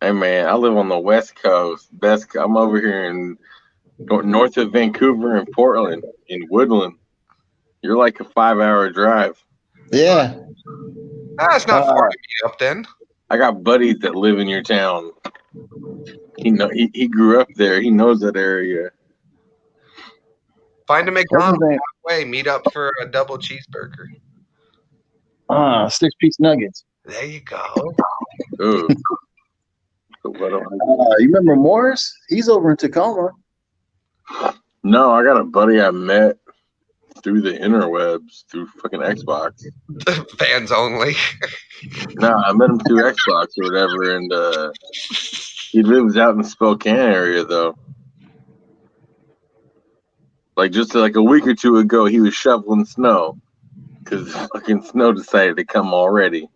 Hey man, I live on the West Coast. I'm over here in north of Vancouver and Portland in Woodland. You're like a 5-hour drive. Yeah. That's not far to meet up then. I got buddies that live in your town. He grew up there. He knows that area. Find a McDonald's halfway. Meet up for a double cheeseburger. 6-piece nuggets. There you go. Ooh. You remember Morris? He's over in Tacoma. No, I got a buddy I met through the interwebs, through fucking Xbox. Fans only. No, I met him through Xbox or whatever, and he lives out in the Spokane area, though. Like just like a week or two ago, he was shoveling snow because fucking snow decided to come already.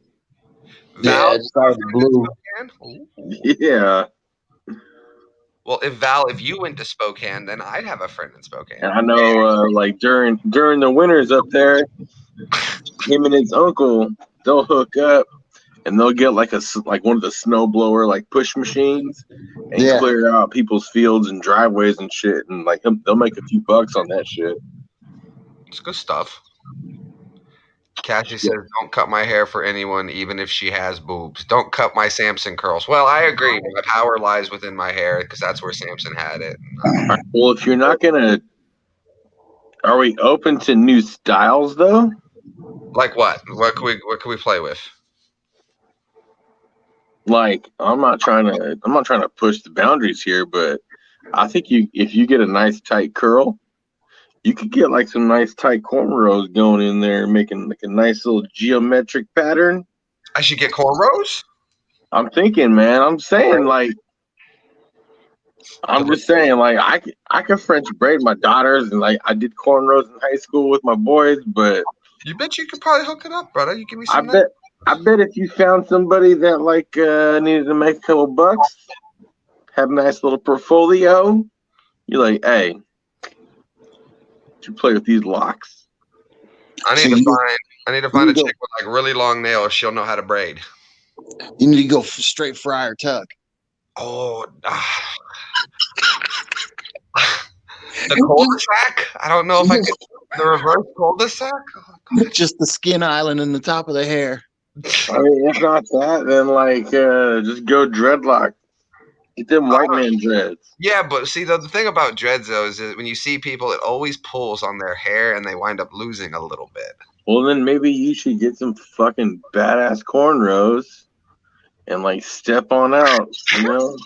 Yeah, just out of the blue. Spokane? Yeah, Well, if you went to Spokane, then I'd have a friend in Spokane. and I know like during the winters up there, him and his uncle they'll hook up and they'll get like one of the snowblower like push machines and Yeah. clear out people's fields and driveways and shit, and like they'll make a few bucks on that shit. It's good stuff. Cassie says, "Don't cut my hair for anyone, even if she has boobs. Don't cut my Samson curls." Well, I agree. My power lies within my hair because that's where Samson had it. Well, if you're not gonna, are we open to new styles though? Like what? What can we play with? Like I'm not trying to push the boundaries here, but I think if you get a nice tight curl, you could get like some nice tight cornrows going in there, making like a nice little geometric pattern. I should get cornrows? I'm thinking, man. I'm saying like, I'm just saying like I could French braid my daughters, and like I did cornrows in high school with my boys, but You bet you could probably hook it up, brother. You give me I some. bet if you found somebody that like needed to make a couple bucks, have a nice little portfolio, you're like, hey, you play with these locks. I need to find a chick with like really long nails. She'll know how to braid. You need to go straight Friar Tuck. Oh, the cul-de-sac. I don't know if I could. The reverse cul-de-sac. Oh, Just the skin island in the top of the hair. I mean, if not that, then like just go dreadlock. Get them white man dreads. yeah, but see, the thing about dreads though is that when you see people, it always pulls on their hair, and they wind up losing a little bit. Well, then maybe you should get some fucking badass cornrows and like step on out. You know,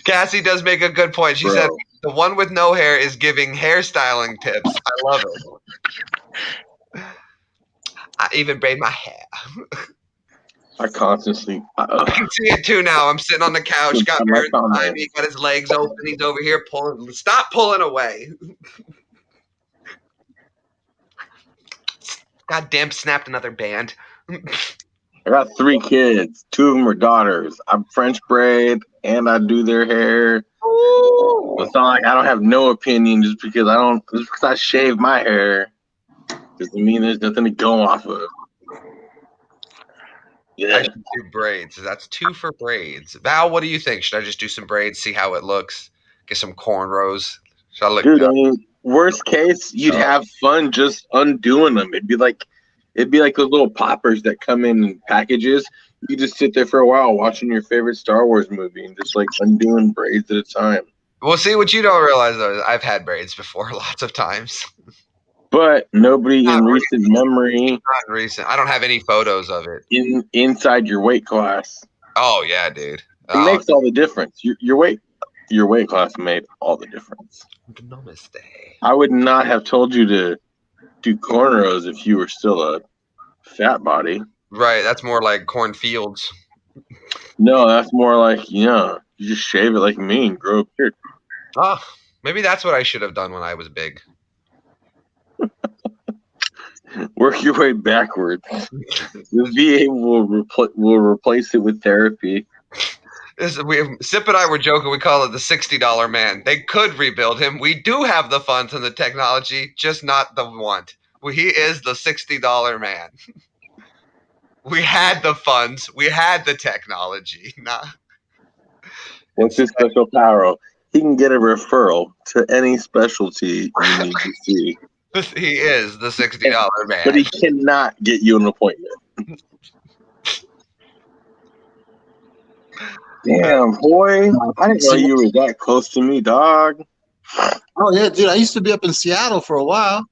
Cassie does make a good point. She Bro. said the one with no hair is giving hairstyling tips. I love it. I even braid my hair. I constantly. I can see it too now. I'm sitting on the couch, got Baron behind me, got his legs open. He's over here pulling. Stop pulling away. Goddamn, snapped another band. I got 3 kids. 2 of them are daughters. I'm French braid and I do their hair. Ooh. It's not like I don't have no opinion just because I shave my hair doesn't mean there's nothing to go off of. Yeah. I should do braids. That's 2 for braids. Val, what do you think? Should I just do some braids, see how it looks, get some cornrows? Should I look Dude, good? I mean, worst case, you'd have fun just undoing them. It'd be like those little poppers that come in packages. You just sit there for a while watching your favorite Star Wars movie and just like undoing braids at a time. Well, see, what you don't realize though is I've had braids before lots of times. But nobody in recent memory. Not recent. I don't have any photos of it. Inside your weight class. Oh yeah, dude. It makes all the difference. Your weight class made all the difference. Namaste. I would not have told you to do cornrows if you were still a fat body. Right, that's more like cornfields. No, that's more like, you just shave it like me and grow a beard. Oh, maybe that's what I should have done when I was big. Work your way backwards. The VA will replace it with therapy. Sip and I were joking. We call it the $60 man. They could rebuild him. We do have the funds and the technology, just not the want. He is the $60 man. We had the funds. We had the technology. Nah. What's his special power? He can get a referral to any specialty you need to see. He is the $60 man. But he cannot get you an appointment. Damn, boy. I didn't know you were that close to me, dog. Oh, yeah, dude. I used to be up in Seattle for a while.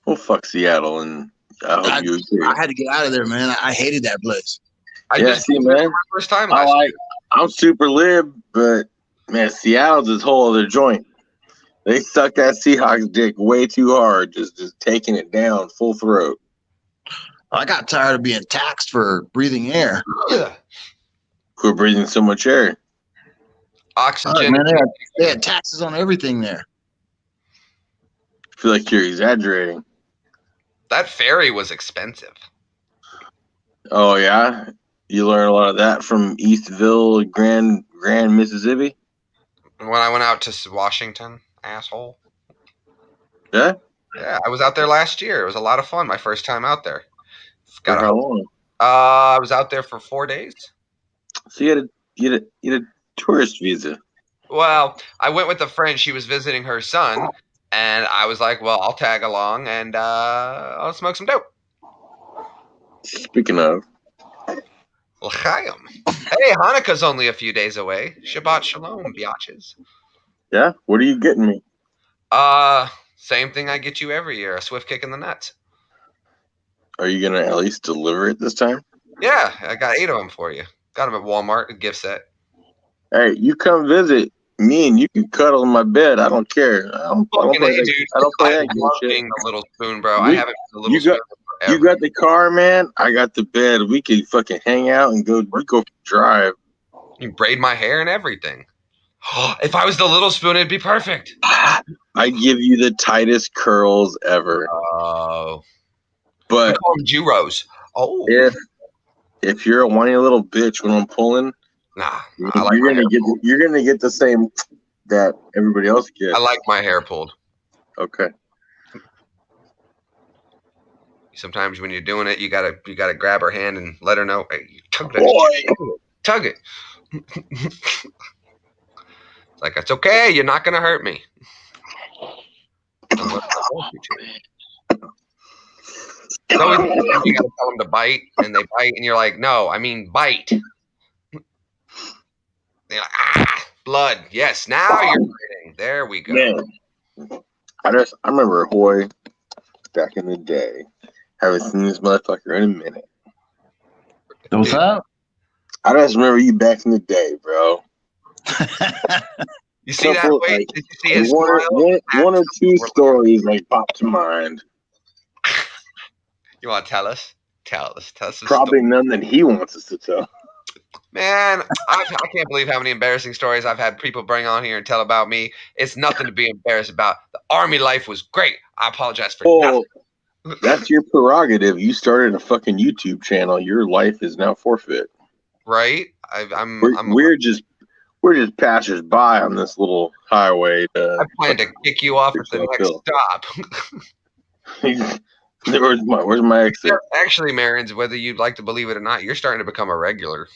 Well, fuck Seattle, and I hope you agree. I had to get out of there, man. I hated that place. I just see, man. my first time last year. I'm super lib, but, man, Seattle's this whole other joint. They suck that Seahawks dick way too hard, just taking it down full throat. I got tired of being taxed for breathing air. Quit breathing so much air. Oxygen. Man, they had taxes on everything there. feel like you're exaggerating. That ferry was expensive. Oh yeah, you learn a lot of that from Eastville, Grand Mississippi. When I went out to Washington, asshole. Yeah. Yeah, I was out there last year. It was a lot of fun. My first time out there. For how long? I was out there for 4 days. So you had a tourist visa. Well, I went with a friend. She was visiting her son, and I was like, "Well, I'll tag along and I'll smoke some dope." Speaking of, L'chaim. Hey, Hanukkah's only a few days away. Shabbat shalom, biatches. yeah, what are you getting me? Same thing I get you every year, a swift kick in the nuts. Are you gonna at least deliver it this time? Yeah, I got 8 of them for you. Got them at Walmart, a gift set. Hey, you come visit me and you can cuddle in my bed. I don't care. I don't Fucking play A, that. dude. I don't play I that good love shit. being the little spoon, bro. I We- haven't been the little you got- spoon forever. You got the car, man. I got the bed. We can fucking hang out and go. We go for a drive. You braid my hair and everything. If I was the little spoon, it'd be perfect. I give you the tightest curls ever. Oh. We But call them Juros. Oh. if you're a whiny little bitch when I'm pulling, Nah, I like you're my hair gonna get pulled. you're gonna get the same that everybody else gets. I like my hair pulled. Okay. Sometimes when you're doing it, you gotta grab her hand and let her know. Hey, tug that Boy. shit. Tug it. It's like, it's okay. You're not gonna hurt me. Unless I want you to. It's always you gotta tell them to bite, and they bite, and you're like, no, I mean bite. They're like, ah, blood. Yes, now you're biting. There we go. Man, I remember Hoy back in the day. Haven't seen this motherfucker in a minute. What's up? I just remember you back in the day, bro. You see that? Couple, Wait, like, did you see his one smile? or two stories like pop to mind. You want to tell us? Tell us. Tell us. Some Probably stories. none that he wants us to tell. Man, I can't believe how many embarrassing stories I've had people bring on here and tell about me. It's nothing to be embarrassed about. The Army life was great. I apologize for nothing. That's your prerogative. You started a fucking YouTube channel. Your life is now forfeit. Right? We're just passers-by on this little highway. I plan to kick you off at the next stop. Where's my exit? Actually, Marins, whether you'd like to believe it or not, you're starting to become a regular.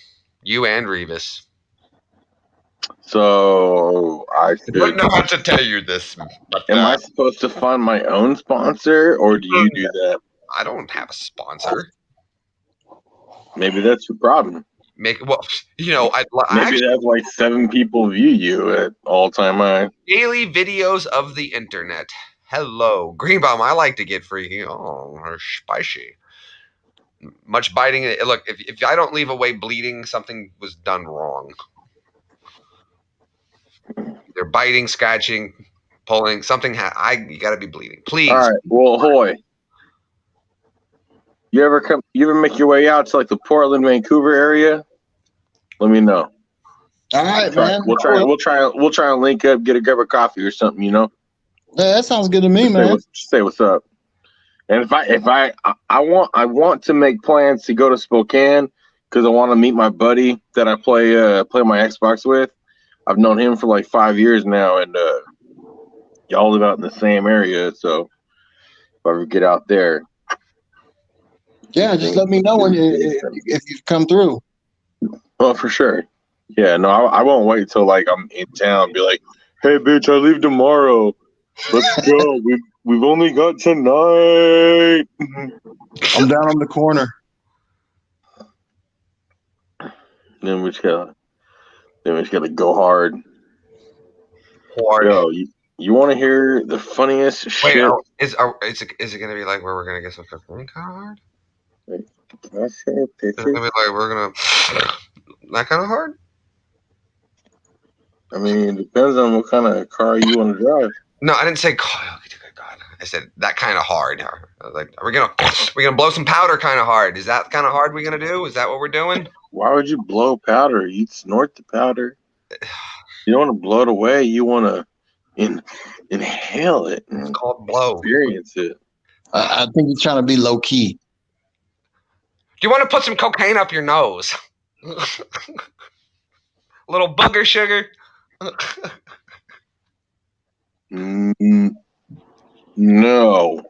You and Revis. So I don't know how to tell you this. But, am I supposed to find my own sponsor, or do you do that? I don't have a sponsor. Maybe that's your problem. Maybe that's like 7 people view you at all time high. Daily videos of the internet. Hello, Greenbaum. I like to get free. Oh, spicy. Much biting. Look, if I don't leave away bleeding, something was done wrong. They're biting, scratching, pulling. Something. You got to be bleeding. Please. All right. Well, Hoy, you ever make your way out to like the Portland, Vancouver area? Let me know. All right, man. We'll try and link up, grab a coffee or something. You know. Yeah, that sounds good to me, man. Say what's up. And if I want to make plans to go to Spokane because I want to meet my buddy that I play my Xbox with. I've known him for like 5 years now, and y'all live out in the same area. So if I ever get out there, yeah, just let me know if you come through. Oh, for sure. Yeah, no, I won't wait till like I'm in town and be like, hey, bitch, I leave tomorrow. Let's go. We've only got tonight. I'm down on the corner. Then we just gotta go hard. Yo, you want to hear the funniest shit? Is it gonna be like where we're gonna get some cocaine kind of hard? Can I say it? Is it gonna be like we're gonna that kind of hard? I mean, it depends on what kind of car you want to drive. No, I didn't say God. I said that kind of hard. Like, are we gonna blow some powder kind of hard? Is that kind of hard we're gonna do? Is that what we're doing? Why would you blow powder? You'd snort the powder. You don't want to blow it away. You want to inhale it. It's called blow. Experience it. I think he's trying to be low key. Do you want to put some cocaine up your nose? Little booger sugar. No.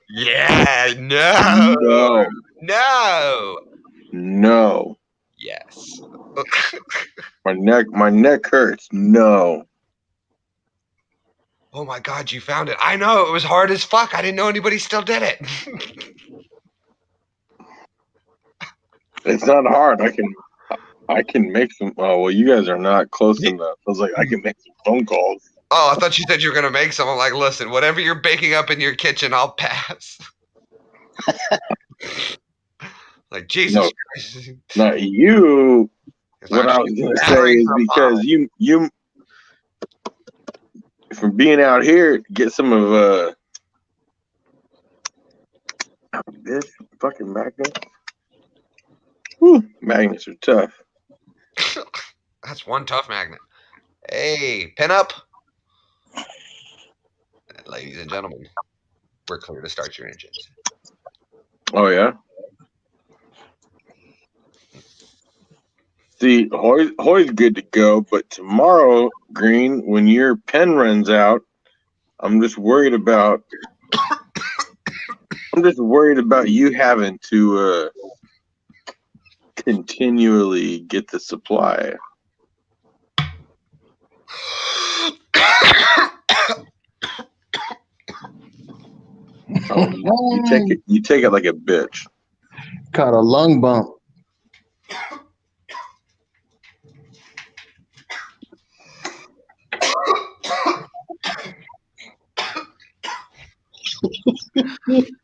Yeah, no. No. No. No. Yes. My neck hurts. No. Oh my God, you found it. I know, it was hard as fuck. I didn't know anybody still did it. It's not hard. I can make some. Oh well, you guys are not close enough. I was like, I can make some phone calls. Oh, I thought you said you were going to make some. I'm like, listen, whatever you're baking up in your kitchen, I'll pass. Like, Jesus No. Christ. Not you. It's What I was actually gonna say battering is the because bottle. you from being out here, get some of this fucking magnets. Whew, magnets are tough. That's one tough magnet. Hey, pin up. Ladies and gentlemen, we're clear to start your engines. Oh yeah. See, Hoy's good to go, but tomorrow, Green, when your pen runs out, I'm just worried about you having to continually get the supply. You take it like a bitch. Caught a lung bump.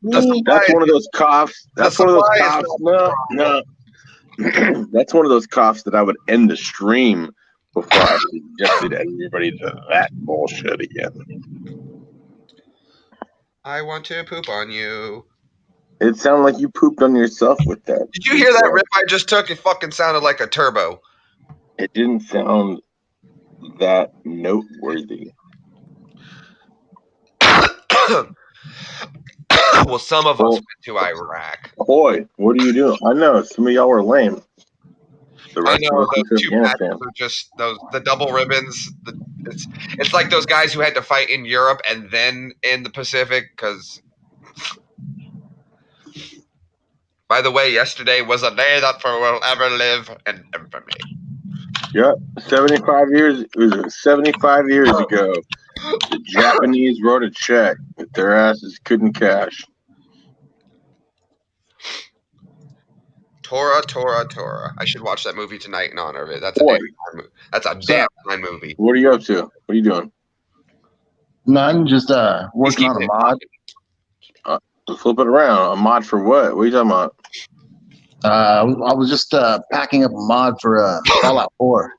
That's one of those coughs. That's one of those coughs. No. That's one of those coughs that I would end the stream before I suggested everybody to that bullshit again. I want to poop on you. It sounded like you pooped on yourself with that. Did you hear that rip I just took? It fucking sounded like a turbo. It didn't sound that noteworthy. Well, some of us went to Iraq. Boy, what are you doing? I know some of y'all were lame. I know those two matches are just the double ribbons. It's like those guys who had to fight in Europe and then in the Pacific. Because, by the way, yesterday was a day that will ever live in infamy. Yep, 75 years. It was 75 years ago. The Japanese wrote a check that their asses couldn't cash. Tora. I should watch that movie tonight in honor of it. That's a damn fine movie. What are you up to? What are you doing? None, just working on a mod. Flip it around. A mod for what? What are you talking about? I was just packing up a mod for Fallout 4.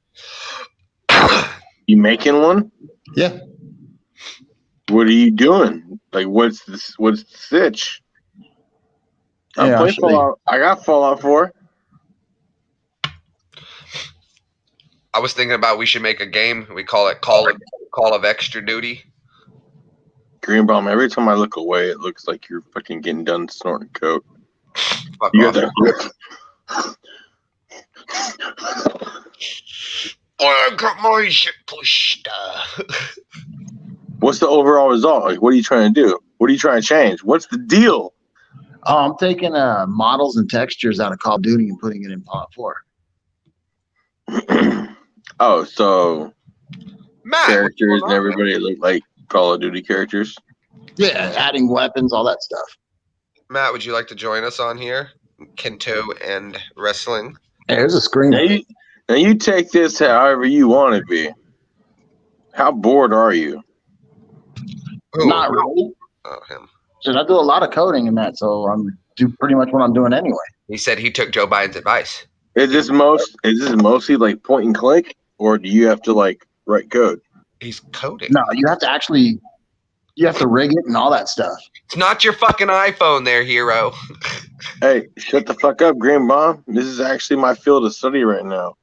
You making one? Yeah. What are you doing? Like, what's the sitch? I'm playing Fallout. I got Fallout 4. I was thinking about we should make a game. We call it Call of Extra Duty. Greenbaum, every time I look away, it looks like you're fucking getting done snorting coke. Fuck You off. got that? I got my shit pushed. What's the overall result? Like, what are you trying to do? What are you trying to change? What's the deal? Oh, I'm taking models and textures out of Call of Duty and putting it in Fallout 4. Oh, so Matt, characters and everybody look like Call of Duty characters? Yeah, adding weapons, all that stuff. Matt, would you like to join us on here? Kento and wrestling. Hey, there's a screen. Now you take this however you want to be. How bored are you? Ooh. Not really. Oh, him. I do a lot of coding in that, so I'm do pretty much what I'm doing anyway. He said he took Joe Biden's advice. Is this mostly like point and click, or do you have to like write code? He's coding. No, you have to rig it and all that stuff. It's not your fucking iPhone there, hero. Hey, shut the fuck up, Green Bomb. This is actually my field of study right now.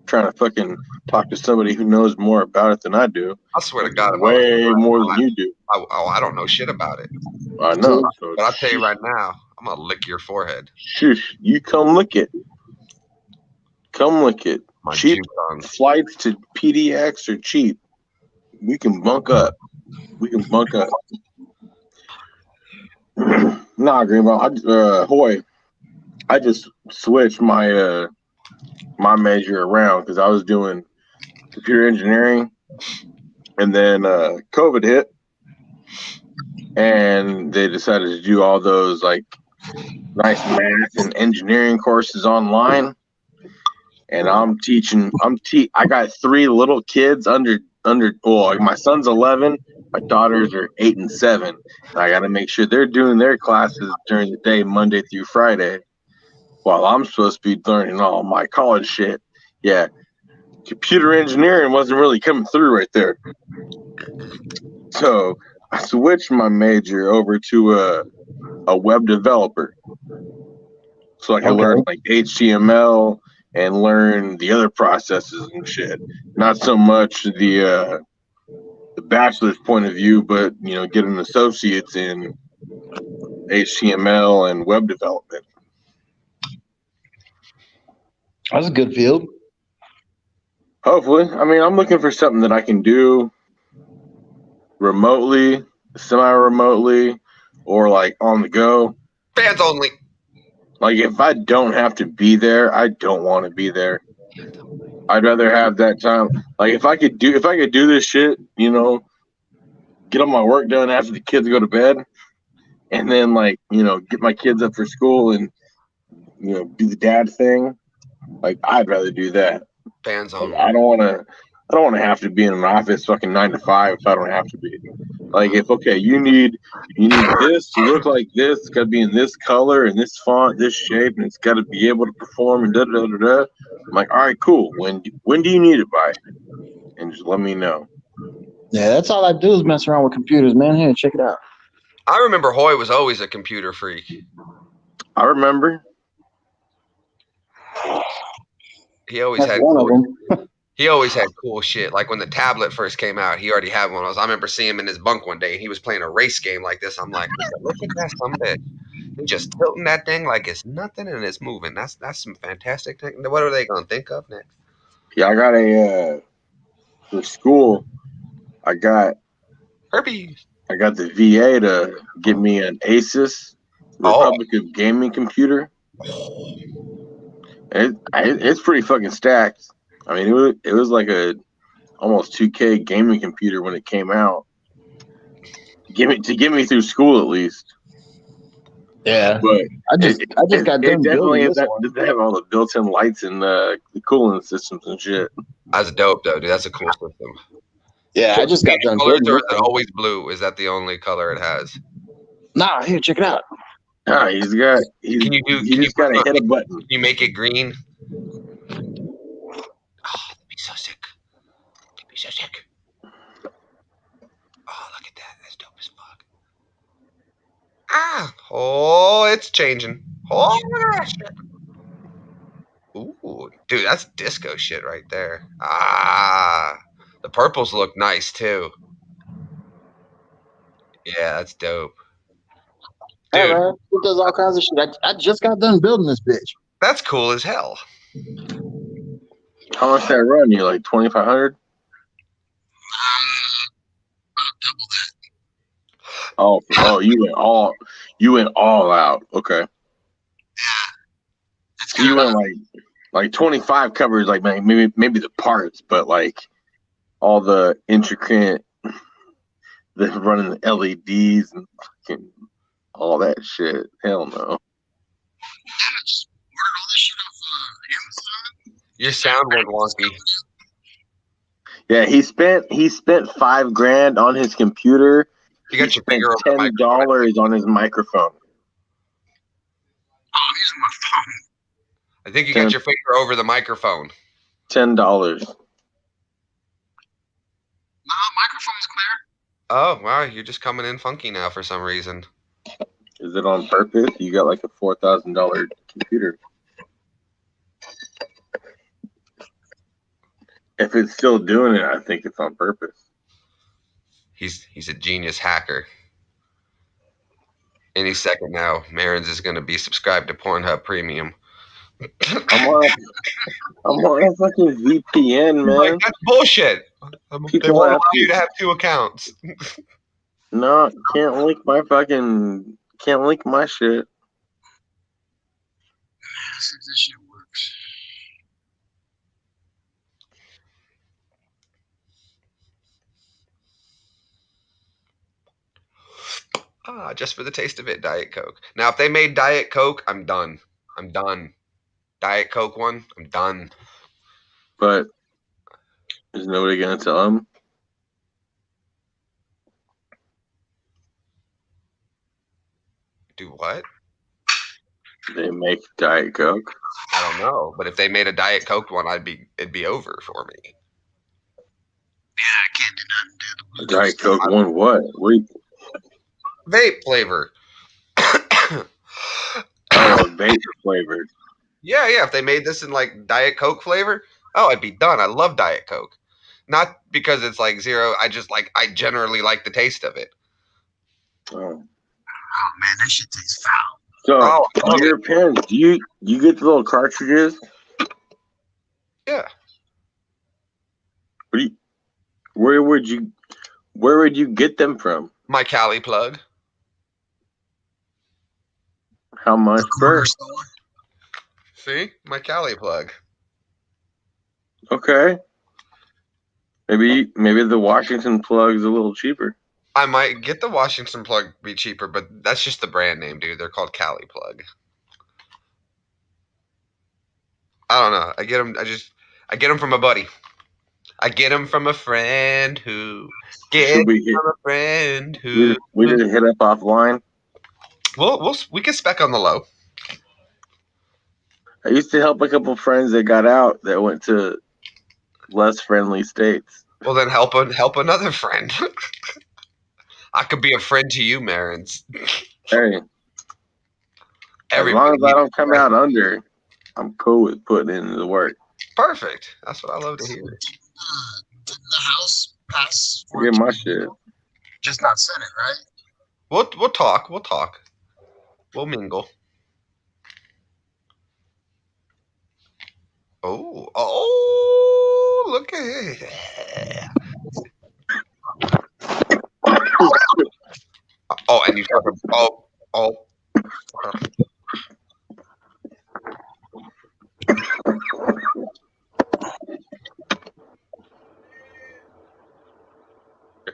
trying to fucking talk to somebody who knows more about it than I do. I swear to God, Way more than you do. I don't know shit about it. I know. So But I'll tell you right now, I'm gonna lick your forehead. Shush, you come lick it. Come lick it. My Cheap juke tongue. flights to PDX are cheap. We can bunk up. Nah, Greenball. Hoy, I just switched my my major around because I was doing computer engineering, and then COVID hit, and they decided to do all those like nice math and engineering courses online. And I'm teaching. I got 3 little kids under. Well, my son's 11. My daughters are 8 and 7. And I got to make sure they're doing their classes during the day, Monday through Friday, while I'm supposed to be learning all my college shit. Yeah, computer engineering wasn't really coming through right there. So I switched my major over to a web developer, so I can learn like HTML and learn the other processes and shit. Not so much the bachelor's point of view, but get an associate's in HTML and web development. That's a good field. Hopefully. I mean, I'm looking for something that I can do remotely, semi-remotely, or like on the go. Fans only. Like if I don't have to be there, I don't want to be there. I'd rather have that time. Like if I could do this shit, get all my work done after the kids go to bed, and then get my kids up for school and do the dad thing. Like I'd rather do that. Fans only. I don't want to have to be in an office fucking 9 to 5 if I don't have to be. Like if you need this to look like this, it's got to be in this color and this font, this shape, and it's got to be able to perform and da da da da. I'm like, all right, cool. When do you need it by? And just let me know. Yeah, that's all I do is mess around with computers, man. Here, check it out. I remember Hoy was always a computer freak. I remember. He always had cool shit. Like when the tablet first came out, he already had one of those. I remember seeing him in his bunk one day, and he was playing a race game like this. I'm like, look at that someday. He's just tilting that thing like it's nothing and it's moving. That's some fantastic thing. What are they gonna think of next? Yeah, I got for school. I got herpes. I got the VA to get me an Asus Republic of Gaming computer. It's pretty fucking stacked. I mean, it was like a almost 2K gaming computer when it came out. To get me through school at least. Yeah, but I just got done building this one. They have all the built-in lights and the cooling systems and shit. That's dope, though, dude. That's a cool system. Yeah, I just got done building. Or is it always blue? Is that the only color it has? Nah, here, check it out. Nah, you just gotta hit a button. Can you make it green? Oh, that'd be so sick. That'd be so sick. Oh, look at that. That's dope as fuck. Oh, it's changing. Oh, shit. Ooh, dude, that's disco shit right there. The purples look nice too. Yeah, that's dope. Dude, hey, man, it does all kinds of shit. I just got done building this bitch. That's cool as hell. How much that run you? Like 2,500? About double that. Oh, you went all out. Okay. Yeah. You went like 25 covers, like maybe the parts, but like all the intricate, running the LEDs and fucking all that shit. Hell no. I just ordered all this shit off Amazon. Your sound went wonky. Yeah, he spent $5,000 on his computer. You got your finger over $10 on his microphone. Oh, I'm using my phone. I think you got your finger over the microphone. $10. My microphone's clear. Oh, wow, you're just coming in funky now for some reason. Is it on purpose? You got like a $4,000 computer. if it's still doing it, I think it's on purpose. He's a genius hacker. Any second now, Marins is going to be subscribed to Pornhub Premium. I'm on a fucking VPN, Like, man. that's bullshit. They People won't have allow you to have 2 accounts. No, can't link my shit. See if this shit works. Just for the taste of it, Diet Coke. Now, if they made Diet Coke, I'm done. I'm done. Diet Coke one, I'm done. But is nobody gonna tell them? Do what? They make Diet Coke. I don't know. But if they made a Diet Coke one, it'd be over for me. Yeah, I can't do nothing, dude. Diet Coke one what? Vape flavor. Oh, vape flavored. Yeah. If they made this in like Diet Coke flavor, I'd be done. I love Diet Coke. Not because it's like zero. I generally like the taste of it. Oh. Oh man, that shit tastes foul. So Oh, on your pens, do you get the little cartridges? Yeah. Where would you get them from? My Cali plug. How much per? See? My Cali plug. Okay. Maybe the Washington plug's a little cheaper. I might get the Washington plug be cheaper, but that's just the brand name, dude. They're called Cali plug. I don't know. I get them from a buddy. I get them from a friend who We we didn't hit up offline. We can spec on the low. I used to help a couple friends that got out that went to less friendly states. Well, then help another friend. I could be a friend to you, Marins. Hey, as long as I don't come out under, I'm cool with putting in the work. Perfect. That's what I love to hear. Didn't the House pass? Get my shit. Just not Senate, right? We'll talk. We'll mingle. Oh, look at it. Oh, and you talk. Oh.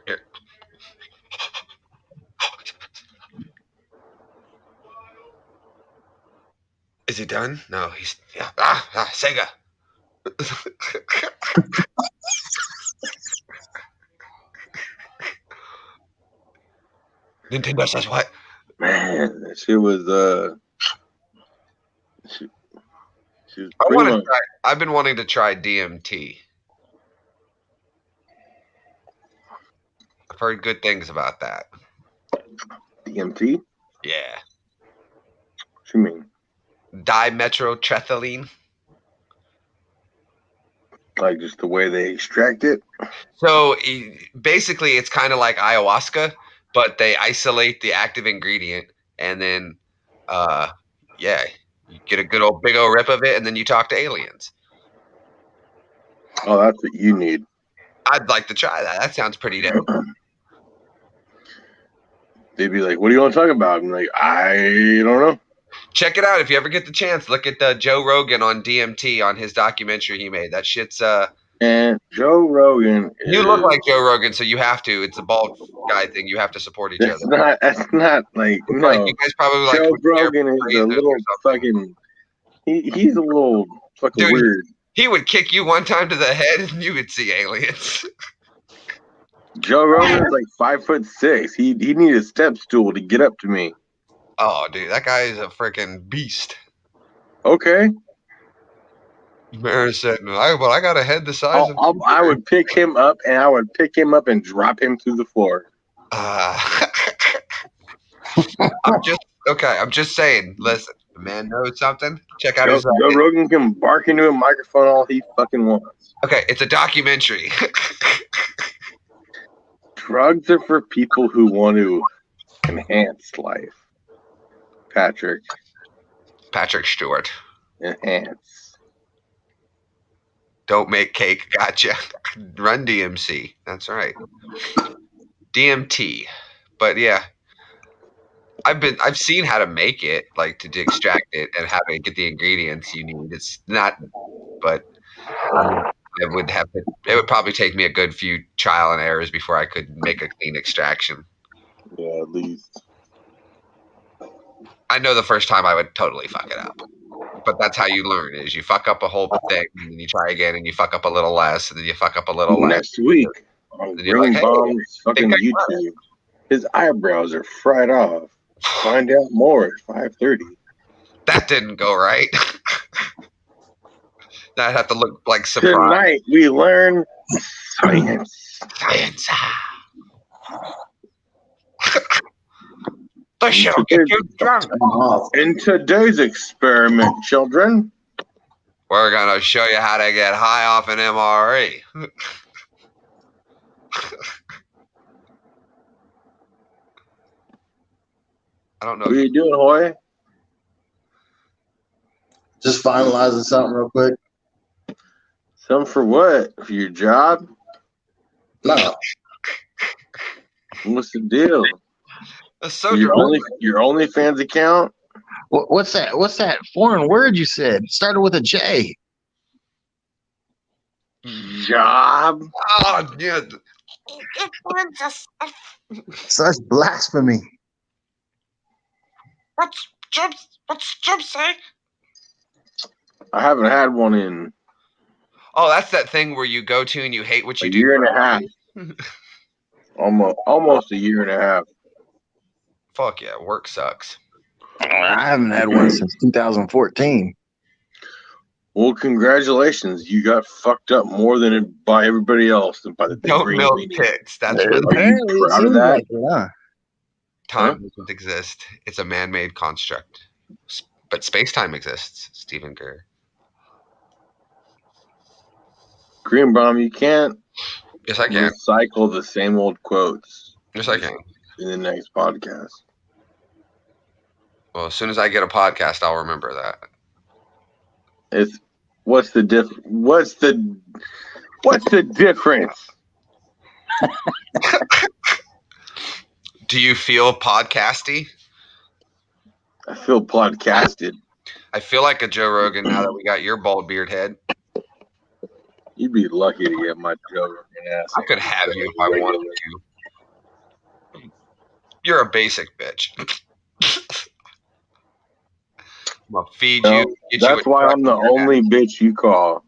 Here. Is he done? No, he's Sega. Nintendo says what? Man, that shit was she was I want to much. try. I've been wanting to try DMT. I've heard good things about that. DMT? Yeah. What you mean? Dimetrotretylene. Like just the way they extract it? So basically, it's kind of like ayahuasca, but they isolate the active ingredient, and then, you get a good old big old rip of it, and then you talk to aliens. Oh, that's what you need. I'd like to try that. That sounds pretty dope. They'd be like, "What do you want to talk about?" I'm like, "I don't know." Check it out if you ever get the chance. Look at Joe Rogan on DMT on his documentary he made. That shit's And Joe Rogan. You look like Joe Rogan, so you have to. It's a bald guy thing. You have to support each other. That's not like no. Like you guys probably like Joe Rogan is a little fucking. He's a little fucking weird. He would kick you one time to the head, and you would see aliens. Joe Rogan's like 5'6". He needed a step stool to get up to me. Oh, dude, that guy is a freaking beast. Okay. Mary said, I got a head the size of. I would pick him up, and I would pick him up and drop him to the floor. I'm just saying. Listen, The man knows something. Check out Joe, his. Joe Rogan can bark into a microphone all he fucking wants. Okay, it's a documentary. Drugs are for people who want to enhance life. Patrick, Stewart. enhance. Don't make cake. Gotcha. Run DMC. That's right. DMT. But yeah, I've seen how to make it, like to extract it and how to get the ingredients you need. It's not, but it would probably take me a good few trial and errors before I could make a clean extraction. Yeah, at least. I know the first time I would totally fuck it up. But that's how you learn, is you fuck up a whole thing, and then you try again, and you fuck up a little less, and then you fuck up a little less. Next week on Then you're like, Green hey, Bomb's fucking think I got YouTube, his eyebrows are fried off. Find out more at 5:30. That didn't go right. I'd have to look like surprised. Tonight we learn science. Science. This shit'll get you drunk. In today's experiment, children, We're gonna show you how to get high off an MRE. I don't know. what are you doing, Hoy? Just finalizing something real quick. Some for what? For your job? No, What's the deal? That's so Your dramatic. OnlyFans account? what's that? What's that foreign word you said? It started with a J. Job? Oh, yeah. Such blasphemy. What's Jim say? I haven't had one in Oh, that's that thing where you go to and you hate what you a do. year and a half. Almost a year and a half. Fuck yeah, work sucks. I haven't had one since 2014. Well, congratulations. You got fucked up more than by everybody else and by the Don't green milk meanie. tits. That's you really Apparently, it proud of seems that? like it, huh? time doesn't exist. It's a man-made construct. But space-time exists, Stephen Greer. Green Bomb, you can't Yes, I can. recycle the same old quotes Yes, I can. in the next podcast. Well, as soon as I get a podcast, I'll remember that. It's what's the difference? Do you feel podcasty? I feel podcasted. I feel like a Joe Rogan now that we got your bald beard head. You'd be lucky to get my Joe Rogan ass. I could have you if I wanted to. You're a basic bitch. I'm gonna feed No, you. Get that's you a why truck I'm the in your only bitch you call.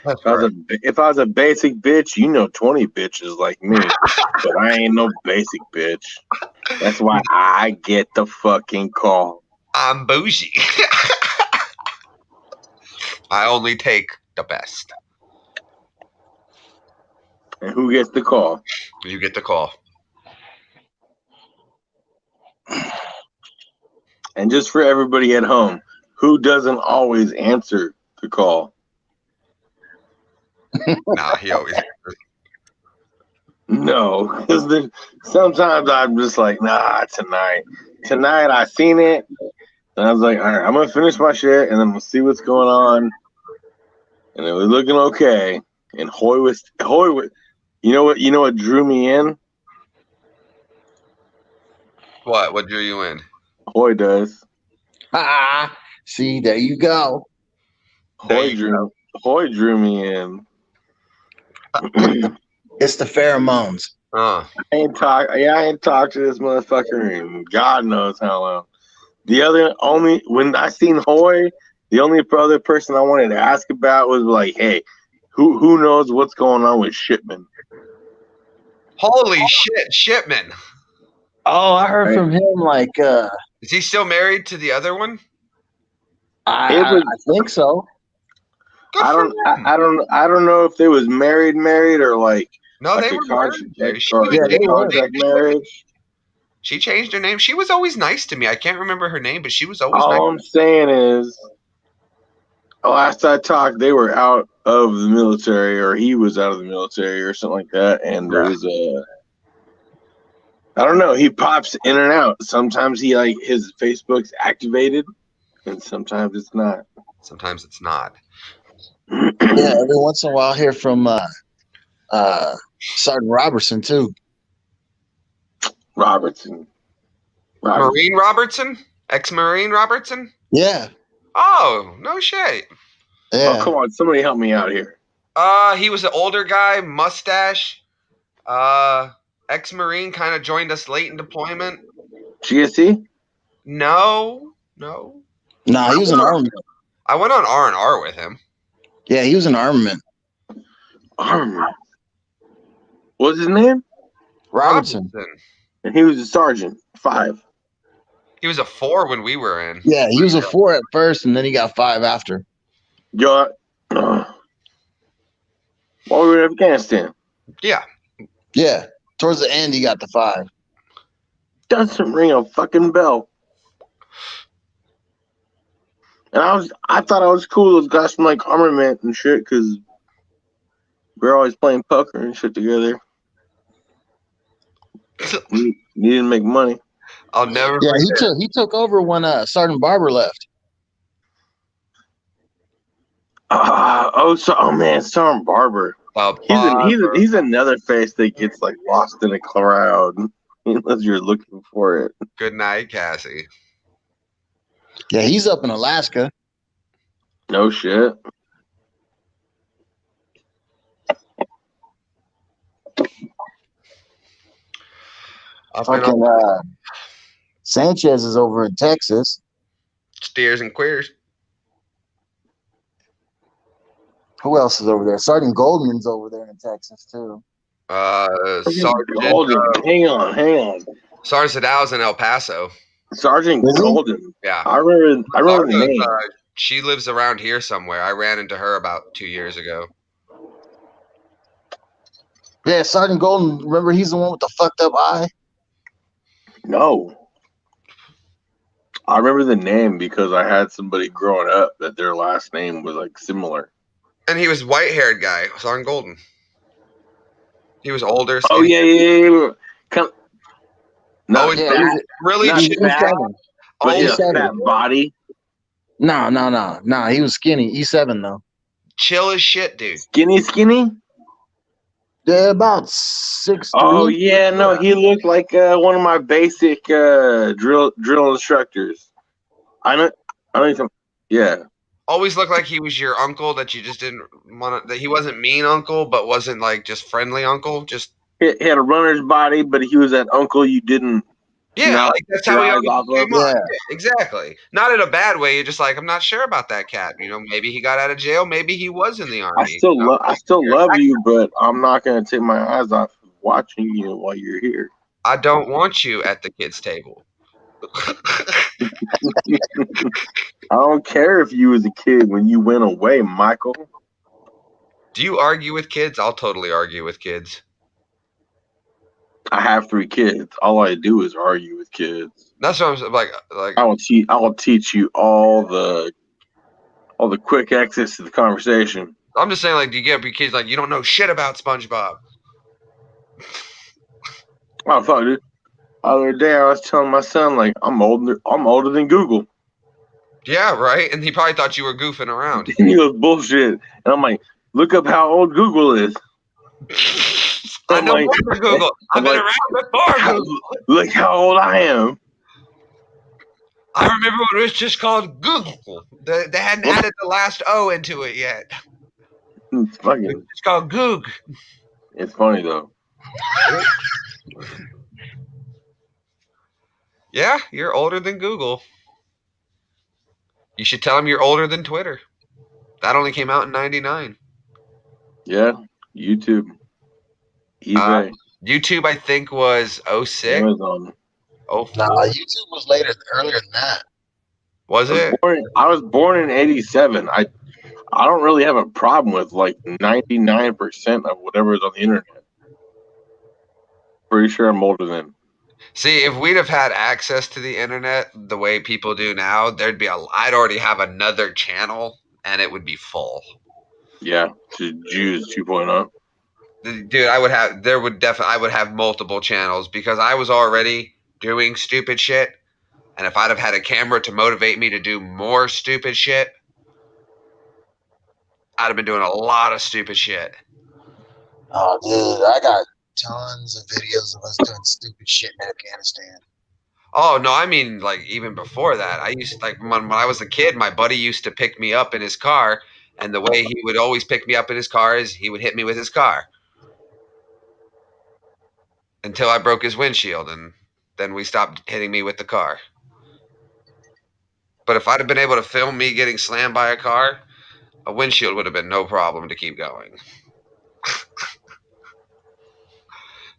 That's If I was a basic bitch, you know 20 bitches like me. But I ain't no basic bitch. That's why I get the fucking call. I'm bougie. I only take the best. And who gets the call? You get the call. And just for everybody at home, who doesn't always answer the call? Nah, he always. No, because sometimes I'm just like, nah, tonight. Tonight I seen it, and I was like, all right, I'm gonna finish my shit, and then we'll see what's going on. And it was looking okay. And Hoy was, you know what drew me in? What? What drew you in? Hoy does. Ah, see, there you go. There you Hoy drew me in. It's the pheromones. Oh, I ain't talked to this motherfucker in God knows how long. When I seen Hoy, the only other person I wanted to ask about was like, hey, who knows what's going on with Shipman? holy shit, Shipman! Oh, I heard Right. from him like Is he still married to the other one? I think so. Good I for don't them. I don't know if they was married or like No, like they a were contract married. She or was Yeah, they a dating were. contract Shipman. marriage. She changed her name. She was always nice to me. I can't remember her name, but she was always All I'm nice. saying is, last I talked, they were out of the military, or he was out of the military, or something like that. And there was I don't know. He pops in and out. Sometimes his Facebook's activated, and sometimes it's not. Sometimes it's not. Yeah, every once in a while, I hear from Sergeant Robertson too. Robertson. Marine Robertson? Ex-Marine Robertson? Yeah, Oh, no shit. yeah. Oh, come on. Somebody help me out here. He was an older guy, mustache. Ex-Marine, kind of joined us late in deployment. GSC? No. Nah, he was an armament. I went on R&R with him. Yeah, he was an armament. Armor. What's his name? Robertson. And he was a sergeant. 5. He was a 4 when we were in. Yeah, he was a 4 at first, and then he got 5 after. Yo, while we were in Afghanistan. Yeah. Yeah, towards the end, he got the 5. Doesn't ring a fucking bell. And I thought I was cool. Those guys from like armament and shit, because we're always playing poker and shit together. Needed to make money. I'll never Yeah, forget. he took over when Sergeant Barber left. Oh man, Sergeant Barber. He's another face that gets like lost in a crowd unless you're looking for it. Good night, Cassie. Yeah, he's up in Alaska. No shit. Fucking Sanchez is over in Texas. Steers and queers. Who else is over there? Sergeant Goldman's over there in Texas too. Sergeant Golden. Hang on. Sergeant Sadow's in El Paso. Sergeant Is he? Golden. Yeah. I remember the name. She lives around here somewhere. I ran into her about 2 years ago. Yeah, Sergeant Golden. Remember, he's the one with the fucked up eye. No. I remember the name because I had somebody growing up that their last name was like similar. And he was white-haired guy, Sergeant Golden. He was older. Oh yeah. No, Not it's yeah, fat, really not chill. fat, but his E7. fat body. No. He was skinny. E7 though. Chill as shit, dude. Skinny. Yeah, about 6'3". Oh yeah, no, he looked like one of my basic drill instructors. I know. Yeah. Always looked like he was your uncle that you just didn't want to. That he wasn't mean uncle, but wasn't like just friendly uncle. Just He had a runner's body, but he was that uncle you didn't. yeah, like that's how we rise always off of. came up. Yeah. Exactly. Not in a bad way. You're just like, I'm not sure about that cat. You know, maybe he got out of jail. Maybe he was in the army. I still you know? love you, but I'm not gonna take my eyes off of watching you while you're here. I don't want you at the kids' table. I don't care if you was a kid when you went away, Michael. Do you argue with kids? I'll totally argue with kids. I have 3 kids. All I do is argue with kids. That's what I'm like. I will teach you all the quick access to the conversation. I'm just saying, like, do you get up your kids like you don't know shit about SpongeBob? Oh fuck, dude. The other day I was telling my son like I'm older than Google. Yeah, right. And he probably thought you were goofing around. And he goes bullshit. And I'm like, look up how old Google is. I know like- more Google. I've been like, around before Google. Look how old I am. I remember when it was just called Google. They hadn't added the last O into it yet. It's fucking. It's called Goog. It's funny though. Yeah, you're older than Google. You should tell them you're older than Twitter. That only came out in 99. Yeah, YouTube, eBay, YouTube, I think, was 06. Amazon. 04. Nah, YouTube was earlier than that. Was it? I was born in '87. I don't really have a problem with like 99% of whatever is on the internet. Pretty sure I'm older than. See, if we'd have had access to the internet the way people do now, I'd already have another channel and it would be full. Yeah, to Jews 2.0. Dude, I would have multiple channels because I was already doing stupid shit. And if I'd have had a camera to motivate me to do more stupid shit, I'd have been doing a lot of stupid shit. Oh, dude, I got tons of videos of us doing stupid shit in Afghanistan. Oh no, I mean like even before that. I used like when I was a kid, my buddy used to pick me up in his car, and the way he would always pick me up in his car is he would hit me with his car until I broke his windshield, and then we stopped hitting me with the car. But if I'd have been able to film me getting slammed by a car, a windshield would have been no problem to keep going.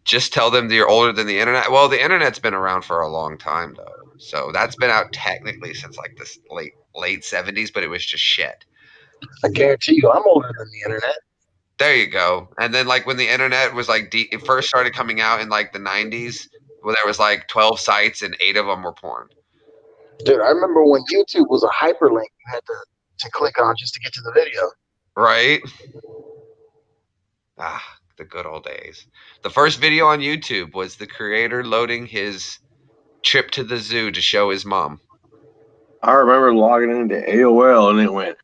Just tell them that you're older than the internet. Well, the internet's been around for a long time though, so that's been out technically since like this late 70s, but it was just shit. I guarantee you, I'm older than the internet. There you go. And then like when the internet was like it first started coming out in like the 90s, where there was like 12 sites and 8 of them were porn. Dude, I remember when YouTube was a hyperlink you had to click on just to get to the video. Right? Ah, the good old days. The first video on YouTube was the creator loading his trip to the zoo to show his mom. I remember logging into AOL and it went.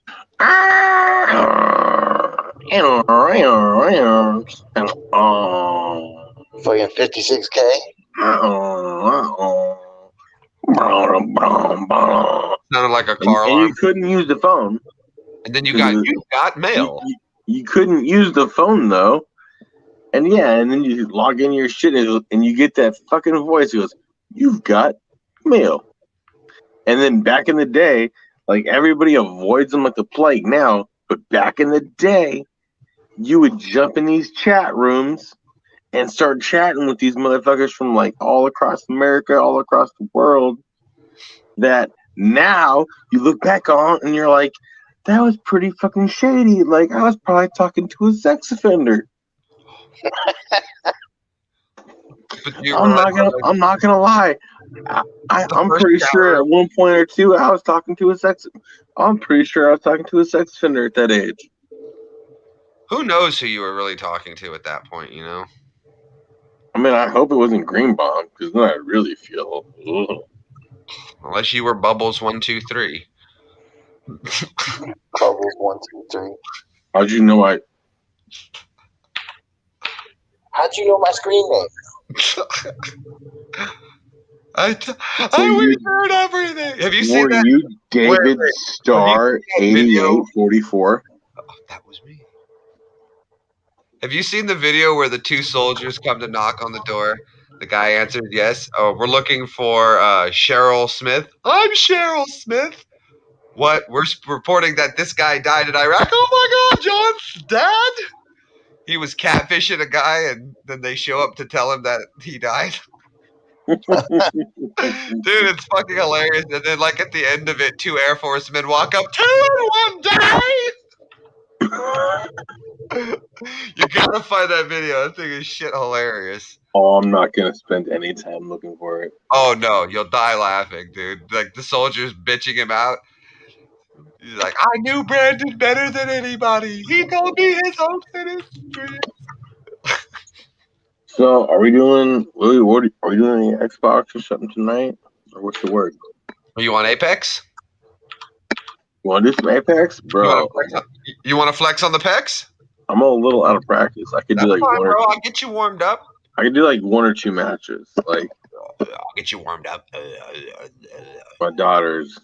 Fucking 56K. Sounded like a car And alarm. you couldn't use the phone. And then you got mail. You couldn't use the phone though. And yeah, and then you log in your shit and you get that fucking voice. It goes, "You've got mail." And then back in the day, like everybody avoids them like the plague now. But back in the day, you would jump in these chat rooms and start chatting with these motherfuckers from like all across America, all across the world. That now you look back on and you're like, that was pretty fucking shady. Like I was probably talking to a sex offender. I'm not gonna lie. I'm pretty sure at one point or two I was talking to a sex. I'm pretty sure I was talking to a sex offender at that age. Who knows who you were really talking to at that point? You know. I mean, I hope it wasn't Green Bomb because then I really feel. Ugh. Unless you were Bubbles 123. Bubbles 123. How'd you know I? How'd you know my screen name? I heard everything. Have you seen that? Were you David Starr 8844? Oh, that was me. Have you seen the video where the two soldiers come to knock on the door? The guy answered yes. Oh, we're looking for Cheryl Smith. I'm Cheryl Smith. What? We're reporting that this guy died in Iraq. Oh my God, John's dad? He was catfishing a guy, and then they show up to tell him that he died. Dude, it's fucking hilarious. And then, like at the end of it, 2 Air Force men walk up. 2 in 1 day. You gotta find that video. That thing is shit hilarious. Oh, I'm not gonna spend any time looking for it. Oh no, you'll die laughing, dude. Like the soldiers bitching him out. He's like, I knew Brandon better than anybody. He told me his hopes and his dreams. So, are we doing? Are we doing any Xbox or something tonight, or what's the word? Are you on Apex? You want to do some Apex, bro? You want to flex on the pecs? I'm a little out of practice. I could do like fine, bro. I'll get you warmed up. I could do like 1 or 2 matches. Like I'll get you warmed up. my daughters,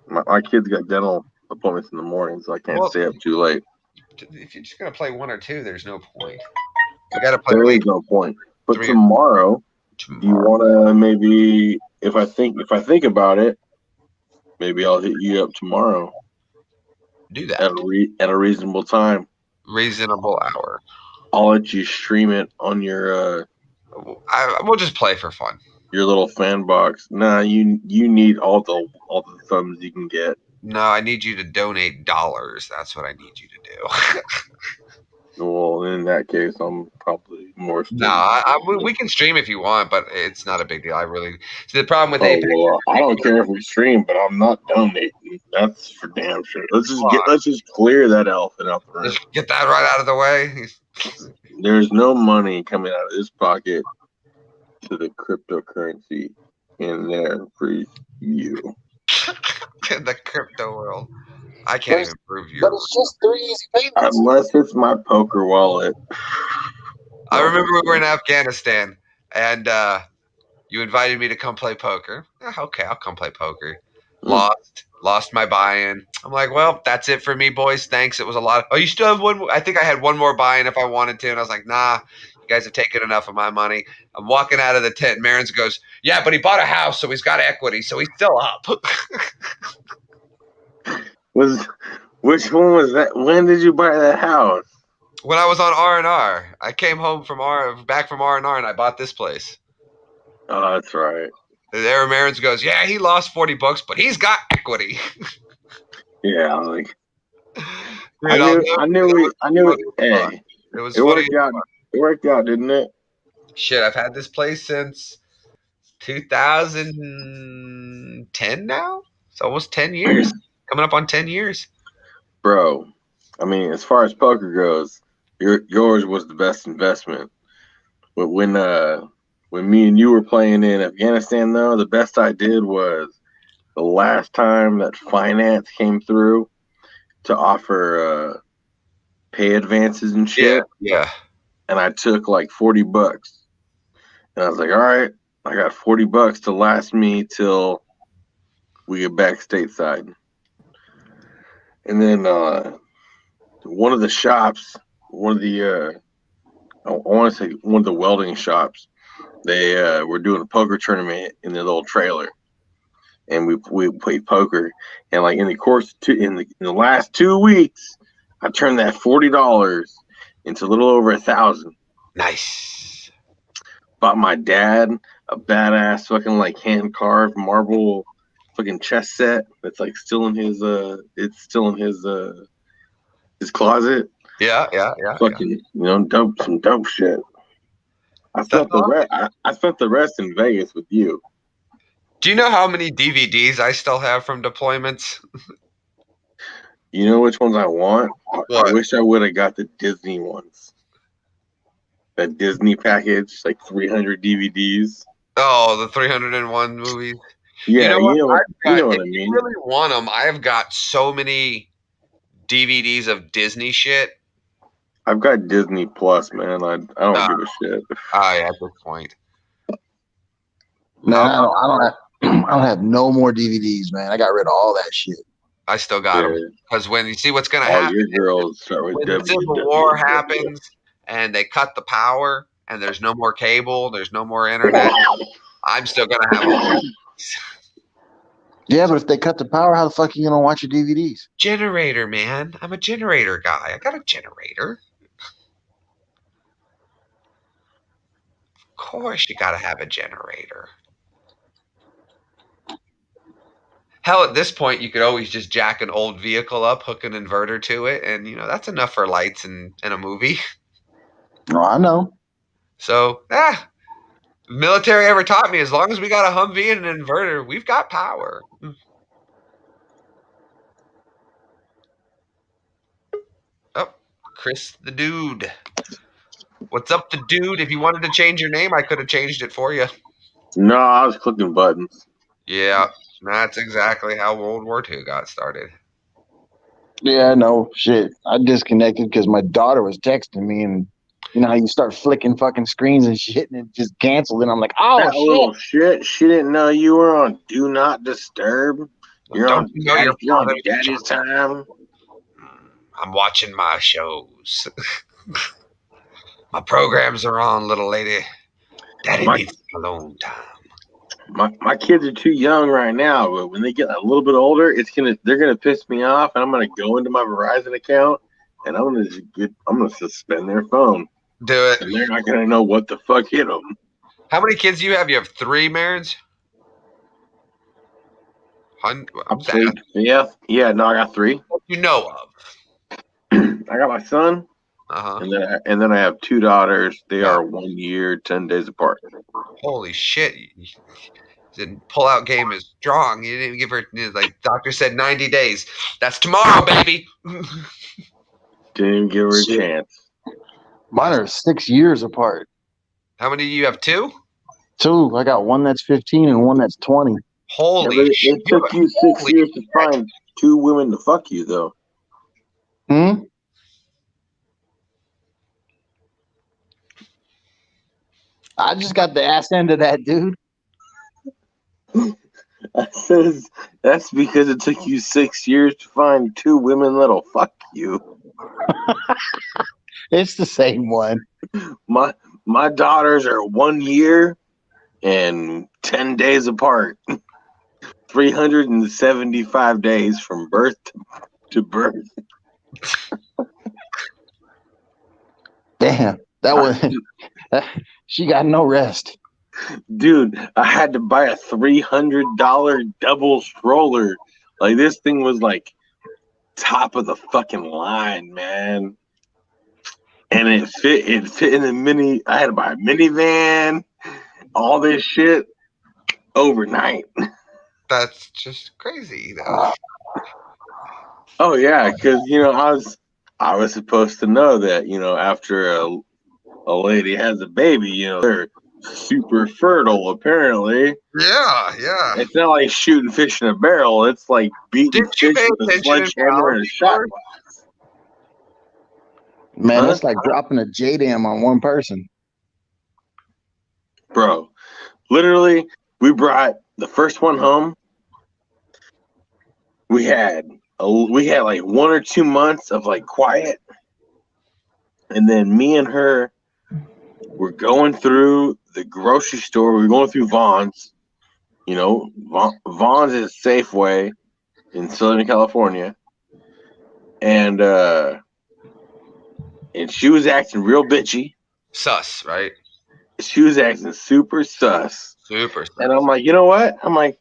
my kids got dental appointments in the morning, so I can't stay up too late. If you're just gonna play 1 or 2, there's no point. You gotta play. There is no point. But tomorrow, you wanna maybe if I think about it, maybe I'll hit you up tomorrow. Do that at a reasonable time. Reasonable hour. I'll let you stream it on your. We'll just play for fun. Your little fan box. Nah, you need all the thumbs you can get. No, I need you to donate dollars. That's what I need you to do. Well, in that case, I'm probably more. No, we can stream if you want, but it's not a big deal. I really see the problem with Oh Apex. well, I don't care if we stream, but I'm not donating. That's for damn sure. Let's just clear that elephant out the room. Just get that right out of the way. There's no money coming out of this pocket to the cryptocurrency in there for you. In the crypto world, I can't even prove you. But it's just 3 easy payments. Unless it's my poker wallet. I remember we were in Afghanistan, and you invited me to come play poker. Okay, I'll come play poker. Lost my buy-in. I'm like, well, that's it for me, boys. Thanks. It was a lot. Oh, you still have one? I think I had one more buy-in if I wanted to, and I was like, nah, you guys have taken enough of my money. I'm walking out of the tent. Marins goes, yeah, but he bought a house, so he's got equity, so he's still up. Which one was that? When did you buy that house? When I was on R&R, I came home from back from R&R, and I bought this place. Oh, that's right. Aaron Marins goes, yeah, he lost $40, but he's got equity. Yeah, like Dude, I knew it. Hey, it was it funny. worked out, didn't it? Shit, I've had this place since 2010 now. It's almost 10 years. Coming up on 10 years. Bro, I mean, as far as poker goes, yours was the best investment. But when me and you were playing in Afghanistan, though, the best I did was the last time that finance came through to offer pay advances and shit. Yeah. And I took like $40. And I was like, all right, I got $40 to last me till we get back stateside. And then one of the shops, I want to say one of the welding shops, they were doing a poker tournament in their little trailer, and we played poker. And like in the course in the last 2 weeks, I turned that $40 into a little over 1,000. Nice. Bought my dad a badass fucking like hand carved marble fucking chess set that's like still in his his closet. Yeah. Fucking some dope shit. I spent the rest in Vegas with you. Do you know how many DVDs I still have from deployments? You know which ones I want? What? I wish I would have got the Disney ones. That Disney package, like 300 DVDs. Oh, the 301 movies. Yeah, you know what I mean. If you really want them, I have got so many DVDs of Disney shit. I've got Disney Plus, man. I don't give a shit. At this point. No, I don't have no more DVDs, man. I got rid of all that shit. I still got them because when you see what's going to All happen, your girls start with when the Civil War happens and they cut the power and there's no more cable, there's no more internet, I'm still going to have them. Yeah, but if they cut the power, how the fuck are you gonna watch your DVDs? Generator, man. I'm a generator guy. I got a generator. Of course, you got to have a generator. Hell, at this point, you could always just jack an old vehicle up, hook an inverter to it, and that's enough for lights in a movie. Oh, I know. So, the military ever taught me, as long as we got a Humvee and an inverter, we've got power. Oh, Chris the Dude. What's up, the Dude? If you wanted to change your name, I could have changed it for you. No, I was clicking buttons. Yeah, that's exactly how World War II got started. Yeah, no shit. I disconnected because my daughter was texting me, and you know how you start flicking fucking screens and shit, and it just canceled. And I'm like, that little shit. She didn't know you were on Do Not Disturb. You're on Daddy's time. I'm watching my shows. My programs are on, little lady. Daddy needs alone time. My kids are too young right now, but when they get a little bit older, they're gonna piss me off, and I'm gonna go into my Verizon account and I'm gonna suspend their phone. Do it. And they're not gonna know what the fuck hit them. How many kids do you have? You have 3, Marins? What's I'm that? yeah. No, I got 3. You know of. I got my son, Uh-huh. and then I have 2 daughters. They Yeah. are 1 year, 10 days apart. Holy shit. The pull-out game is strong. You didn't give her, like doctor said, 90 days. That's tomorrow, baby. Didn't give her a Shit. chance. Mine are 6 years apart. How many do you have? 2? 2. I got one that's 15 and one that's 20. Holy Yeah, but shit. it took you 6 years to find 2 women to fuck you, though. Hmm? I just got the ass end of that, dude. I says that's because it took you 6 years to find 2 women that'll fuck you. It's the same one. My daughters are 1 year and 10 days apart. 375 days from birth to birth. Damn. That was she got no rest. Dude, I had to buy a $300 double stroller. Like, this thing was like top of the fucking line, man. And it fit in the mini. I had to buy a minivan, all this shit overnight. That's just crazy, though. Oh yeah, because I was supposed to know that, after a lady has a baby, they're super fertile apparently. Yeah. It's not like shooting fish in a barrel. It's like beating Didn't you fish pay with a attention in sledgehammer and a shot biology glass. Man, Huh? it's like dropping a JDAM on one person. Bro, literally, we brought the first one home. We had like 1 or 2 months of like quiet, and then me and her were going through the grocery store. We were going through Vaughn's. Vaughn's is Safeway in Southern California, and she was acting real bitchy. Sus, right? She was acting super sus. Super sus. And I'm like, you know what? I'm like,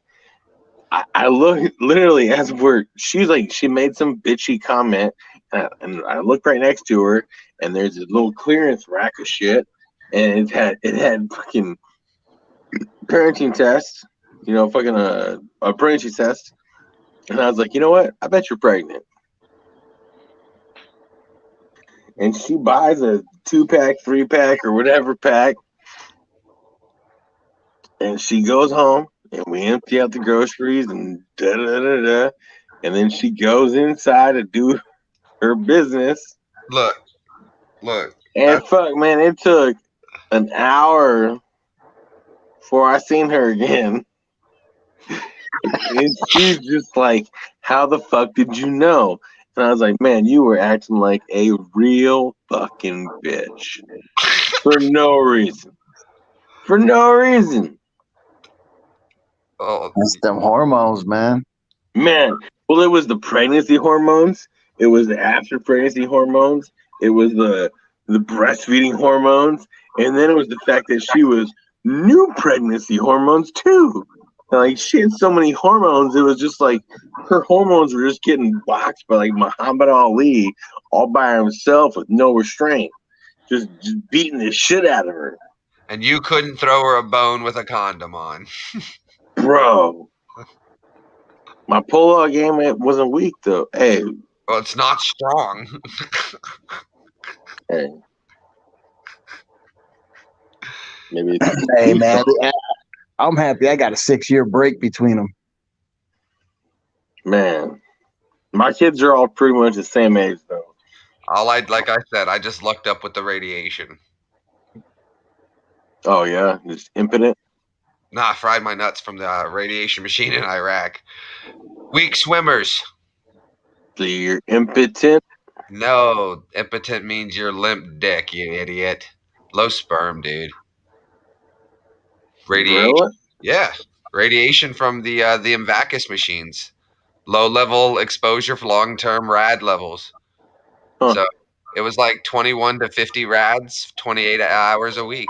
I look literally as she's like, she made some bitchy comment, and I look right next to her, and there's a little clearance rack of shit, and it had fucking parenting test, fucking a pregnancy test, and I was like, you know what? I bet you're pregnant. And she buys a 2-pack, 3-pack, or whatever pack, and she goes home. And we empty out the groceries and da-da-da-da. And then she goes inside to do her business. Look. And fuck, man, it took an hour before I seen her again. And she's just like, how the fuck did you know? And I was like, man, you were acting like a real fucking bitch. For no reason. For no reason. Oh, It's them hormones, man. Man, well, it was the pregnancy hormones. It was the after pregnancy hormones. It was the breastfeeding hormones. And then it was the fact that she was new pregnancy hormones too. Like, she had so many hormones. It was just like her hormones were just getting boxed by like Muhammad Ali all by himself with no restraint. Just beating the shit out of her. and you couldn't throw her a bone with a condom on. Bro. My pull-out game, it wasn't weak though. Hey. Well, it's not strong. Hey. Maybe. Hey, man, I'm happy I got a 6-year break between them. Man, my kids are all pretty much the same age though. Like I said, I just lucked up with the radiation. Oh yeah, just impotent. Nah, I fried my nuts from the radiation machine in Iraq. Weak swimmers. So you're impotent. No, impotent means you're limp dick, you idiot. Low sperm, dude. Radiation. Really? Yeah, radiation from the Invacus machines. Low level exposure for long term rad levels. Huh. So it was like 21 to 50 rads, 28 hours a week.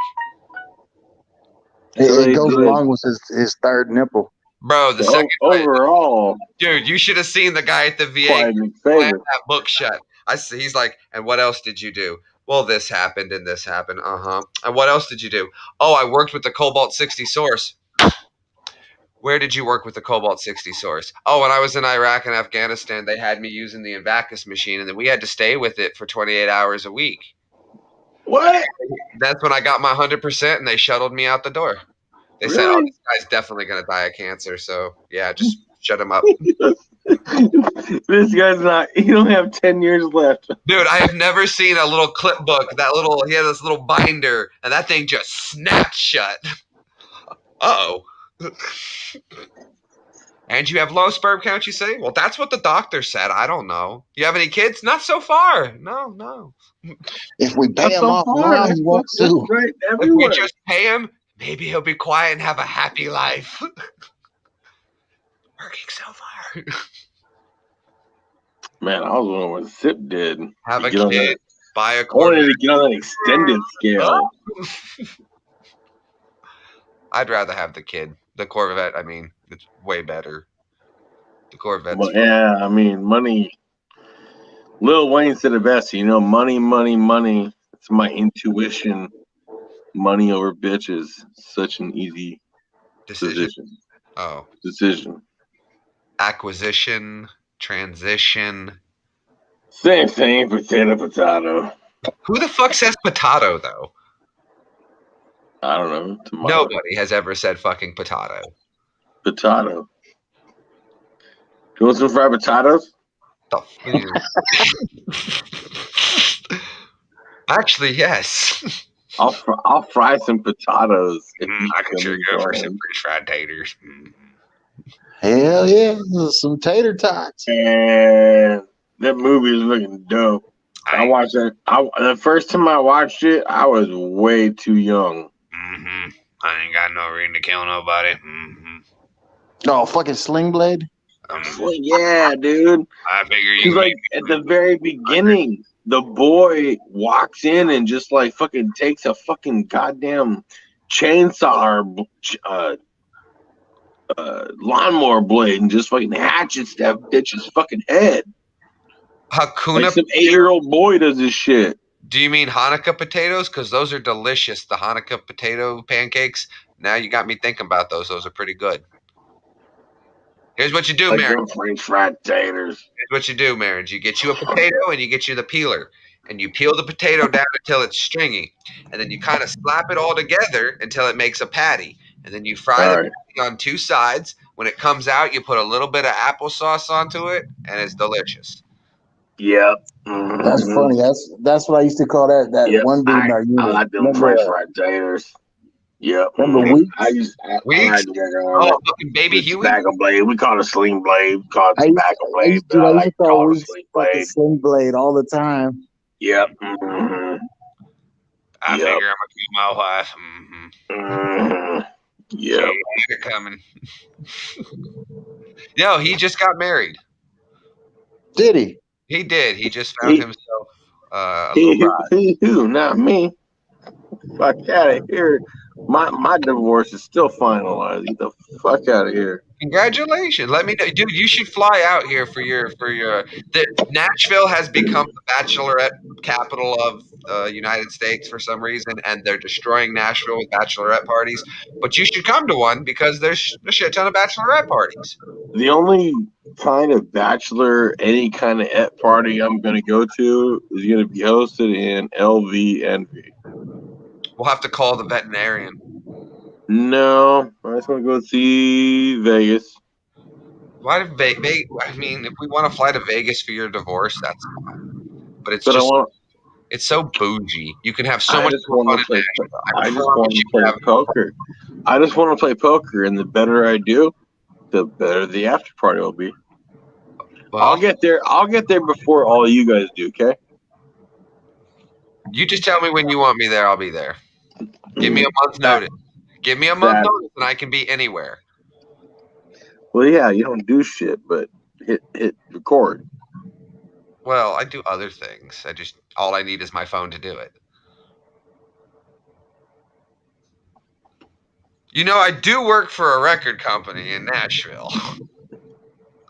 So It they goes did- along with his third nipple. Bro, the So, second night, overall, dude, you should have seen the guy at the VA quite slam McFavor. that book shut. I see. He's like, and what else did you do? Well, this happened and this happened. And what else did you do? Oh, I worked with the Cobalt 60 source. Where did you work with the Cobalt 60 source? Oh, when I was in Iraq and Afghanistan, they had me using the Invacus machine, and then we had to stay with it for 28 hours a week. What? That's when I got my 100%, and they shuttled me out the door. They said, "Oh, Really? this guy's definitely going to die of cancer." So yeah, just shut him up. This guy's not. He don't have 10 years left. Dude, I have never seen a little clip book. He had this little binder, and that thing just snapped shut. Uh-oh. And you have low sperm count, you say? Well, that's what the doctor said. I don't know. You have any kids? Not so far. No. If we pay That's him so off far. now, he won't That's sue. right If we everywhere. just pay him, maybe he'll be quiet and have a happy life. Working so far. Man, I was wondering what Zip did. Have to a get on kid, that- buy a I wanted Corvette. to get on that extended scale. I'd rather have the kid. The Corvette, I mean, it's way better. The Corvette's But yeah, I mean, money. Lil Wayne said it best. You know, money. It's my intuition. Money over bitches. Such an easy decision. decision. Acquisition, transition. Same thing. Potato. Who the fuck says potato, though? I don't know. Tomato. Nobody has ever said fucking potato. Potato. You want some fried potatoes? Actually, yes. I'll fry some potatoes. I can sure go for some French fried taters. Hell yeah, some tater tots. And that movie is looking dope. I watched that. The first time I watched it, I was way too young. I ain't got no reason to kill nobody. Oh, fucking Sling Blade. Yeah, dude. I figure you. He's like at the very beginning, the boy walks in and just like fucking takes a fucking goddamn chainsaw or lawnmower blade and just fucking hatchets that bitch's fucking head. Hakuna. Like some 8-year-old boy does this shit. Do you mean Hanukkah potatoes? Because those are delicious. The Hanukkah potato pancakes. Now you got me thinking about those. Those are pretty good. Here's what you do, Like Maren. French fried taters. Here's what you do, Maren. You get you a potato and you get you the peeler. And you peel the potato down until it's stringy. And then you kind of slap it all together until it makes a patty. And then you fry the patty on two sides. When it comes out, you put a little bit of applesauce onto it, and it's delicious. Yep. That's funny. That's what I used to call that one dude in our unit. I like them French fried taters. Yep. Remember Weeks? I had to work on Oh, fucking baby Huey. tobacco blade. We call it a sling blade. We call it I tobacco blade. used but I to like to call call it a Weeks sling fucking blade. Sling Blade all the time. Yep. I figure I'm gonna keep my wife. Yep. They're coming. No, he just got married. Did he? He did. He just found himself a little bride. Who? Not me. Fuck out of here. My divorce is still finalized. Get the fuck out of here. Congratulations. Let me know. Dude, you should fly out here for your Nashville has become the bachelorette capital of the United States for some reason, and they're destroying Nashville with bachelorette parties. But you should come to one because there's a shit ton of bachelorette parties. The only kind of bachelor, any kind of et party I'm going to go to is going to be hosted in LVNV. We'll have to call the veterinarian. No, I just want to go see Vegas. Why did Vegas? I mean, if we want to fly to Vegas for your divorce, that's fine. But it's it's so bougie. You can have so much fun in Nashville. I just want to play poker. I just want to play poker, and the better I do, the better the after party will be. Well, I'll get there. I'll get there before all you guys do. Okay. You just tell me when you want me there. I'll be there. Give me a month's notice. Give me a month notice, and I can be anywhere. Well, yeah, you don't do shit, but hit record. Well, I do other things. All I need is my phone to do it. You know, I do work for a record company in Nashville.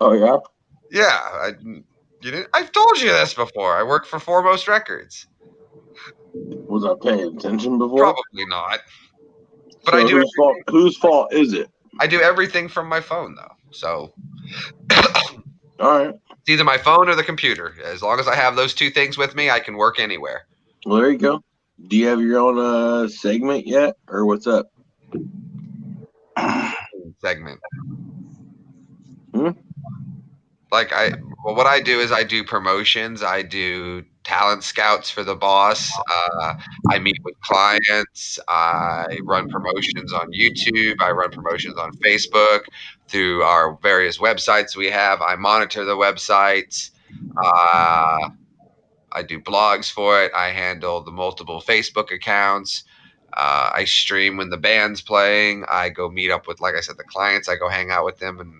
Oh yeah. Yeah, I've told you this before. I work for Foremost Records. Was I paying attention before? Probably not. But So I do. whose fault is it? I do everything from my phone though. So All right. it's either my phone or the computer. As long as I have those two things with me, I can work anywhere. Well, there you go. Do you have your own segment yet, or what's up? Segment. Hmm? Like what I do is I do promotions. I do talent scouts for the boss. I meet with clients. I run promotions on YouTube. I run promotions on Facebook through our various websites we have. I monitor the websites. I do blogs for it. I handle the multiple Facebook accounts. I stream when the band's playing. I go meet up with, like I said, the clients. I go hang out with them and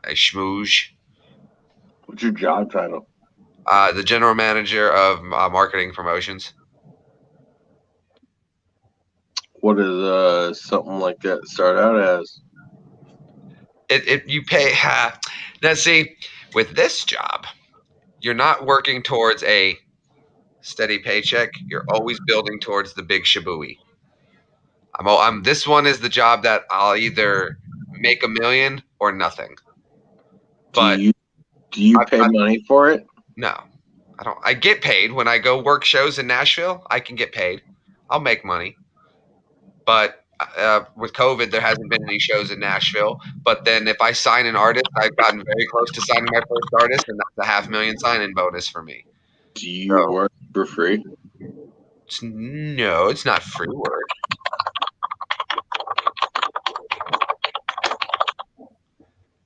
I schmooze. What's your job title? The general manager of marketing promotions. What does something like that start out as? You pay. Now, see, with this job, you're not working towards a steady paycheck. You're always building towards the big shabooey. This one is the job that I'll either make $1 million or nothing. But do you pay money for it? No, I don't. I get paid when I go work shows in Nashville. I can get paid. I'll make money. But with COVID, there hasn't been any shows in Nashville. But then if I sign an artist, I've gotten very close to signing my first artist, and that's a $500,000 sign-in bonus for me. Do you work for free? No, it's not free work.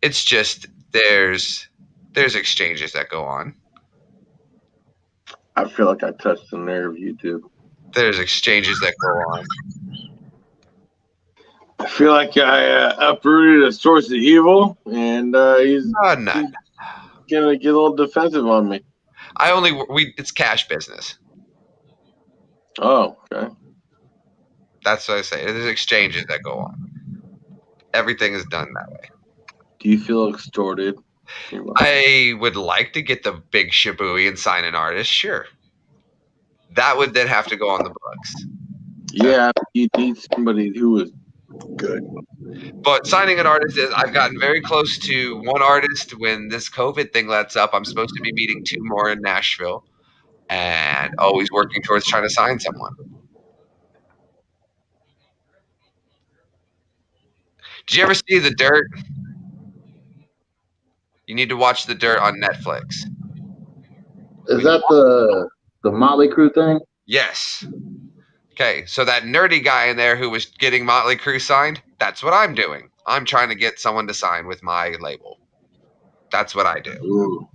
It's just there's exchanges that go on. I feel like I touched the nerve, YouTube. There's exchanges that go on. I feel like I uprooted a source of evil, and he's No. gonna get a little defensive on me. It's cash business. Oh, okay. That's what I say. There's exchanges that go on. Everything is done that way. Do you feel extorted? I would like to get the big shabooey and sign an artist, sure. That would then have to go on the books. Yeah, you need somebody who is good. But signing an artist I've gotten very close to one artist. When this COVID thing lets up, I'm supposed to be meeting 2 more in Nashville and always working towards trying to sign someone. Did you ever see The Dirt? You need to watch The Dirt on Netflix. Is that the Motley Crue thing? Yes. Okay, so that nerdy guy in there who was getting Motley Crue signed, that's what I'm doing. I'm trying to get someone to sign with my label. That's what I do. Ooh.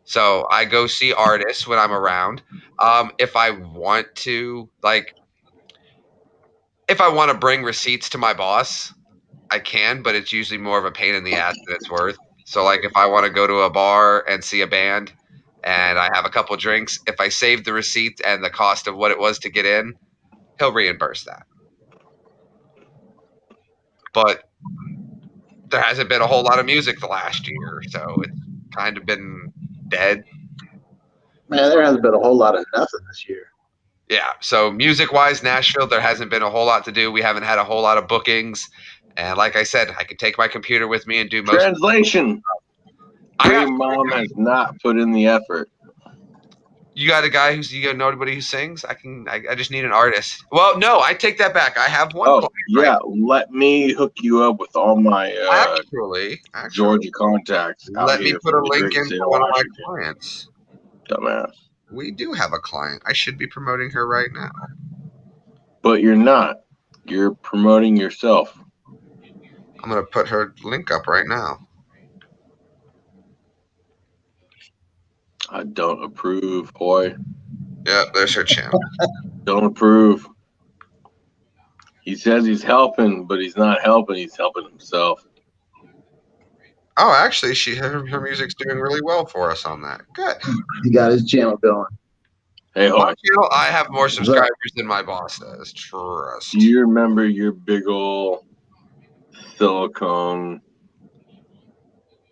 So I go see artists when I'm around. If I want to, if I want to bring receipts to my boss, I can, but it's usually more of a pain in the ass than it's worth. So, like, if I want to go to a bar and see a band and I have a couple drinks, if I save the receipt and the cost of what it was to get in, he'll reimburse that. But there hasn't been a whole lot of music the last year, so it's kind of been dead. Man, there hasn't been a whole lot of nothing this year. Yeah, so music-wise, Nashville, there hasn't been a whole lot to do. We haven't had a whole lot of bookings. And like I said, I could take my computer with me and do most. Translation. Dream Mom has not put in the effort. You got a guy you got nobody who sings? I just need an artist. Well, no, I take that back. I have one. Oh, yeah. Right? Let me hook you up with all my actually Georgia contacts. Let me put a link in for one of my clients. Dumbass. We do have a client. I should be promoting her right now. But you're not. You're promoting yourself. I'm going to put her link up right now. I don't approve, boy. Yeah, there's her channel. Don't approve. He says he's helping, but he's not helping. He's helping himself. Oh, actually, her music's doing really well for us on that. Good. He got his channel going. Hey, My Hawk, channel, I have more subscribers than my boss does. Trust. do you remember your big ol' silicone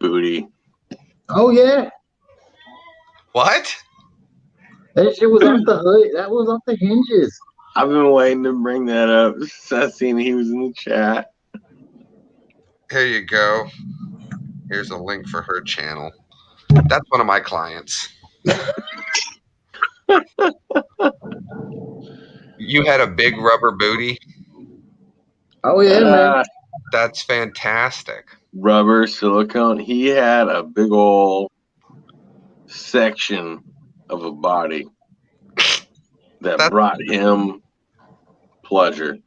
booty? Oh yeah, What? that shit was off the hood. That was off the hinges. I've been waiting to bring that up since I seen he was in the chat. Here you go. Here's a link for her channel. That's one of my clients. You had a big rubber booty? Oh yeah, man. That's fantastic. Rubber, silicone. He had a big ol' section of a body that That's brought him pleasure.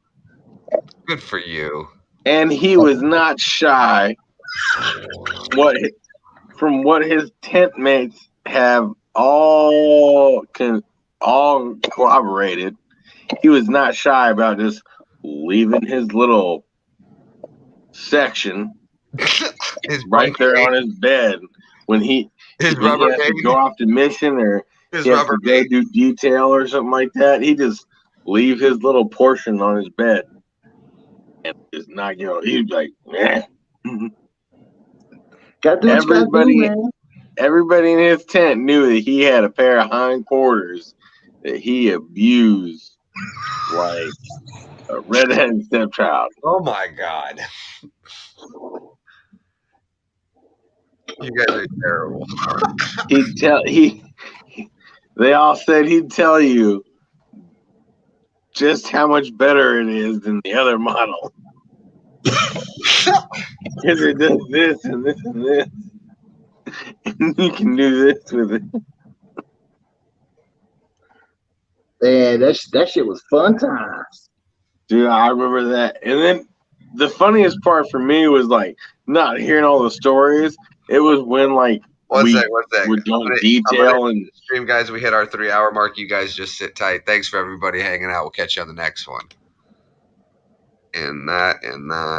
good for you. And he was not shy from what his tent mates have all corroborated. He was not shy about just leaving his little section His right bunk there cake, on his bed when he his when rubber he has to cake, go off to mission or his he has rubber to go cake. do detail or something like that. He just leave his little portion on his bed and just not he's like, eh. Gotta do what you gotta do, man. Everybody in his tent knew that he had a pair of hindquarters that he abused like a redheaded stepchild. Oh my God. You guys are terrible. They all said he'd tell you just how much better it is than the other model. Because it does this and this and this. And you can do this with it. Man, that shit was fun times. Dude, I remember that. And then the funniest part for me was like not hearing all the stories. It was when like What's we that? would do I'm gonna detail and stream, guys. We hit our 3-hour mark. You guys just sit tight. Thanks for everybody hanging out. We'll catch you on the next one. And that.